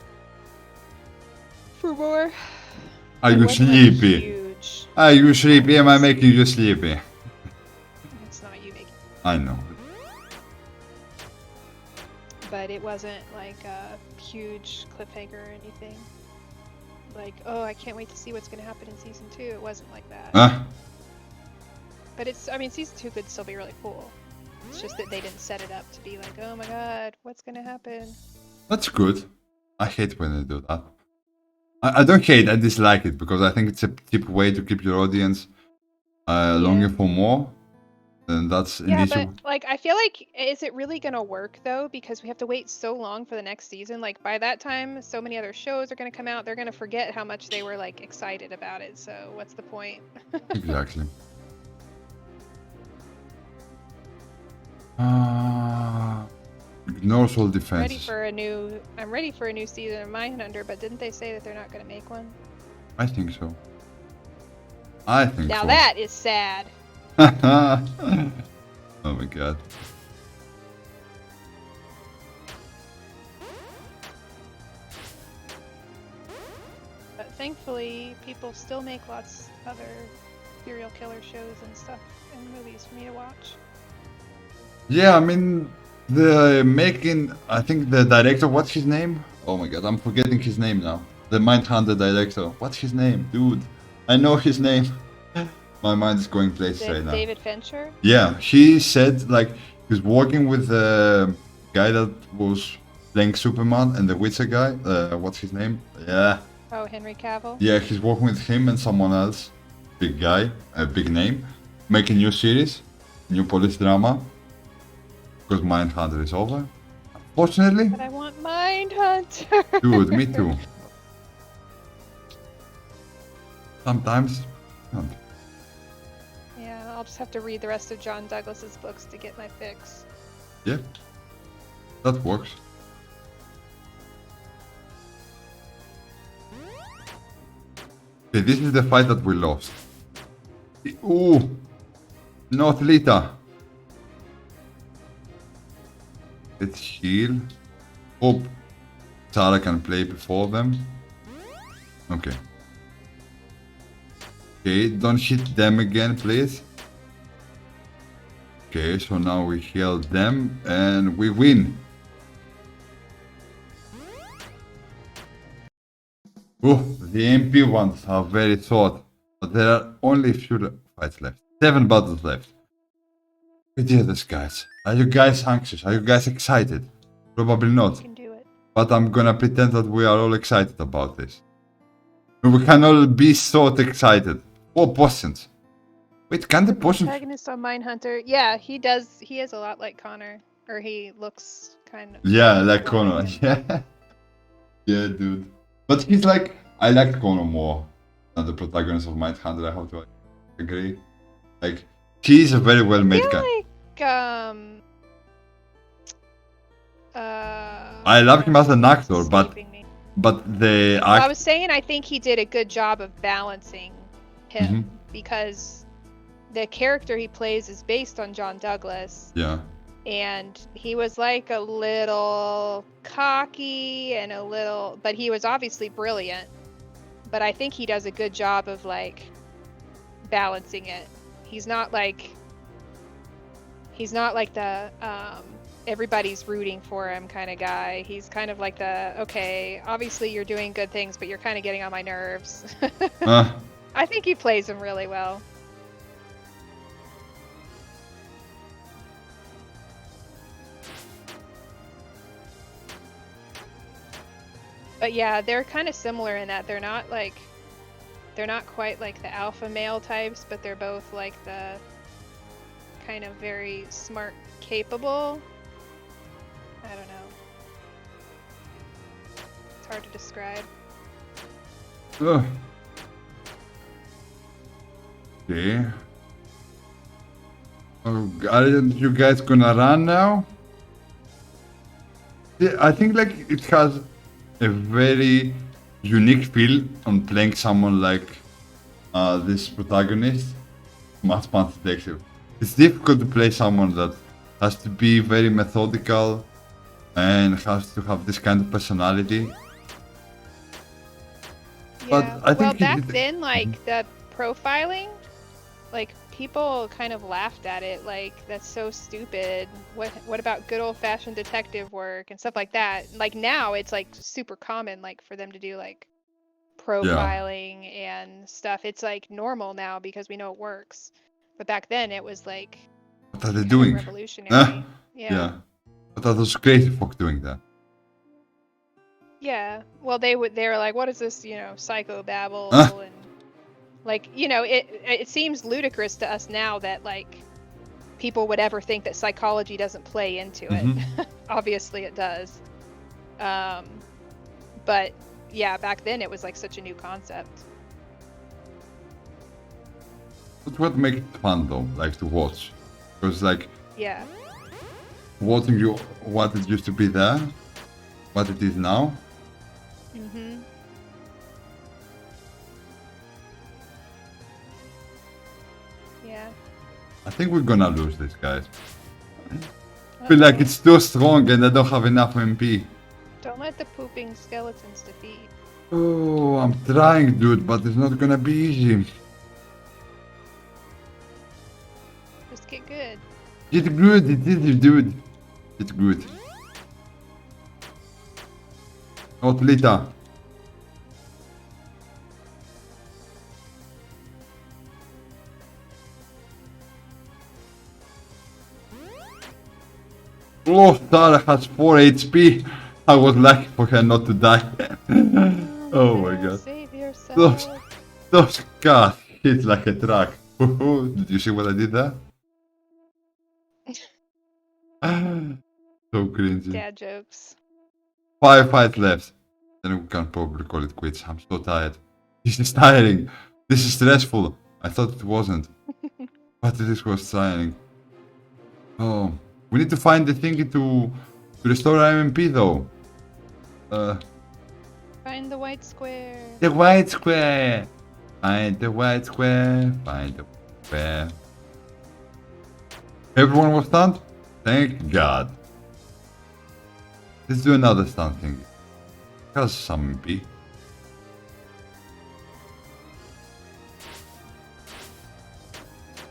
for more. Are It you wasn't, like, sleepy? huge. Are you sleepy? Am I making you sleepy? It's not you making, I know. but it wasn't like a huge cliffhanger or anything. Like, oh, I can't wait to see what's gonna happen in season 2. It wasn't like that. But season 2 could still be really cool. It's just that they didn't set it up to be like, oh my god, what's gonna happen? That's good. I hate when they do that. I don't hate, I dislike it because I think it's a cheap way to keep your audience longing for more. And that's an Yeah, issue. but like, I feel like, is it really gonna work though? Because we have to wait so long for the next season. Like, by that time, so many other shows are gonna come out. They're gonna forget how much they were like excited about it. So what's the point? Exactly. Ignores all defenses. I'm ready for a new season of Mindhunter, but didn't they say that they're not gonna make one? I think so. I think Now so. that is sad. Oh my god. But thankfully, people still make lots other serial killer shows and stuff and movies for me to watch. Yeah, I mean, I think the director, what's his name? Oh my god, I'm forgetting his name now. The Mindhunter director. What's his name? Dude, I know his name. My mind is going places right now. David Fincher? Yeah, he said, like, he's working with the guy that was playing Superman and the Witcher guy. What's his name? Yeah. Oh, Henry Cavill? Yeah, he's working with him and someone else. Big guy, a big name. Making new series, new police drama. Because Mindhunter is over. Unfortunately. But I want Mindhunter! Dude, me too. Sometimes. Yeah, I'll just have to read the rest of John Douglas's books to get my fix. Yeah. That works. Okay, this is the fight that we lost. Ooh! Not Lita. Let's heal. Hope Sarah can play before them. Okay. Okay, don't hit them again, please. Okay, so now we heal them and we win. Oh, the MP ones are very short, but there are only a few fights left. 7 battles left. We did this, guys. Are you guys anxious? Are you guys excited? Probably not. You can do it. But I'm gonna pretend that we are all excited about this. We can all be so excited. 4 potions. Wait, can the potions... Protagonist on Mindhunter. Yeah, he does. He is a lot like Connor, or he looks kind of. Yeah, like a lot Connor. him. Yeah. Yeah, dude. But he's like... I like Connor more than the protagonist of Mindhunter, I have to agree. Like, he's a very well made guy. Like I love him as an actor, but escaping me. the Well, I act... was saying I think he did a good job of balancing him because the character he plays is based on John Douglas, Yeah. and he was like a little cocky and a little, but he was obviously brilliant. But I think he does a good job of like balancing it. He's not like the everybody's rooting for him kind of guy. He's kind of like the, okay, obviously you're doing good things, but you're kind of getting on my nerves. I think he plays him really well. But yeah, they're kind of similar in that they're not quite like the alpha male types, but they're both like the kind of very smart, capable. I don't know. It's hard to describe. Ugh. Okay. Oh, are you guys gonna run now? Yeah, I think like it has a very unique feel on playing someone like this protagonist, much detective. It's difficult to play someone that has to be very methodical and has to have this kind of personality. Yeah. But I think well, back then, like the profiling, like people kind of laughed at it, like that's so stupid. What about good old-fashioned detective work and stuff like that? Like now, it's like super common, like for them to do like profiling and stuff. It's like normal now because we know it works. But back then, it was like what are they kind doing? of revolutionary. Yeah. But that was crazy folk doing that. Yeah. Well, they were like, what is this, psychobabble and like, it seems ludicrous to us now that like people would ever think that psychology doesn't play into it. Obviously it does. But yeah, back then it was like such a new concept. But what makes it fun though, like to watch? Because like Yeah. watching you what it used to be there, what it is now. Yeah. I think we're gonna lose this, guys. I feel like it's too strong and I don't have enough MP. Don't let the pooping skeletons defeat. Oh, I'm trying, dude, but it's not gonna be easy. Just get good. It's good, it is, dude. It's good. Not Lita. Oh, Tara has 4 HP. I was lucky for her not to die. Oh my god. Save yourself. Those cars hit like a truck. Did you see what I did there? So cringy. Dad jokes. 5 fights left. Then we can probably call it quits. I'm so tired. This is tiring. This is stressful. I thought it wasn't. But this was tiring. Oh. We need to find the thing to restore our MP though. Find the white square. The white square. Find the white square. Find the white square. Everyone was stunned? Thank God. Let's do another stun thing. Has some MP.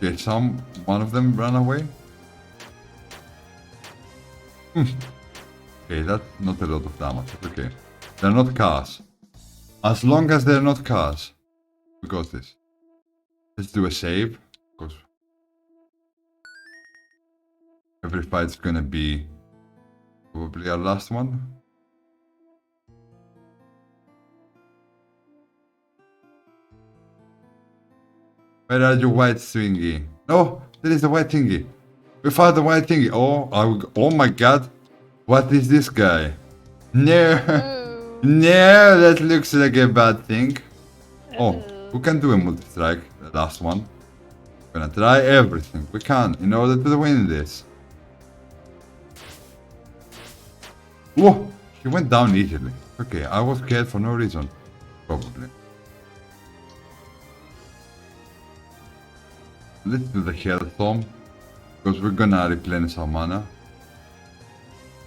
Okay, one of them ran away. Okay, that's not a lot of damage. Okay, they're not cars. As long as they're not cars, we got this. Let's do a save, because every fight's gonna be probably our last one. Where are you, white thingy? Oh, there is a white thingy. We found the white thingy. Oh my god. What is this guy? No. Oh. No, that looks like a bad thing. Oh, Uh-oh. we can do a multi-strike, the last one. We're gonna try everything we can in order to win this. Whoa, he went down easily. Okay, I was scared for no reason. Probably. Let's do the health storm, because we're gonna replenish our mana.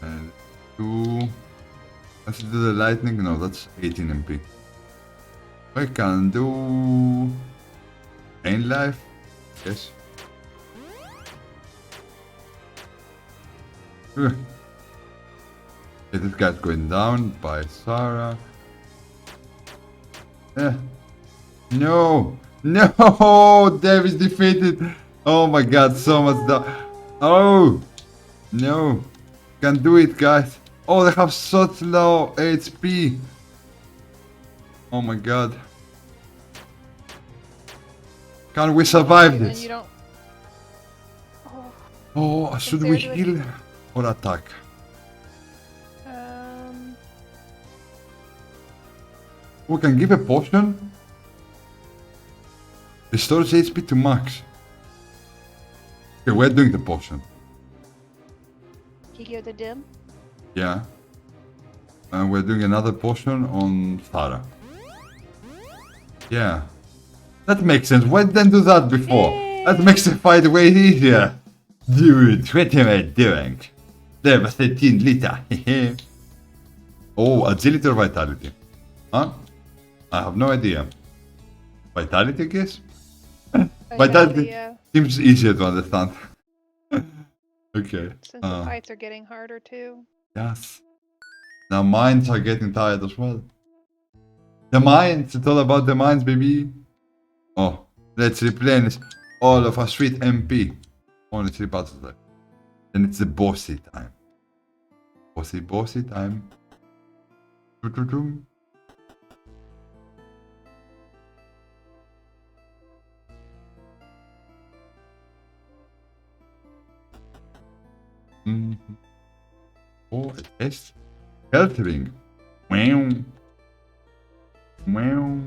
And let's do the lightning. No, that's 18 MP. We can do Pain Life. Yes. Okay, this guy's going down by Sarah. No! No! Dev is defeated! Oh my god, so much Oh! No! Can't do it, guys! Oh, they have such low HP! Oh my god. Can we survive And this? you don't. Oh. Oh, should we heal or attack? We can give a potion. Restores HP to max. Okay, we're doing the potion. You hear the dim? Yeah. And we're doing another potion on Farah. Yeah. That makes sense. Why didn't do that before? Yay! That makes the fight way easier. Dude, what am I doing? Level 13 liter. Oh, agility or vitality? Huh? I have no idea. Vitality, I guess? Vitality Yeah. seems easier to understand. Okay. Since the fights are getting harder too. Yes. The mines are getting tired as well. The mines, it's all about the mines, baby. Oh, let's replenish all of our sweet MP. Only 3 battles left. Then it's the bossy time. Bossy time. Doo-doo-doo. Mm-hmm. Oh, a test. Health ring. Wow. Wow.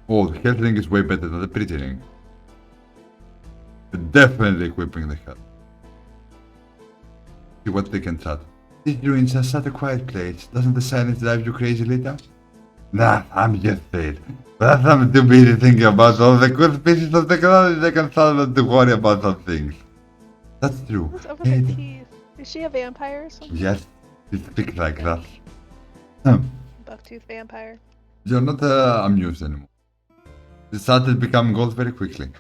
Oh, the health ring is way better than the pretty ring. We're definitely equipping the health. See what they can chat. These ruins are such a quiet place. Doesn't the silence drive you crazy later? Nah, I'm just saying. But that's something to be thinking about all the good pieces of technology they can start not to worry about some things. That's true. What's over her teeth? Is she a vampire or something? Yes, it speaks like that. Bucktooth vampire. You're not amused anymore. You started becoming old very quickly.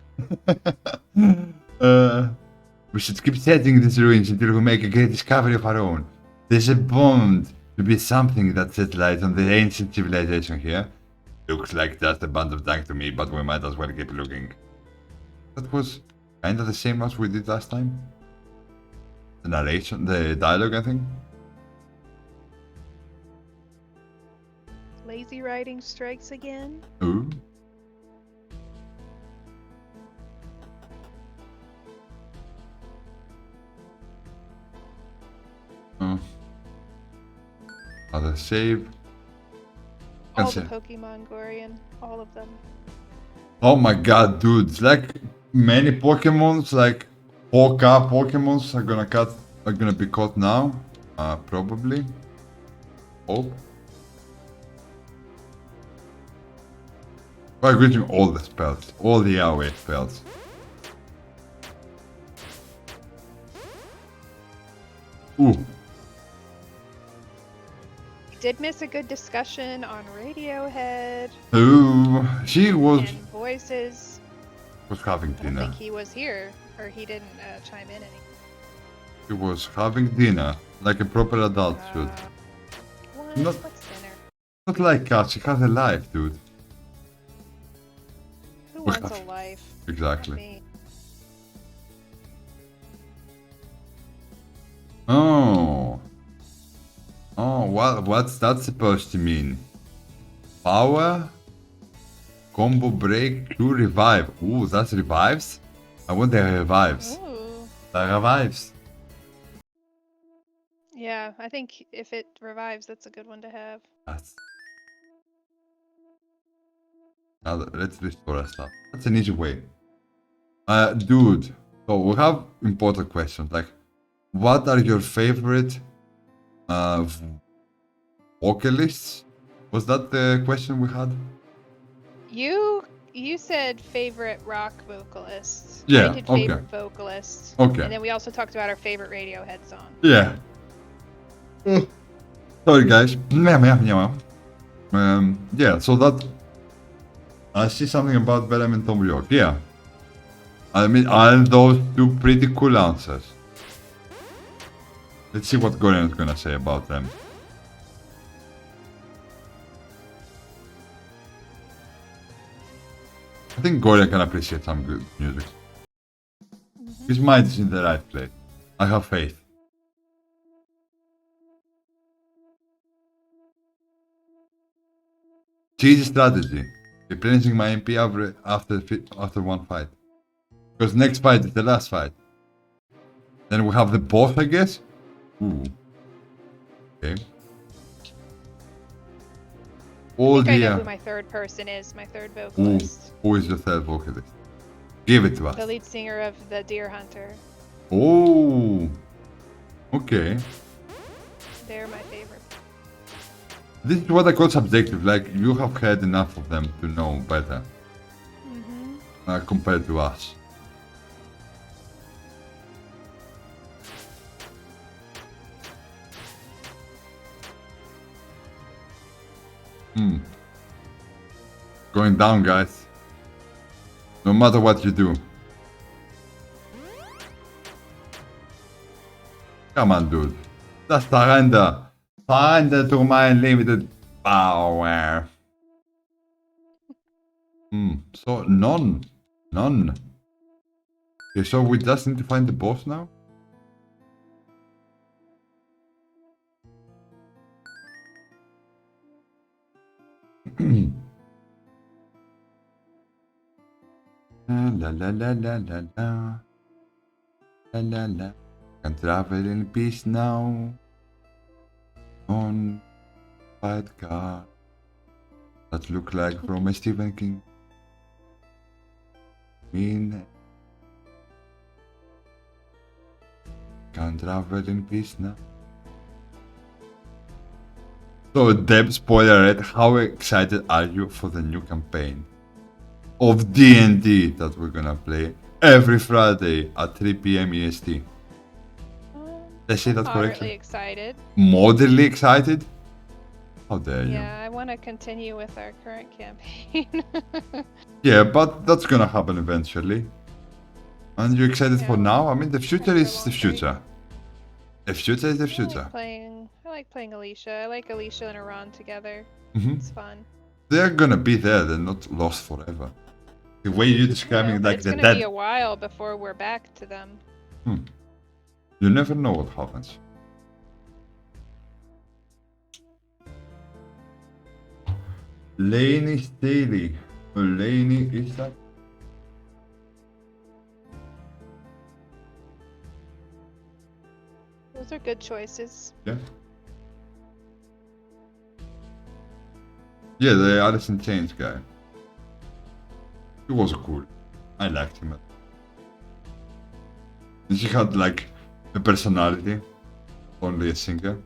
We should keep setting these ruins until we make a great discovery of our own. There's a bond to be something that sets light on the ancient civilization here. Looks like just a band of junk to me, but we might as well keep looking. That was kinda the same as we did last time. The narration, the dialogue, I think. Lazy writing strikes again. Ooh. Other save. All the Pokemon, Gorian. All of them. Oh my god, dude. It's like many Pokemons, like 4K Pokemons are gonna be caught now. Probably. Hope. We're getting all the spells. All the AoE spells. Ooh. Did miss a good discussion on Radiohead Ooh. She was. and voices. Was having I don't dinner. think he was here, or he didn't chime in any. He was having dinner, like a proper adult should. What? Not- What's dinner? Not like us, she has a life, dude. Who We wants a have- life? Exactly. Not me. Oh. Oh, what's that supposed to mean? Power? Combo break, Q revive. Ooh, that's revives? I want the revives. Ooh. The revives. Yeah, I think if it revives, that's a good one to have. That's... Now let's restore our stuff. That's an easy way. Dude, so we have important questions like, what are your favorite vocalists? Was that the question we had? You said favorite rock vocalist. Yeah, I did okay. favorite vocalist. Okay. And then we also talked about our favorite Radiohead song. Yeah. Sorry guys. Yeah, so that... I see something about Bellamy and Tom York. Yeah. I mean, are those two pretty cool answers? Let's see what Gorian is gonna say about them. I think Gorian can appreciate some good music. His mind is in the right place. I have faith. Cheesy strategy. Replenishing my MP after one fight. Because next fight is the last fight. Then we have the boss, I guess. Ooh. Okay. I Oh think I know dear. who my third person is, my third Ooh. vocalist. Who is the third vocalist? Give it to us. The lead singer of The Deer Hunter. Oh. Okay. They're my favorite. This is what I call subjective. Like, you have heard enough of them to know better. Compared to us. Going down, guys. No matter what you do. Come on, dude. Just surrender. Surrender to my unlimited power. So none. None. Okay, so we just need to find the boss now? La la la la la la. La la la. Can travel in peace now. On white car. That look like from a Stephen King. Can travel in peace now. So Deb, spoiler alert, how excited are you for the new campaign of D&D that we're gonna play every Friday at 3 PM EST? Did I say that Moderately correctly? excited. Moderately excited? How dare you? Yeah, I want to continue with our current campaign. Yeah, but that's gonna happen eventually. And you excited for Yeah. now? I mean, the future for a is the long future. The future is the future. I like playing Alicia. I like Alicia and Iran together. Mhm. It's fun. They're gonna be there, they're not lost forever. The way you're I know, describing but like it's the gonna be dead. a while before we're back to them. You never know what happens. Laney Staley. Laney, is that? Those are good choices. Yeah. Yeah, the Alice in Chains guy. He was cool. I liked him. He had like a personality. Only a singer.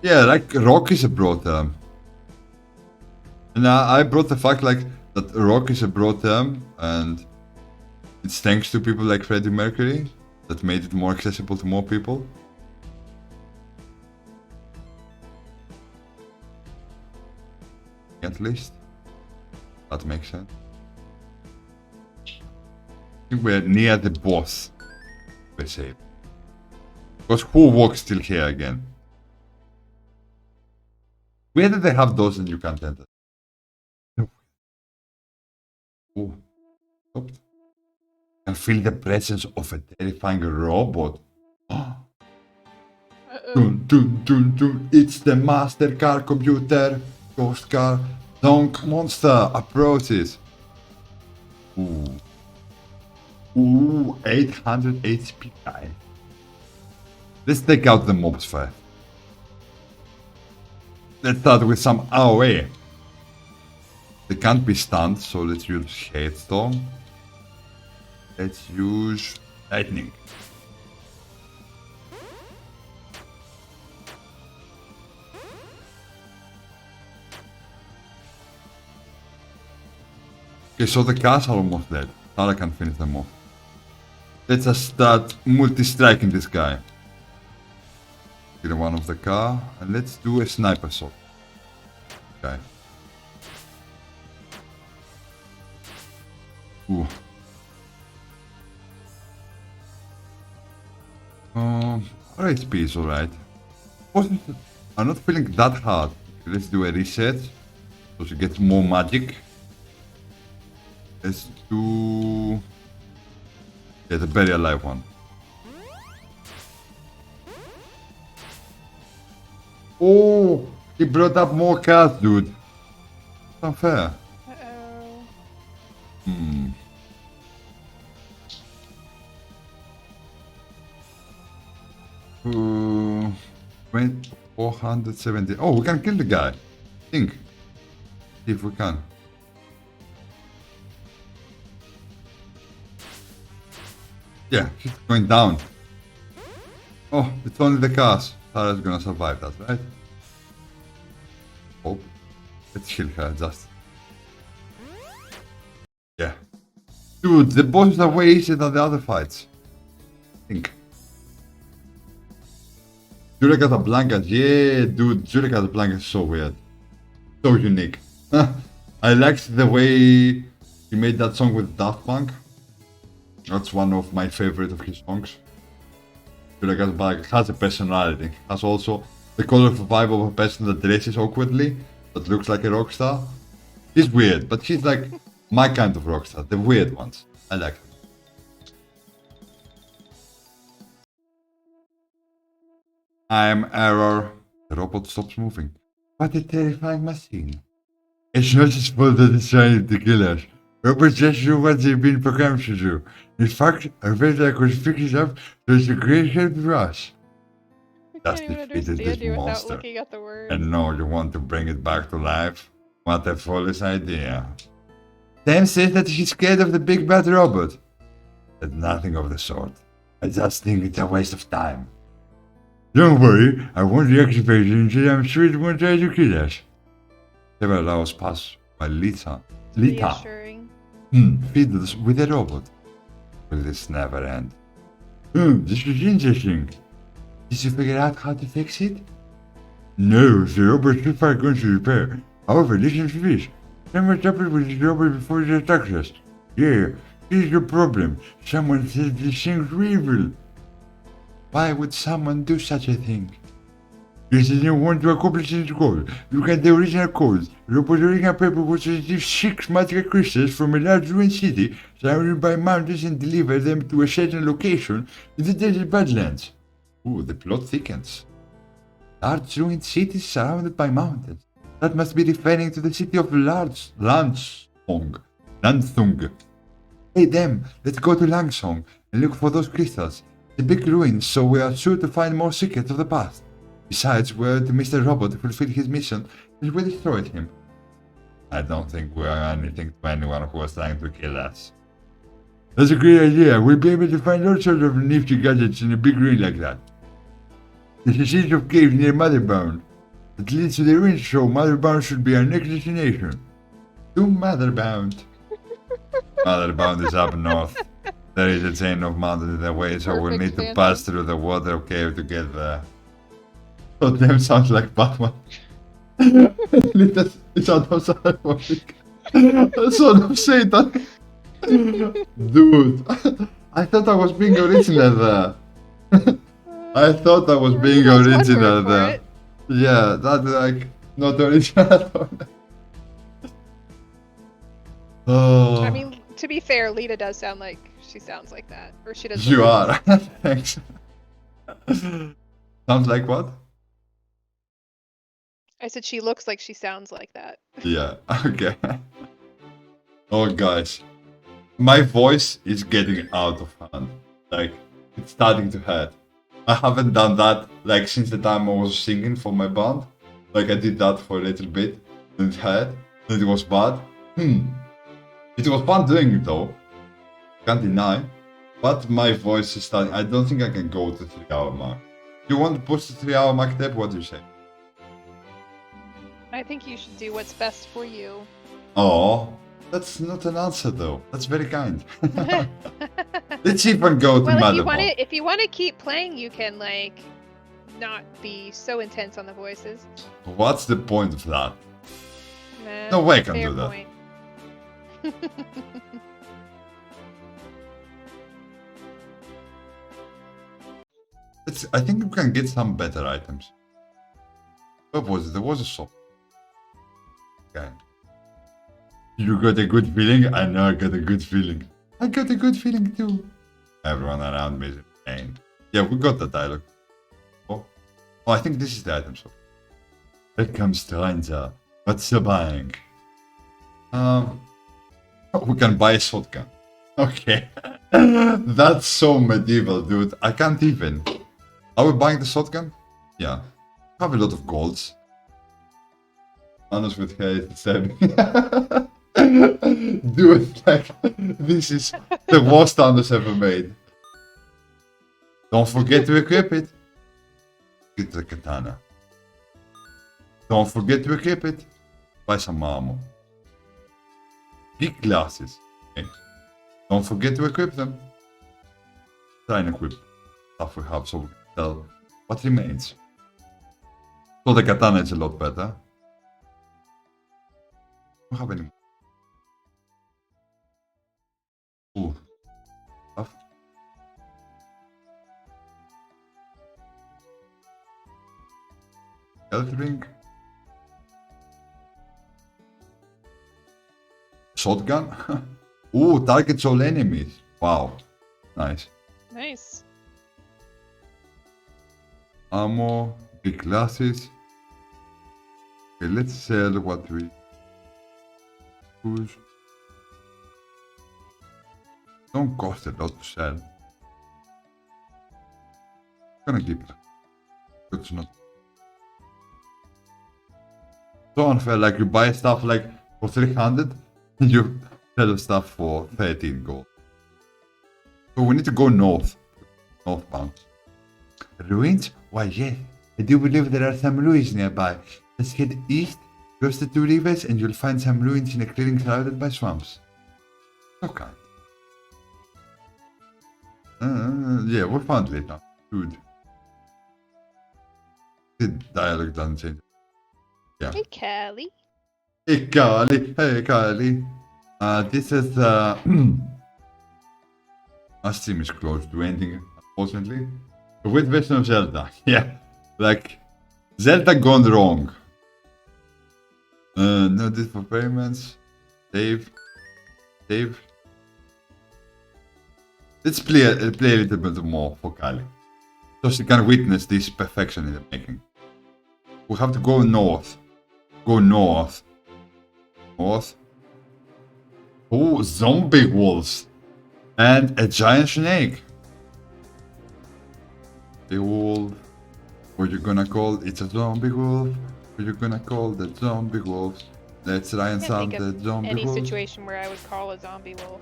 Yeah, like rock is a broad term. And I brought the fact like that rock is a broad term and it's thanks to people like Freddie Mercury that made it more accessible to more people. at least. That makes sense. I think we're near the boss. We're safe. Because who walks still here again? Where do they have those that you can't enter? Oh, stopped. Can feel the presence of a terrifying robot. Dun, dun, dun, dun. It's the master car computer. Ghost car. Donk monster approaches. Ooh. Ooh, 800 HP guy. Let's take out the mobs first. Let's start with some AoE. They can't be stunned, so let's use Hailstorm. Let's use Lightning. Okay, so the cars are almost dead. Now I can finish them off. Let's just start multi-striking this guy. Get one of the car, and let's do a sniper shot. Okay. Ooh. Our HP is alright. I'm not feeling that hard. Let's do a reset, so she gets more magic. Let's do... Yeah, the very alive one. Oh, he brought up more cars, dude. It's unfair. Uh-oh. 470. Oh, we can kill the guy. Think. See if we can. Yeah, he's going down. Oh, it's only the cars. Sarah's gonna survive that, right? Hope. Let's kill her, just. Yeah. Dude, the bosses are way easier than the other fights. Think. Julia Casablanca, yeah, dude, Julia Casablanca is so weird. So unique. I liked the way he made that song with Daft Punk. That's one of my favorite of his songs. Julia Casablanca has a personality. Has also the colorful vibe of a person that dresses awkwardly, that looks like a rock star. She's weird, but she's like my kind of rock star, the weird ones. I like her. I'm error. The robot stops moving. What a terrifying machine. It's not his fault that it's trying to kill us. Robots just do what they've been programmed to do. In fact, I wish I could fix it up so it's a great help for us. I Just can't even defeated understand this you without monster. looking at the word. And now you want to bring it back to life? What a foolish idea. Sam says that he's scared of the big bad robot. But nothing of the sort. I just think it's a waste of time. Don't worry, I won't deactivate it until I'm sure it won't try to kill us. Several hours pass while Lita Reassuring. fiddles with the robot. Will this never end? This is interesting. Did you figure out how to fix it? No, the robot's too far gone to repair. However, listen to this. Someone tampered with the robot before it attacked us. Yeah, here's the problem. Someone said these things were evil. Why would someone do such a thing? Because they didn't want to accomplish its goal. Look at the original code. The robot's original paper was to retrieve 6 magical crystals from a large ruined city surrounded by mountains and deliver them to a certain location in the desert badlands. Ooh, the plot thickens. Large ruined cities surrounded by mountains. That must be referring to the city of Langsong. Hey them, let's go to Langsong and look for those crystals. The big ruins, so we are sure to find more secrets of the past. Besides, we're to Mr. Robot fulfill his mission, and we destroyed him. I don't think we are anything to anyone who was trying to kill us. That's a great idea. We'll be able to find all sorts of nifty gadgets in a big ruin like that. There's a series of caves near Motherbound that leads to the ruins, so Motherbound should be our next destination. To Motherbound. Motherbound is up north. There is a chain of mountains in the way, so we'll need to pass through the water cave to get there. Oh, damn, sounds like Batman. It's Adam Sandler. Son of Satan. Dude, I thought I was being original there. I thought I was being That's one original word for there. it. Yeah, that's like not original at all. Oh, I mean, to be fair, Lita does sound like she sounds like that, or she does. you look are. like that. Thanks. Sounds like what? I said she looks like she sounds like that. Yeah, okay. Oh, guys. My voice is getting out of hand. Like, it's starting to hurt. I haven't done that, like, since the time I was singing for my band. Like, I did that for a little bit, and it hurt, and it was bad. It was fun doing it, though. Can't deny. But my voice is starting... I don't think I can go to 3-hour mark. You want to push the 3-hour mark, Deb? What do you say? I think you should do what's best for you. Oh, that's not an answer though. That's very kind. Let's even go to Well, Motherboard. if you want to keep playing, you can like not be so intense on the voices. What's the point of that? Nah, No way I can fair do that. point. I think you can get some better items. What was it? There was a shop. Okay. You got a good feeling? I know I got a good feeling. I got a good feeling too. Everyone around me is in pain. Yeah, we got the dialogue. Oh, I think this is the item shop. Welcome, stranger. What's you buying? We can buy a shotgun. Okay. That's so medieval, dude. I can't even. Are we buying the shotgun? Yeah. Have a lot of golds. Honest with hate, Seb. Dude, like, this is the worst Anders ever made. Don't forget to equip it. Get the katana. Don't forget to equip it. Buy some armor. Big glasses. Okay. Don't forget to equip them. Try and equip stuff we have so we can tell what remains. So the katana is a lot better. Don't have any more. Ooh. Stuff. Health ring. Shotgun. Ooh, targets all enemies. Wow. Nice. Nice. Ammo, big glasses. Okay, let's sell what we push. Don't cost a lot to sell. Gonna keep it. It's not so unfair. Like you buy stuff like for 300, and you sell stuff for 13 gold. So we need to go northbound. Ruins? Why yes, I do believe there are some ruins nearby. Let's head east, cross the 2 rivers, and you'll find some ruins in a clearing surrounded by swamps. Okay. Yeah, we found it now. Good. The dialogue doesn't change. Yeah. Hey, Callie. Hey Kylie, hey Kylie. This is our stream is close to ending, unfortunately. With version of Zelda, yeah. Like Zelda gone wrong. No this for payments. Save. Let's play a little bit more for Kylie. So she can witness this perfection in the making. We have to go north. Go north. North. Oh, zombie wolves. And a giant snake. The wolf. What you gonna call? It's a zombie wolf. What you gonna call the zombie wolves? Let's try and Can't sound think the of zombie any wolves. situation where I would call a zombie wolf.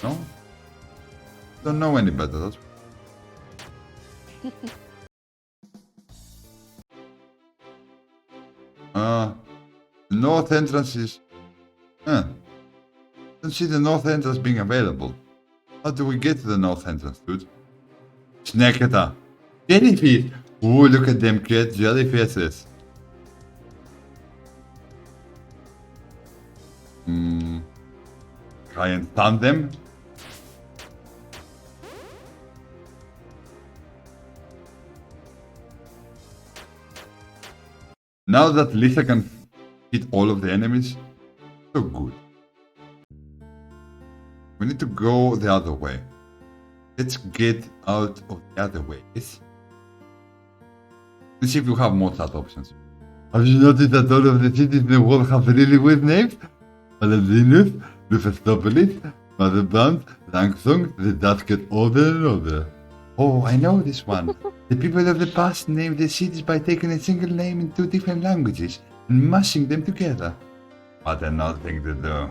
No? Don't know any better, that's the north entrance is... Don't see the north entrance being available. How do we get to the north entrance, dude? Snaketa. Jellyfish! Ooh, look at them cute jellyfishes. Try and stun them. Now that Lisa can hit all of the enemies, so good. We need to go the other way. Let's get out of the other ways. Let's see if we have more chat options. Have you noticed that all of the cities in the world have really weird names? Paladinus, Lufastopolis, Motherbound, Langsong, the dots get older and older. Oh, I know this one. The people of the past named the cities by taking a single name in two different languages and mashing them together. What an odd thing to do.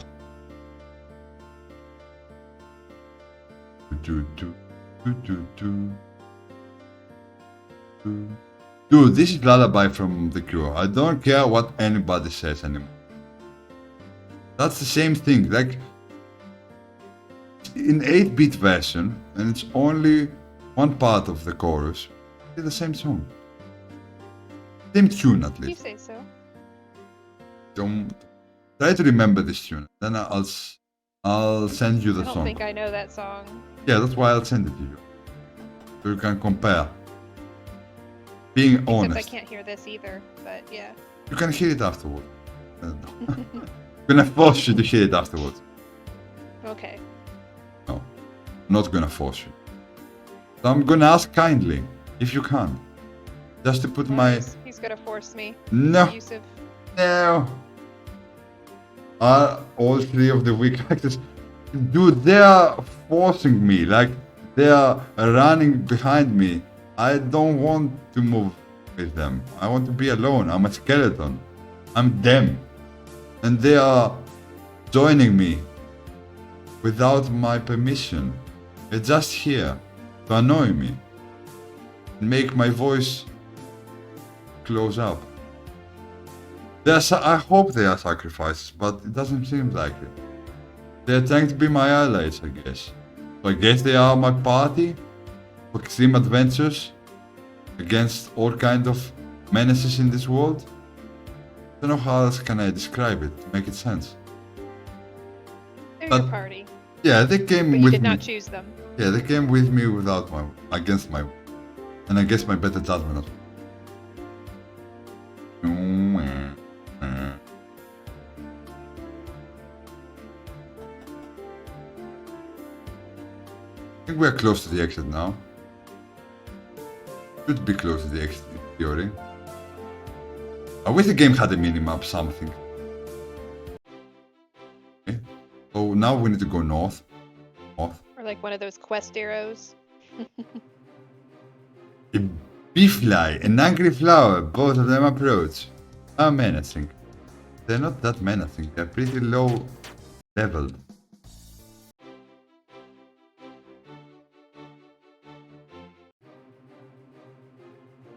Dude, this is Lullaby from The Cure. I don't care what anybody says anymore. That's the same thing, like in 8-bit version, and it's only one part of the chorus. It's the same song. Same tune at You least. say so. Don't try to remember this tune. Then I'll send you I the don't song. think I know that song. Yeah, that's why I'll send it to you. So you can compare. Being Except I honest. can't hear this either, but yeah. You can hear it afterwards. I'm gonna force you to hear it afterwards. Okay. No, not gonna force you. So I'm gonna ask kindly, if you can. Just to put my... He's gonna force me. No, Abusive. no. Are all three of the weak actors... Dude, they are forcing me, like, they are running behind me. I don't want to move with them. I want to be alone. I'm a skeleton. I'm them. And they are joining me without my permission. They're just here to annoy me and make my voice close up. I hope they are sacrifices, but it doesn't seem like it. They're trying to be my allies, I guess. So I guess they are my party for extreme adventures against all kind of menaces in this world. I don't know how else can I describe it to make it sense. They're But- your party, Yeah, they came but you with did me. not choose them. Yeah, they came with me without my, against my, and against my better judgment as well. I think we are close to the exit now. Should be close to the exit in theory. I wish the game had a minimap something. Okay. So now we need to go north. North. Or like one of those quest arrows. A bee fly, an angry flower, both of them approach. Are menacing. They're not that menacing, they're pretty low leveled.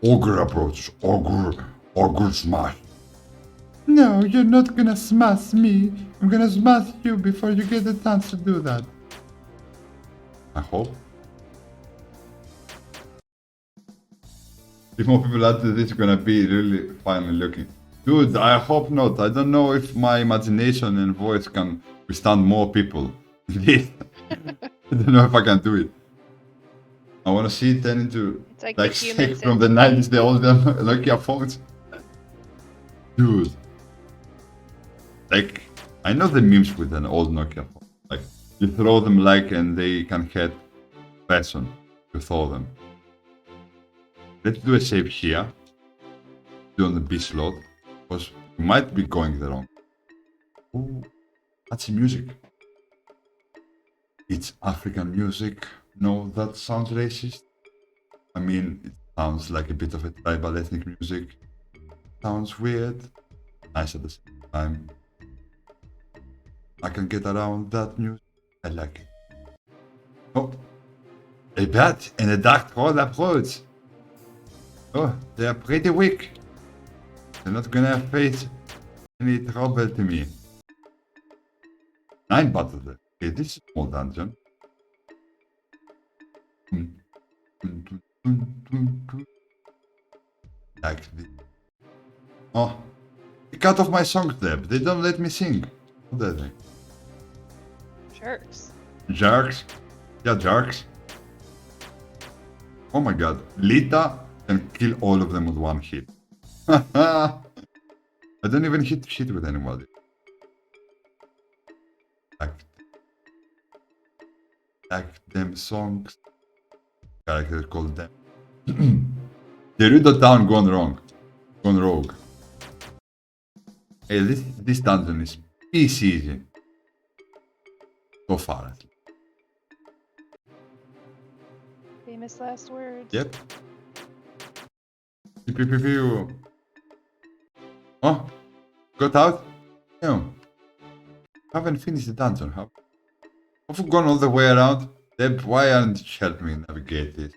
Ogre approaches. Ogre smash. No, you're not gonna smash me. I'm gonna smash you before you get the chance to do that. I hope. If more people add to this, it's gonna be really finely looking. Dude, I hope not. I don't know if my imagination and voice can withstand more people. I don't know if I can do it. I wanna see it turn into It's like like the snake humans from the in- 90s, the old Nokia phones. Dude. Like, I know the memes with an old Nokia phone. Like, you throw them like and they can hit person. You throw them. Let's do a save here. Do on the B slot. Because we might be going the wrong. Ooh, that's music. It's African music. No, that sounds racist. I mean, it sounds like a bit of a tribal ethnic music. Sounds weird. Nice at the same time. I can get around that music. I like it. Oh, a bat and a dark troll approach. Oh, they are pretty weak. They're not gonna face any trouble to me. 9 battles left. Okay, this is a small dungeon. Like this. Oh, they cut off my song tab. They don't let me sing. What do they think? Jerks. Jerks? Yeah, jerks. Oh my god. Lita can kill all of them with one hit. I don't even hit shit with anybody. Like them songs. Characters called them. Gerudo Town gone wrong. Gone rogue. Hey, this dungeon is piece easy. So far. Famous last words. Yep. Pew, pew, pew, pew. Oh, got out? No. Haven't finished the dungeon, have I've gone all the way around. Deb, why aren't you helping me navigate this?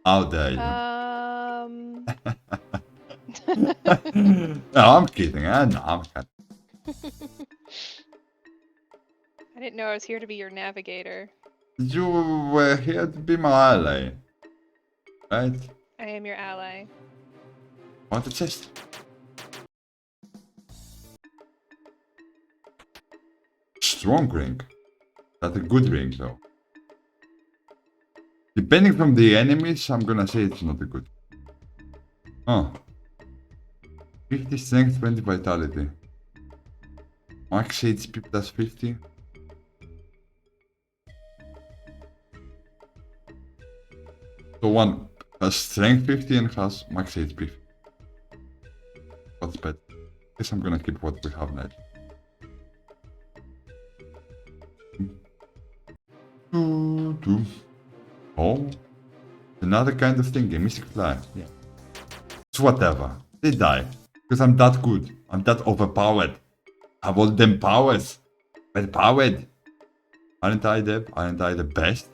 How dare you? No, I'm kidding. No, I'm kidding. I didn't know I was here to be your navigator. You were here to be my ally. Right? I am your ally. Want a chest? Strong ring. That's a good ring, though. Depending from the enemies, I'm gonna say it's not a good. Oh. 50 strength, 20 vitality. Max HP plus 50. So one has strength 50 and has max HP. What's better? Guess I'm gonna keep what we have now. Oh, another kind of thing, a mystic fly. Yeah. It's whatever. They die. Because I'm that good. I'm that overpowered. I have all them powers. Overpowered. Aren't I, Deb? Aren't I the best?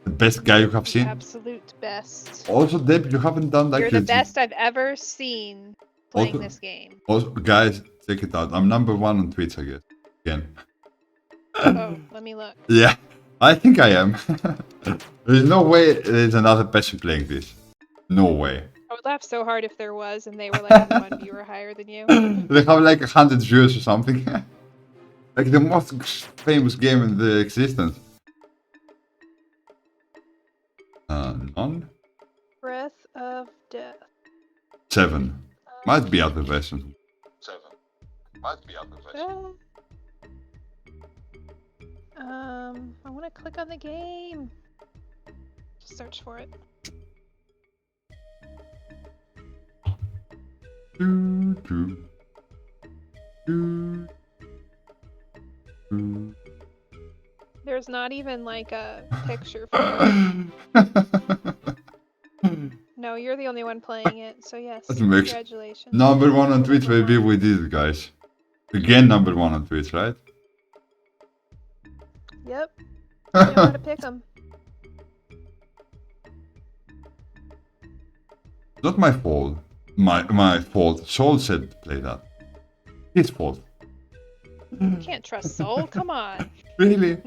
The best guy you have seen? Absolute best. Also, Deb, you haven't done like You're the best I've ever seen playing this game. Also, guys, check it out. I'm number 1 on Twitch, I guess. Again. Oh, let me look. Yeah, I think I am. There's no way there's another person playing this. No way. I would laugh so hard if there was and they were like one viewer higher than you. They have like 100 viewers or something. Like the most famous game in the existence. None? Breath of Death. 7. Might be other versions. 7. Might be other versions. I want to click on the game. Just search for it. There's not even like a picture for it. No, you're the only one playing it, so yes, congratulations. Number 1 on Twitch, maybe we did it, guys. Again, number 1 on Twitch, right? Yep. You know how to pick them. Not my fault. My fault. Soul said to play that. His fault. You can't trust Soul. Come on. Really?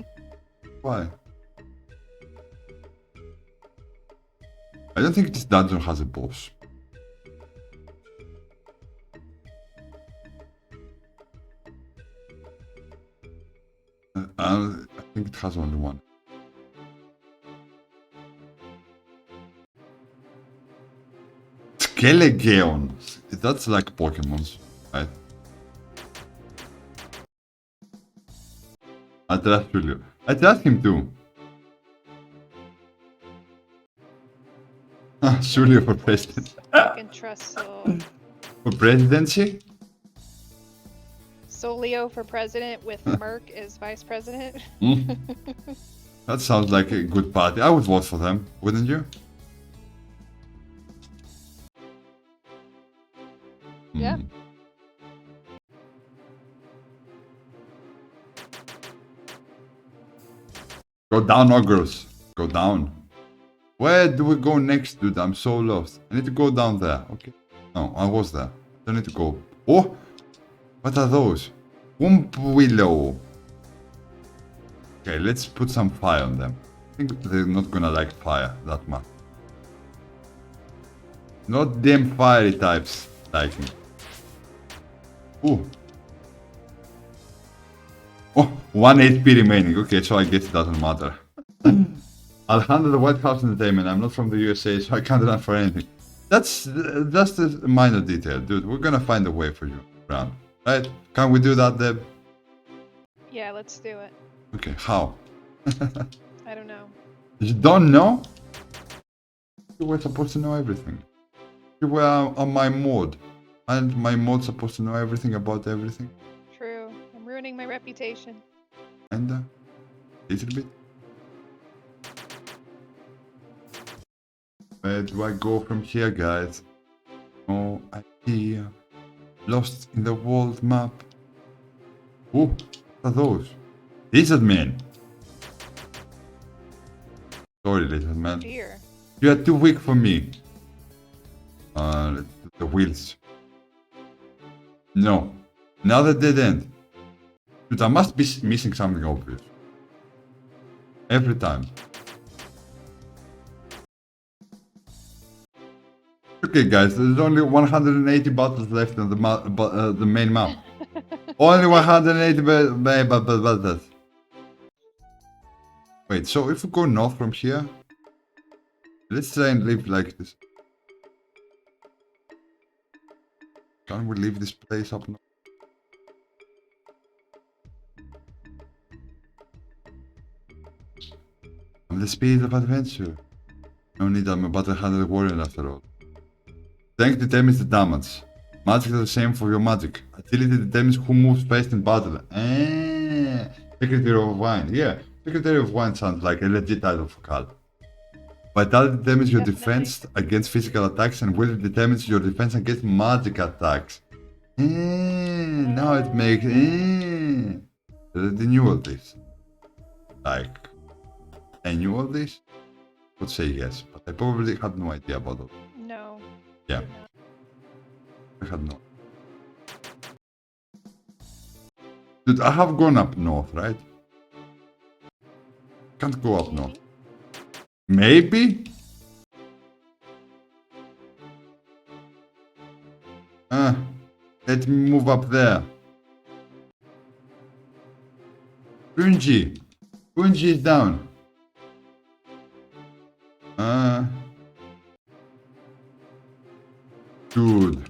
Why? I don't think this dungeon has a boss. I think it has only one. Skelegeon. That's like Pokemons, right? I trust Julio. I trust him too. Julio for president. I can trust Soul. For presidency? Solio for president with Merc as vice president. That sounds like a good party. I would vote for them, wouldn't you? Yeah. Go down, ogres. Go down. Where do we go next, dude? I'm so lost. I need to go down there. Okay. No, I was there. I don't need to go. Oh! What are those? Womp willow. Okay, let's put some fire on them. I think they're not gonna like fire that much. Not them fiery types liking. Ooh. Oh, 1 HP remaining. Okay, so I guess it doesn't matter. I'll handle the White House entertainment. I'm not from the USA, so I can't run for anything. That's just a minor detail, dude. We're gonna find a way for you, Brown. Right? Can we do that, Deb? Yeah, let's do it. Okay, how? I don't know. You don't know? You were supposed to know everything. You were on my mod. And my mod's supposed to know everything about everything. True. I'm ruining my reputation. And little bit. Where do I go from here, guys? No idea. Lost in the world map. Oh, what are those? Lizard man. Sorry, lizard man. Dear. You are too weak for me. Let's do the wheels. No. Another dead end. Dude, I must be missing something obvious. Every time. Okay, guys, there's only 180 battles left on the main map. Only 180 battles. Wait, so if we go north from here, let's try and live like this. Can we leave this place up north? I'm the spirit of adventure. No need, I'm a battle-handed warrior after all. Strength determines the damage. Magic is the same for your magic. Agility determines who moves first in battle. Secretary of Wine. Yeah, Secretary of Wine sounds like a legit title for cult. Vitality determines your defense against physical attacks, and will determines your defense against magic attacks. Now it makes. They knew all this. Like, I knew all this? I would say yes, but I probably had no idea about it. No. Yeah. I had no. Dude, I have gone up north, right? Can't go up north. Maybe? Let me move up there. Bungie. Bungie is down. Dude.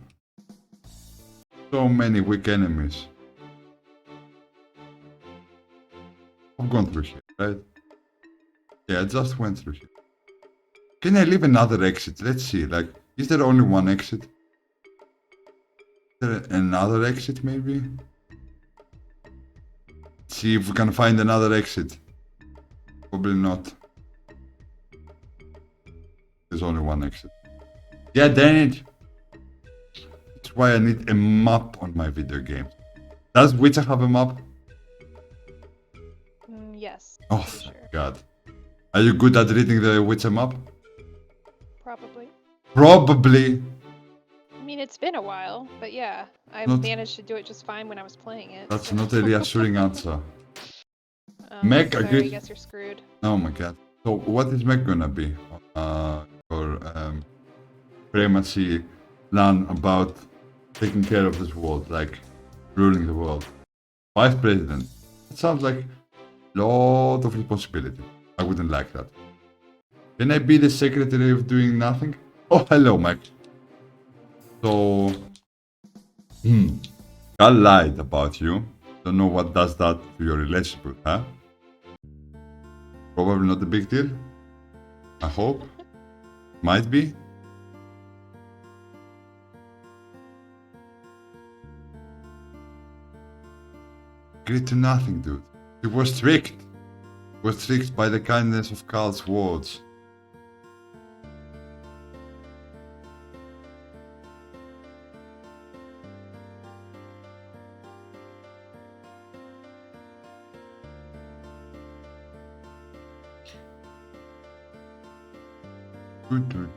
So many weak enemies. I've gone through here, right? Yeah, I just went through here. Can I leave another exit? Let's see, like, is there only one exit? Is there another exit, maybe? See if we can find another exit. Probably not. There's only one exit. Yeah, dang it! That's why I need a map on my video game. Does Witcher have a map? Yes. Oh, thank God. Are you good at reading the Witcher map? Probably. Probably. I mean, it's been a while, but yeah, I managed to do it just fine when I was playing it. That's not a reassuring answer. Meg, sorry, I guess you're screwed. Oh my God. So what is Meg gonna be? Or primacy plan about taking care of this world, like ruling the world. Vice President. It sounds like a lot of responsibility. I wouldn't like that. Can I be the secretary of doing nothing? Oh, hello, Mike. So, I lied about you. Don't know what does that to your relationship, huh? Probably not a big deal. I hope. Might be. Agreed to nothing, dude. You were strict. You were tricked by the kindness of Carl's words. Good, dude.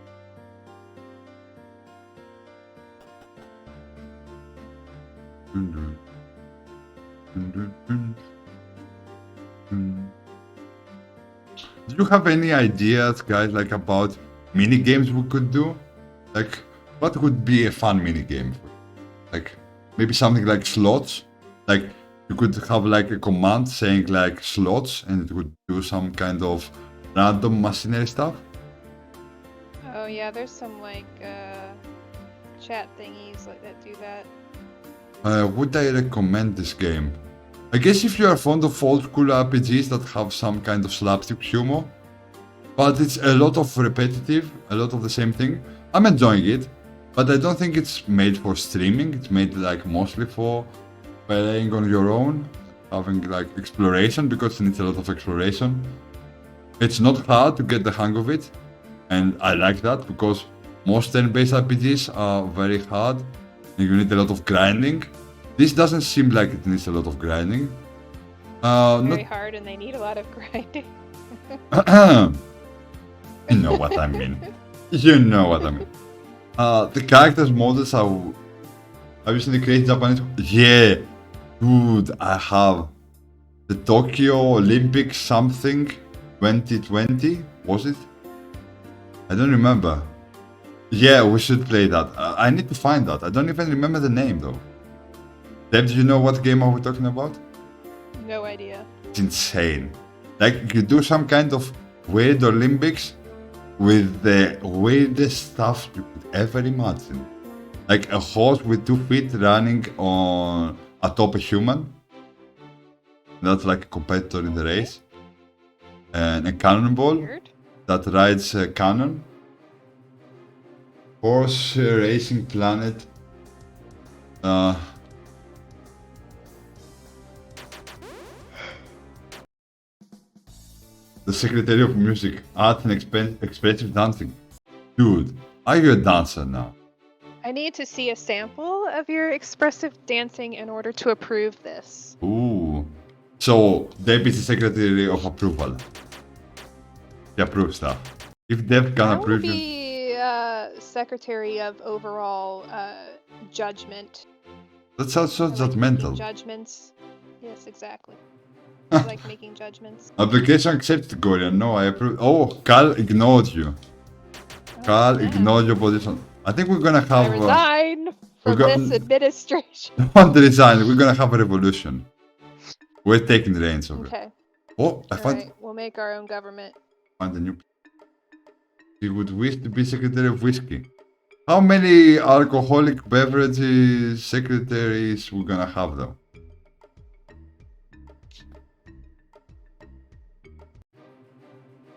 Do you have any ideas, guys, like about mini games we could do? Like, what would be a fun mini game? Like, maybe something like slots. Like, You could have like a command saying like slots and it would do some kind of random machinery stuff. Oh yeah, there's some like chat thingies like that do that. Would I recommend this game? I guess if you are fond of old school RPGs that have some kind of slapstick humor, but it's a lot of repetitive, a lot of the same thing. I'm enjoying it, but I don't think it's made for streaming. It's made like mostly for playing on your own, having like exploration, because it needs a lot of exploration. It's not hard to get the hang of it, and I like that because most turn-based RPGs are very hard and you need a lot of grinding. This doesn't seem like it needs a lot of grinding. Very hard, and they need a lot of grinding. You know what I mean. You know what I mean. The characters models are. Have you seen the crazy Japanese? Yeah, dude, I have the Tokyo Olympics something 2020. Was it? I don't remember. Yeah, we should play that. I need to find that. I don't even remember the name though. Deb, do you know what game are we talking about? No idea. It's insane. Like you do some kind of weird Olympics with the weirdest stuff you could ever imagine. Like a horse with 2 feet running on atop a human. That's like a competitor in the race. And a cannonball Weird. that rides a cannon. Horse racing planet. The Secretary of Music, Art and Expressive Dancing. Dude, are you a dancer now? I need to see a sample of your expressive dancing in order to approve this. Ooh. So, Deb is the Secretary of Approval. He approves stuff. If Deb can I want to approve you... be secretary of overall judgment. That sounds so I like making judgmental. judgments. Yes, exactly. I like making judgments. Application accepted, Gorian. No, I approve. Oh, Carl ignored you. Carl damn. ignored your position. I think we're gonna I have... resign from got- this administration. Don't resign. We're gonna have a revolution. We're taking the reins of it. Okay. Oh, I found... Alright, we'll make our own government. Find a new. He would wish to be Secretary of Whiskey. How many alcoholic beverages secretaries we're gonna have though?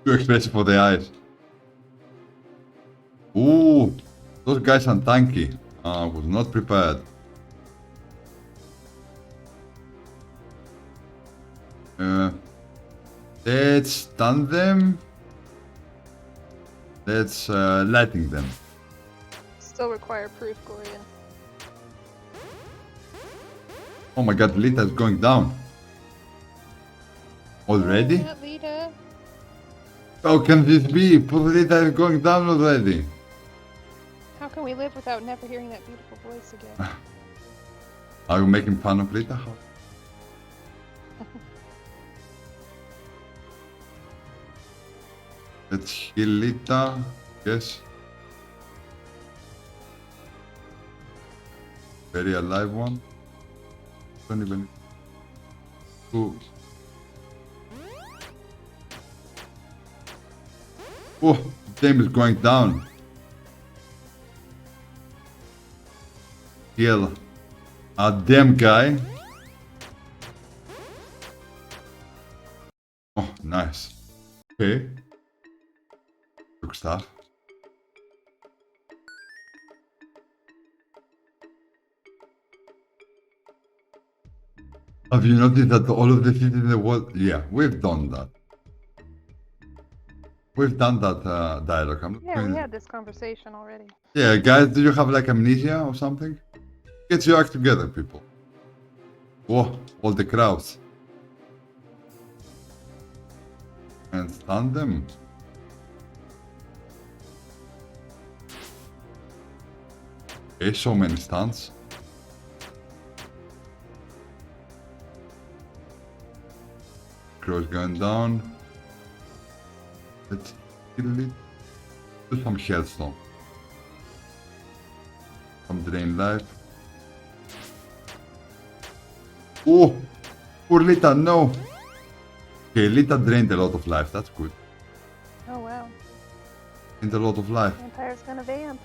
Too expensive for the eyes. Ooh, those guys are tanky. I was not prepared. Let's stun them. Let's lighting them. Still require proof, Gorian. Oh my god, Lita is going down. Already? Not Lita. How can this be? Poor Lita is going down already. How can we live without never hearing that beautiful voice again? Are you making fun of Lita? Let's heal Lita. Yes. Very alive one. Don't even. Ooh. Oh, the game is going down. Heal. A damn guy. Oh, nice. Okay. Good stuff. Have you noticed that all of the cities in the world? Yeah, we've done that. We've done that dialogue. I'm not Yeah, going- we had this conversation already. Yeah, guys, do you have like amnesia or something? Get your act together, people. Whoa, all the crowds. And stun them. Okay, so many stuns. Crow's going down. Let's kill it. Do some healthstone. Some drain life. Oh! Poor Lita, no! Okay, Lita drained a lot of life, that's good. Oh wow. Drained a lot of life. Vampire's gonna vamp.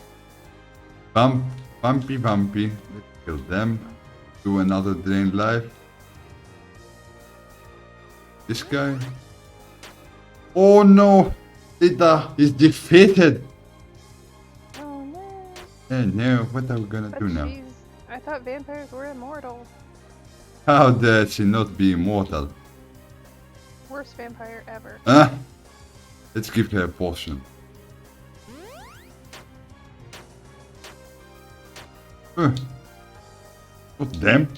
Vampy. Let's kill them. Do another drained life. This guy. Oh no! Lita is defeated! Oh no. Oh no, what are we gonna But do now? I thought vampires were immortal. How dare she not be immortal? Worst vampire ever. Huh? Let's give her a potion. Put them.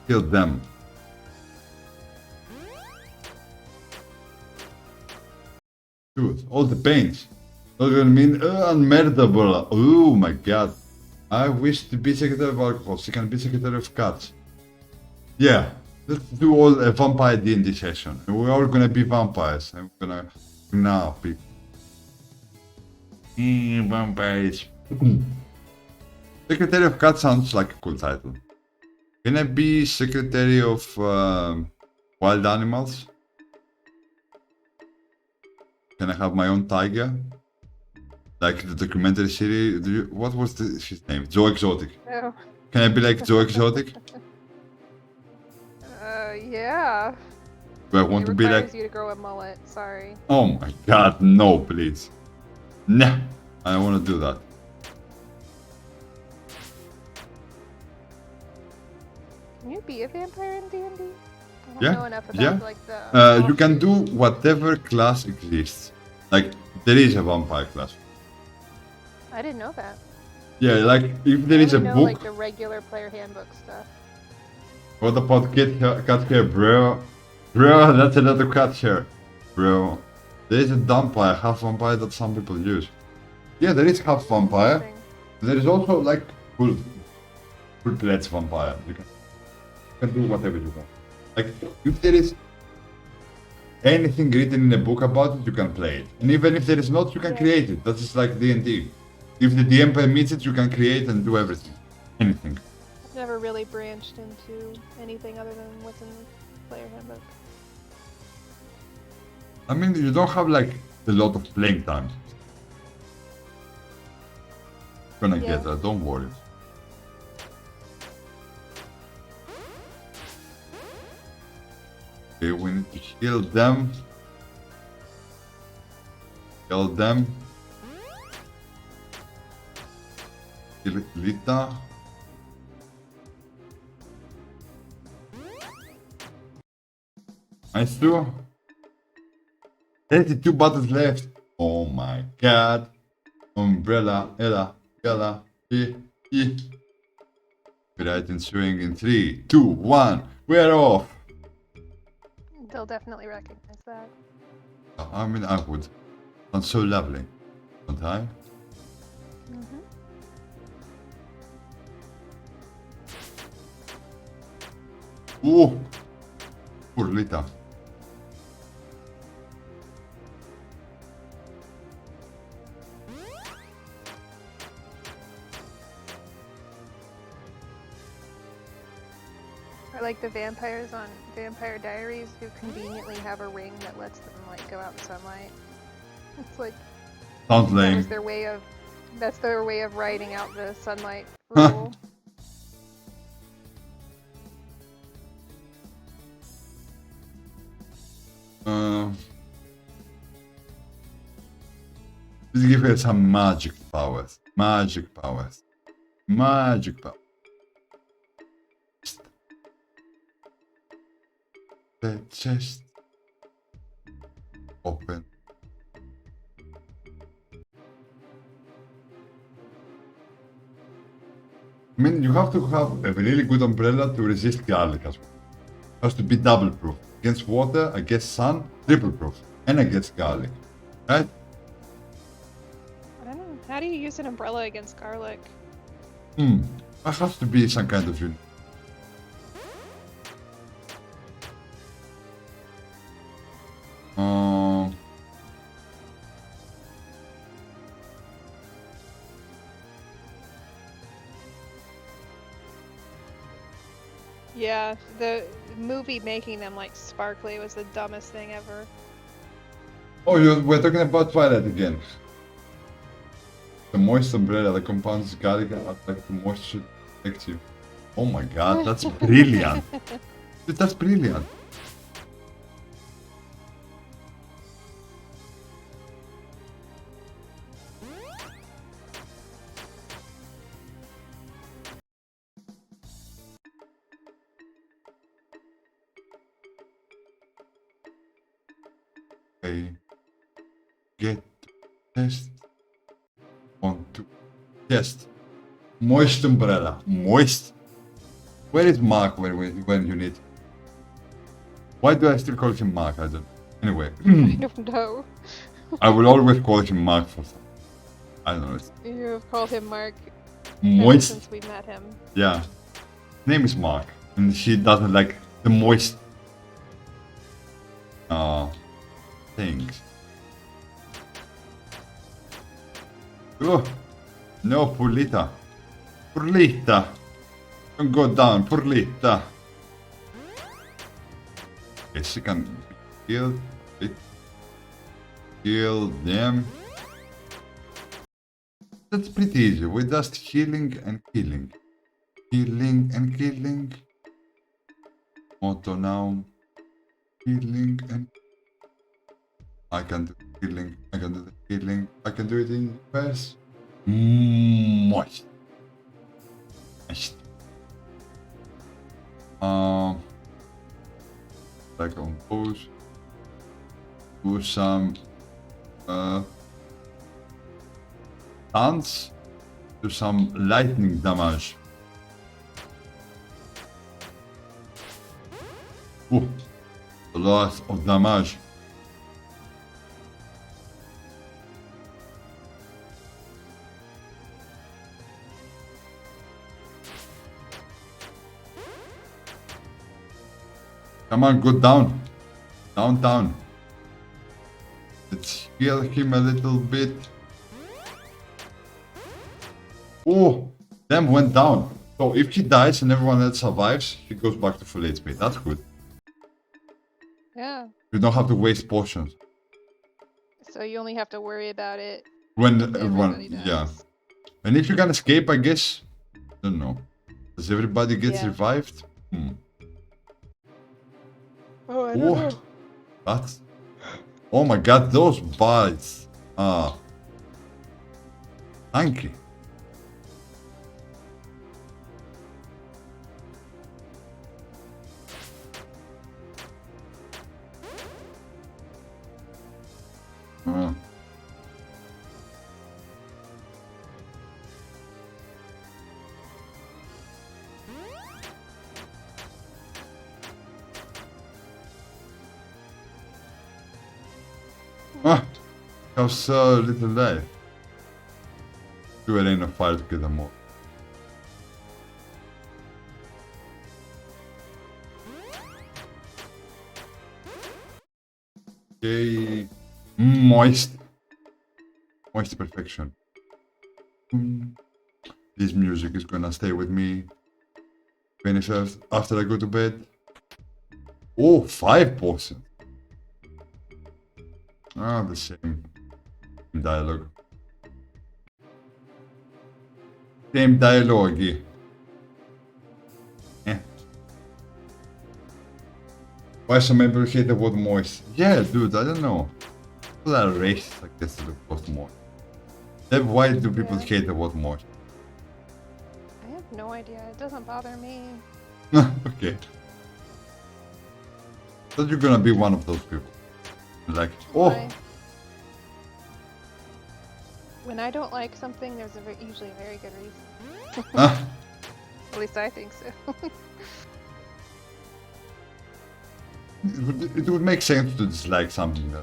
Kill them. Dude, all the pains. Look at me, unmerdable. Oh my god. I wish to be secretary of alcohol. She can be secretary of cats. Yeah, let's do all a vampire D&D session. We're all gonna be vampires. I'm gonna now be vampires. Secretary of Cat sounds like a cool title. Can I be Secretary of Wild Animals? Can I have my own tiger? Like the documentary series. What was his name? Joe Exotic. Oh. Can I be like Joe Exotic? Yeah. Do I want to be like... you to grow a mullet, sorry. Oh my god, no, please. Nah, I don't want to do that. Can you be a vampire in D&D? I don't Yeah, know enough about yeah. like the You can do offshoots. whatever class exists. Like, there is a vampire class. I didn't know that. Yeah, like, if there is a I know book... like the regular player handbook stuff. What about cat hair, bro? Bro, that's another cat hair. Bro. There is a vampire, half vampire that some people use. Yeah, there is half vampire. Interesting. There is also like full-fledged vampire. You can do whatever you want. Like, if there is anything written in a book about it, you can play it. And even if there is not, you can create it. That's just like D&D. If the DM permits it, you can create and do everything. Anything. I've never really branched into anything other than what's in the player handbook. I mean, you don't have like a lot of playing time. Gonna get that, don't worry. Okay, we need to heal them. Kill them. Kill Lita. Nice too. 32 battles left. Oh my god. Umbrella, Ella, E. Right ensuing in 3, 2, 1. We're off. They'll definitely recognize that. I mean, I would. Sounds so lovely. Don't I? Mm-hmm. Oh! Poor Lita. Or like the vampires on Vampire Diaries who conveniently have a ring that lets them like go out in sunlight. It's like Sounds that lame. was their way of riding out the sunlight Huh. rule. Let's give her some magic powers. Magic powers. Magic powers. The chest. Open. I mean, you have to have a really good umbrella to resist garlic as well. It has to be double proof. Against water, against sun, triple proof. And against garlic. Right? I don't know. How do you use an umbrella against garlic? That has to be some kind of unique. Yeah, the movie making them like sparkly was the dumbest thing ever. Oh, we're talking about Twilight again. The moist umbrella that compounds garlic and attract the moisture to protect you. Oh my god, that's brilliant. Dude, that's brilliant. Okay. Get test. Want to test. Moist umbrella. Moist. Where is Mark when you need? Why do I still call him Mark? I don't. Anyway, I don't know. I will always call him Mark for some. I don't know. It's You have called him Mark ever moist. since we met him. Yeah. His name is Mark, and he doesn't like the moist. Things. Oh, no, Purlita. Purlita. Don't go down, Purlita. Okay, she can kill it. Kill them. That's pretty easy. We're just healing and killing. Healing and killing. Auto now. Healing and I can do healing. I can do the healing. I can do it in reverse. Moist. Moist. Like on pose. Do some dance. Do some lightning damage. Ooh, a lot of damage. Come on, go down. Down. Let's heal him a little bit. Oh, them went down. So if he dies and everyone else survives, he goes back to full HP. That's good. Yeah. You don't have to waste potions. So you only have to worry about it When if everyone, everybody dies. yeah. And if you can escape, I guess. Don't know. Does everybody get Yeah. revived? Oh, I don't know. That's. Oh my god, those bites. Tanky. Have so little life. Do it in a fire to get them all. Okay. Moist. Moist perfection. This music is gonna stay with me. 21st after I go to bed. Oh, 5%. The same dialogue. Same dialogue. Why some people hate the word moist? Yeah, dude, I don't know. People are racist, I guess, to the word moist. Then why do people hate the word moist? I have no idea. It doesn't bother me. Okay. So you're gonna be one of those people. Like, oh. Why? When I don't like something, there's usually a very good reason. At least I think so. It would make sense to dislike something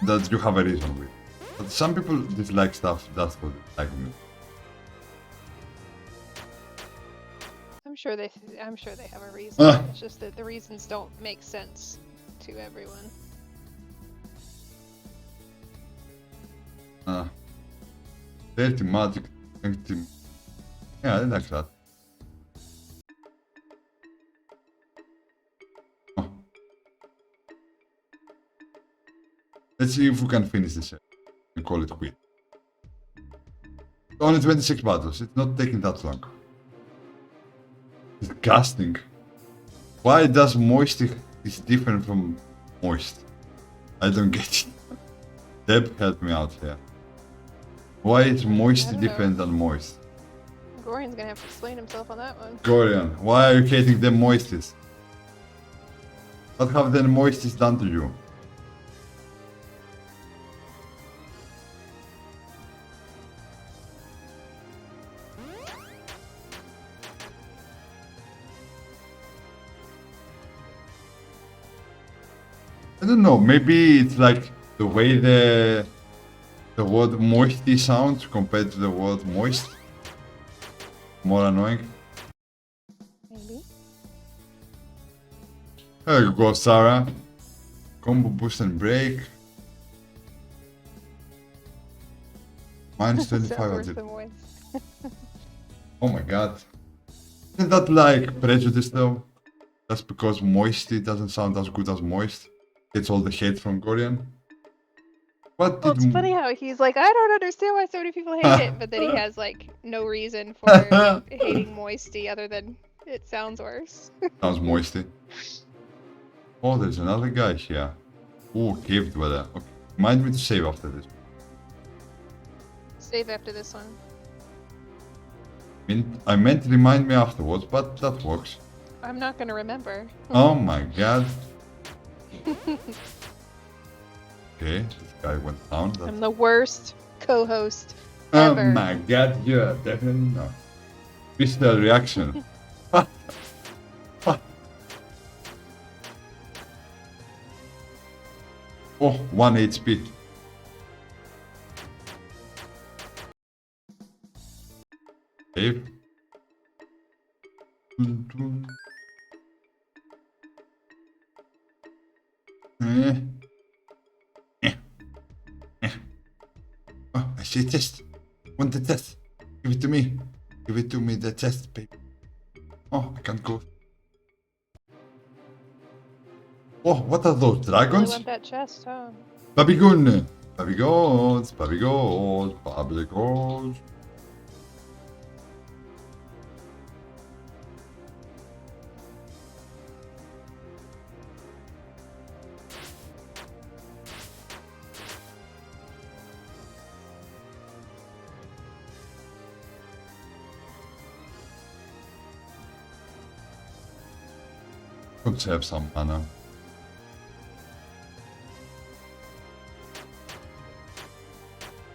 that you have a reason with. But some people dislike stuff just for disliking it. I'm sure they have a reason. It's just that the reasons don't make sense to everyone. Dirty magic. Yeah, I like that. Let's see if we can finish this and call it quit. Only 26 battles. It's not taking that long. Disgusting. Why does moisty is different from moist? I don't get it. Deb, help me out here. Why is moisty don't know. different than moist? Gorian's gonna have to explain himself on that one. Gorian, why are you hating the moisties? What have the moisties done to you? I don't know, maybe it's like the way the word moisty sounds compared to the word moist. More annoying. Maybe. There you go, Sarah. Combo boost and break. Minus 25 Sounds of worse it. than voice. Oh my god. Isn't that like prejudice though? That's because moisty doesn't sound as good as moist. Gets all the hate from Gorian. What Well, did it's funny how he's like, I don't understand why so many people hate it, but then he has like no reason for hating moisty other than it sounds worse. Sounds moisty. Oh, there's another guy here. Oh, cave dweller. Okay. Remind me to save after this. Save after this one. I meant to remind me afterwards, but that works. I'm not gonna remember. Oh my god. Okay, this guy went down. I'm the worst co-host Oh ever. my god, yeah, definitely not. Visceral reaction. What? What? Oh, 1 HP. Save. Dun, dun. Eh. Eh. Eh. Oh, I see a test. Want the test? Give it to me. Give it to me, the test, baby. Oh, I can't go. Oh, what are those Really dragons? want that chest, huh? Babigun. Babygons, babygons, babygons. Could have some mana.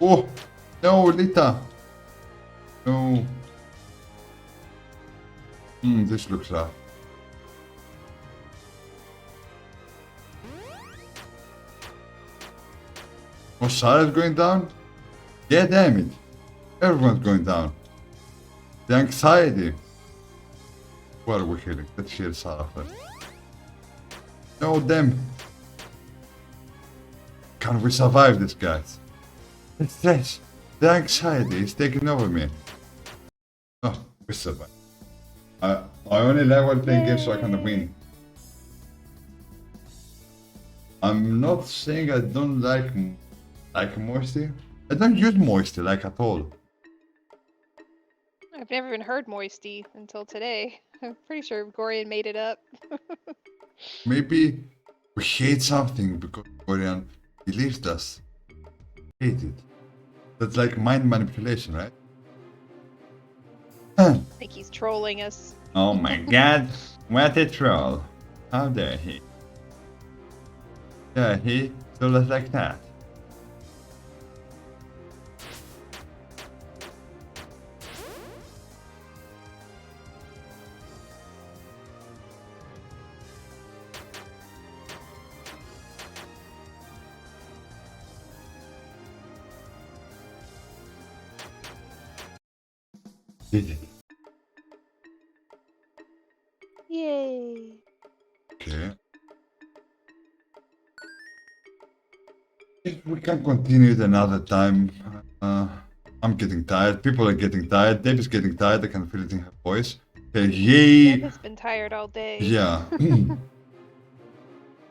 Oh, no, Lita. No. This looks rough. Oh, Sarah's going down? Yeah, damn it. Everyone's going down. The anxiety. Where are we healing? Let's heal Sarah first. No, damn. Can we survive this, guys? The stress, the anxiety is taking over me. Oh, we survived. I only level playing games so I can win. I'm not saying I don't like moisty. I don't use moisty like at all. I've never even heard moisty until today. I'm pretty sure Gorian made it up. Maybe we hate something because Korean believes us. Hate it. That's like mind manipulation, right? I think he's trolling us. Oh my god, what a troll. How dare he? Yeah, he told us like that. Did it. Yay. Okay. If we can continue it another time. I'm getting tired. People are getting tired. Deb is getting tired. I can feel it in her voice. Okay, yay! Deb has been tired all day. Yeah.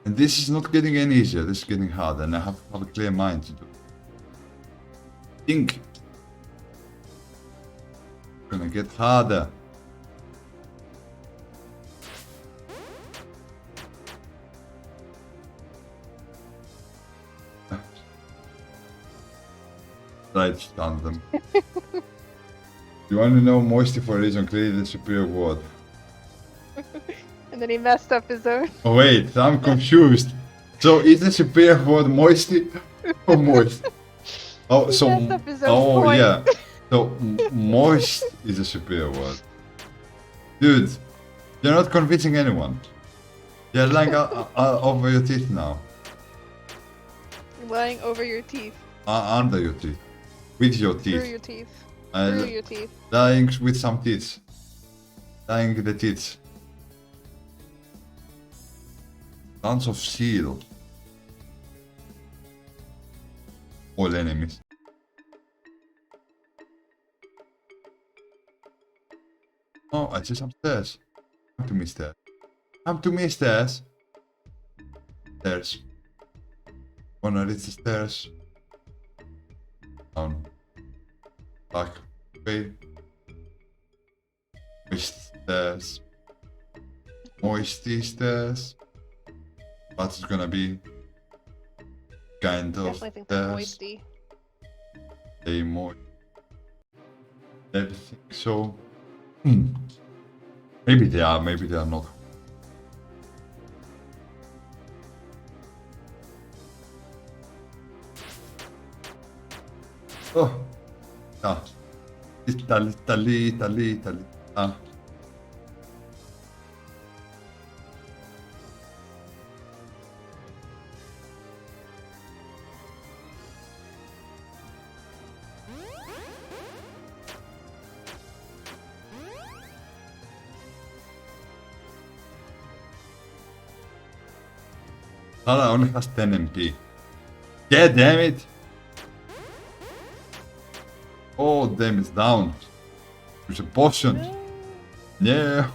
And this is not getting any easier, this is getting harder, and I have to have a clear mind to do it. Think. Gonna get harder. Try to stun them. You want to know moisty for a reason, clearly the superior word. And then he messed up his own. Oh wait, I'm confused. So is the superior word moisty or moist? Oh, He so messed up his own point. yeah. So moist is a superior word. Dude, you're not convincing anyone. You're lying over your teeth now. Lying over your teeth. Under your teeth. With your Through teeth. your teeth. Uh, Through your teeth. Lying with some teeth. Lying the teeth. Dance of Steel. All enemies. Oh, I see some stairs. Come to me, stairs. Come to me, stairs. Stairs. Wanna reach the stairs? Down. Back. Way. Moist stairs. Moisty stairs. What's it gonna be? Kind of Definitely think they're stairs. moisty. They moist. Everything so. Maybe they are, maybe they are not. Oh, ah, Italy, Italy, Italy, Italy. Ah. Tara only has 10 MP. Yeah, damn it! Oh, damn, it's down. There's a potion. Yeah.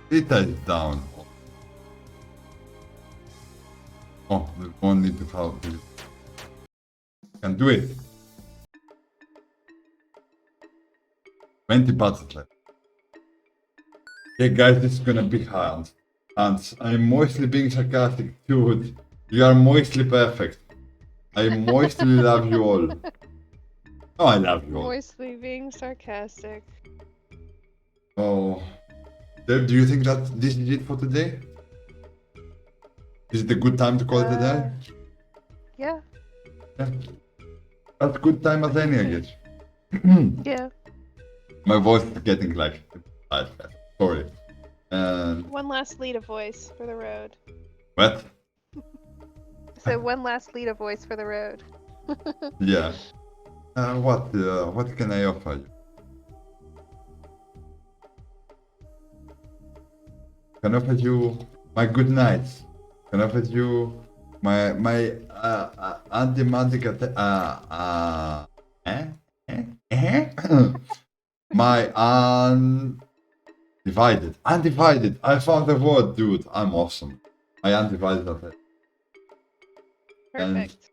Rita is down. Oh, there's one need to help. Can do it. 20 buttons left. Okay, guys, this is gonna be hard. And I'm mostly being sarcastic, dude. You are mostly perfect. I mostly love you all. Oh, I love you all. Moistly being sarcastic. Oh. Deb, do you think that this is it for today? Is it a good time to call it a day? Yeah. Yeah. That's good time as any, I guess. Yeah. My voice is getting like... Sorry. And... One last lead of voice for the road. What? So one last lead of voice for the road. Yeah. What can I offer you? Can offer you my good nights. Can offer you my anti-magic my undivided. I found the word, dude. I'm awesome. My undivided affection. Perfect.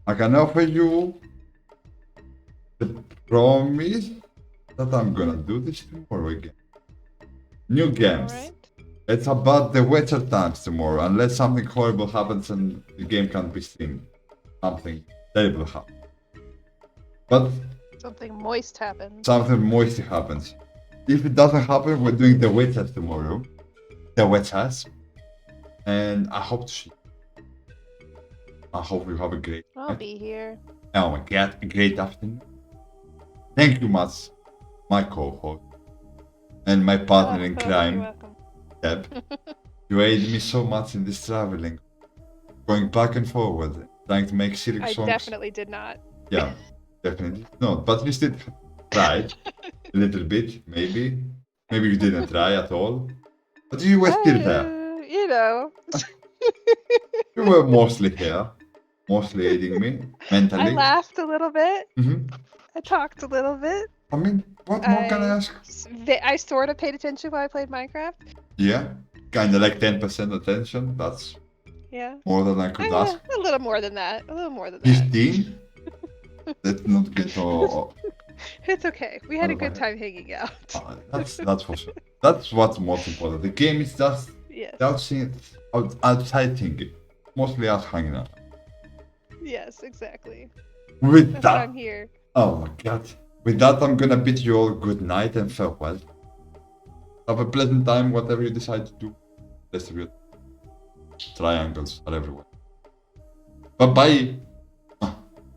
I can offer you the promise that I'm gonna do this tomorrow again. New games. Alright. It's about the Witcher times tomorrow, unless something horrible happens and the game can't be seen. Something terrible happens. But Something moist happens. something moisty happens. If it doesn't happen, we're doing the Witchers tomorrow. The Witchers. And I hope to see you. I hope you have a great I'll night. be here. Oh my god, a great afternoon. Thank you much, my co-host. And my partner in You're crime, welcome. Deb. You aided me so much in this traveling. Going back and forward, trying to make silly I songs. definitely did not. Yeah, definitely. No, but you still tried. A little bit, maybe. Maybe you didn't try at all. But you were still there. You know. You were mostly here. Mostly aiding me, mentally. I laughed a little bit. Mhm. I talked a little bit. I mean, what more can I ask? I sort of paid attention while I played Minecraft. Yeah. kinda like 10% attention. That's Yeah. more than I could ask. A little more than that. A little more than that. 15? Let's not get It's okay. We had a good Otherwise- time hanging out. that's for sure. That's what's most important. The game is just Yes. outside thinking. Mostly us hanging out. Yes, exactly. With That's why that, I'm here. oh my god. With that, I'm gonna bid you all good night and farewell. Have a pleasant time, whatever you decide to do. Distribute. Triangles are everywhere. Bye bye.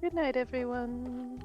Good night, everyone.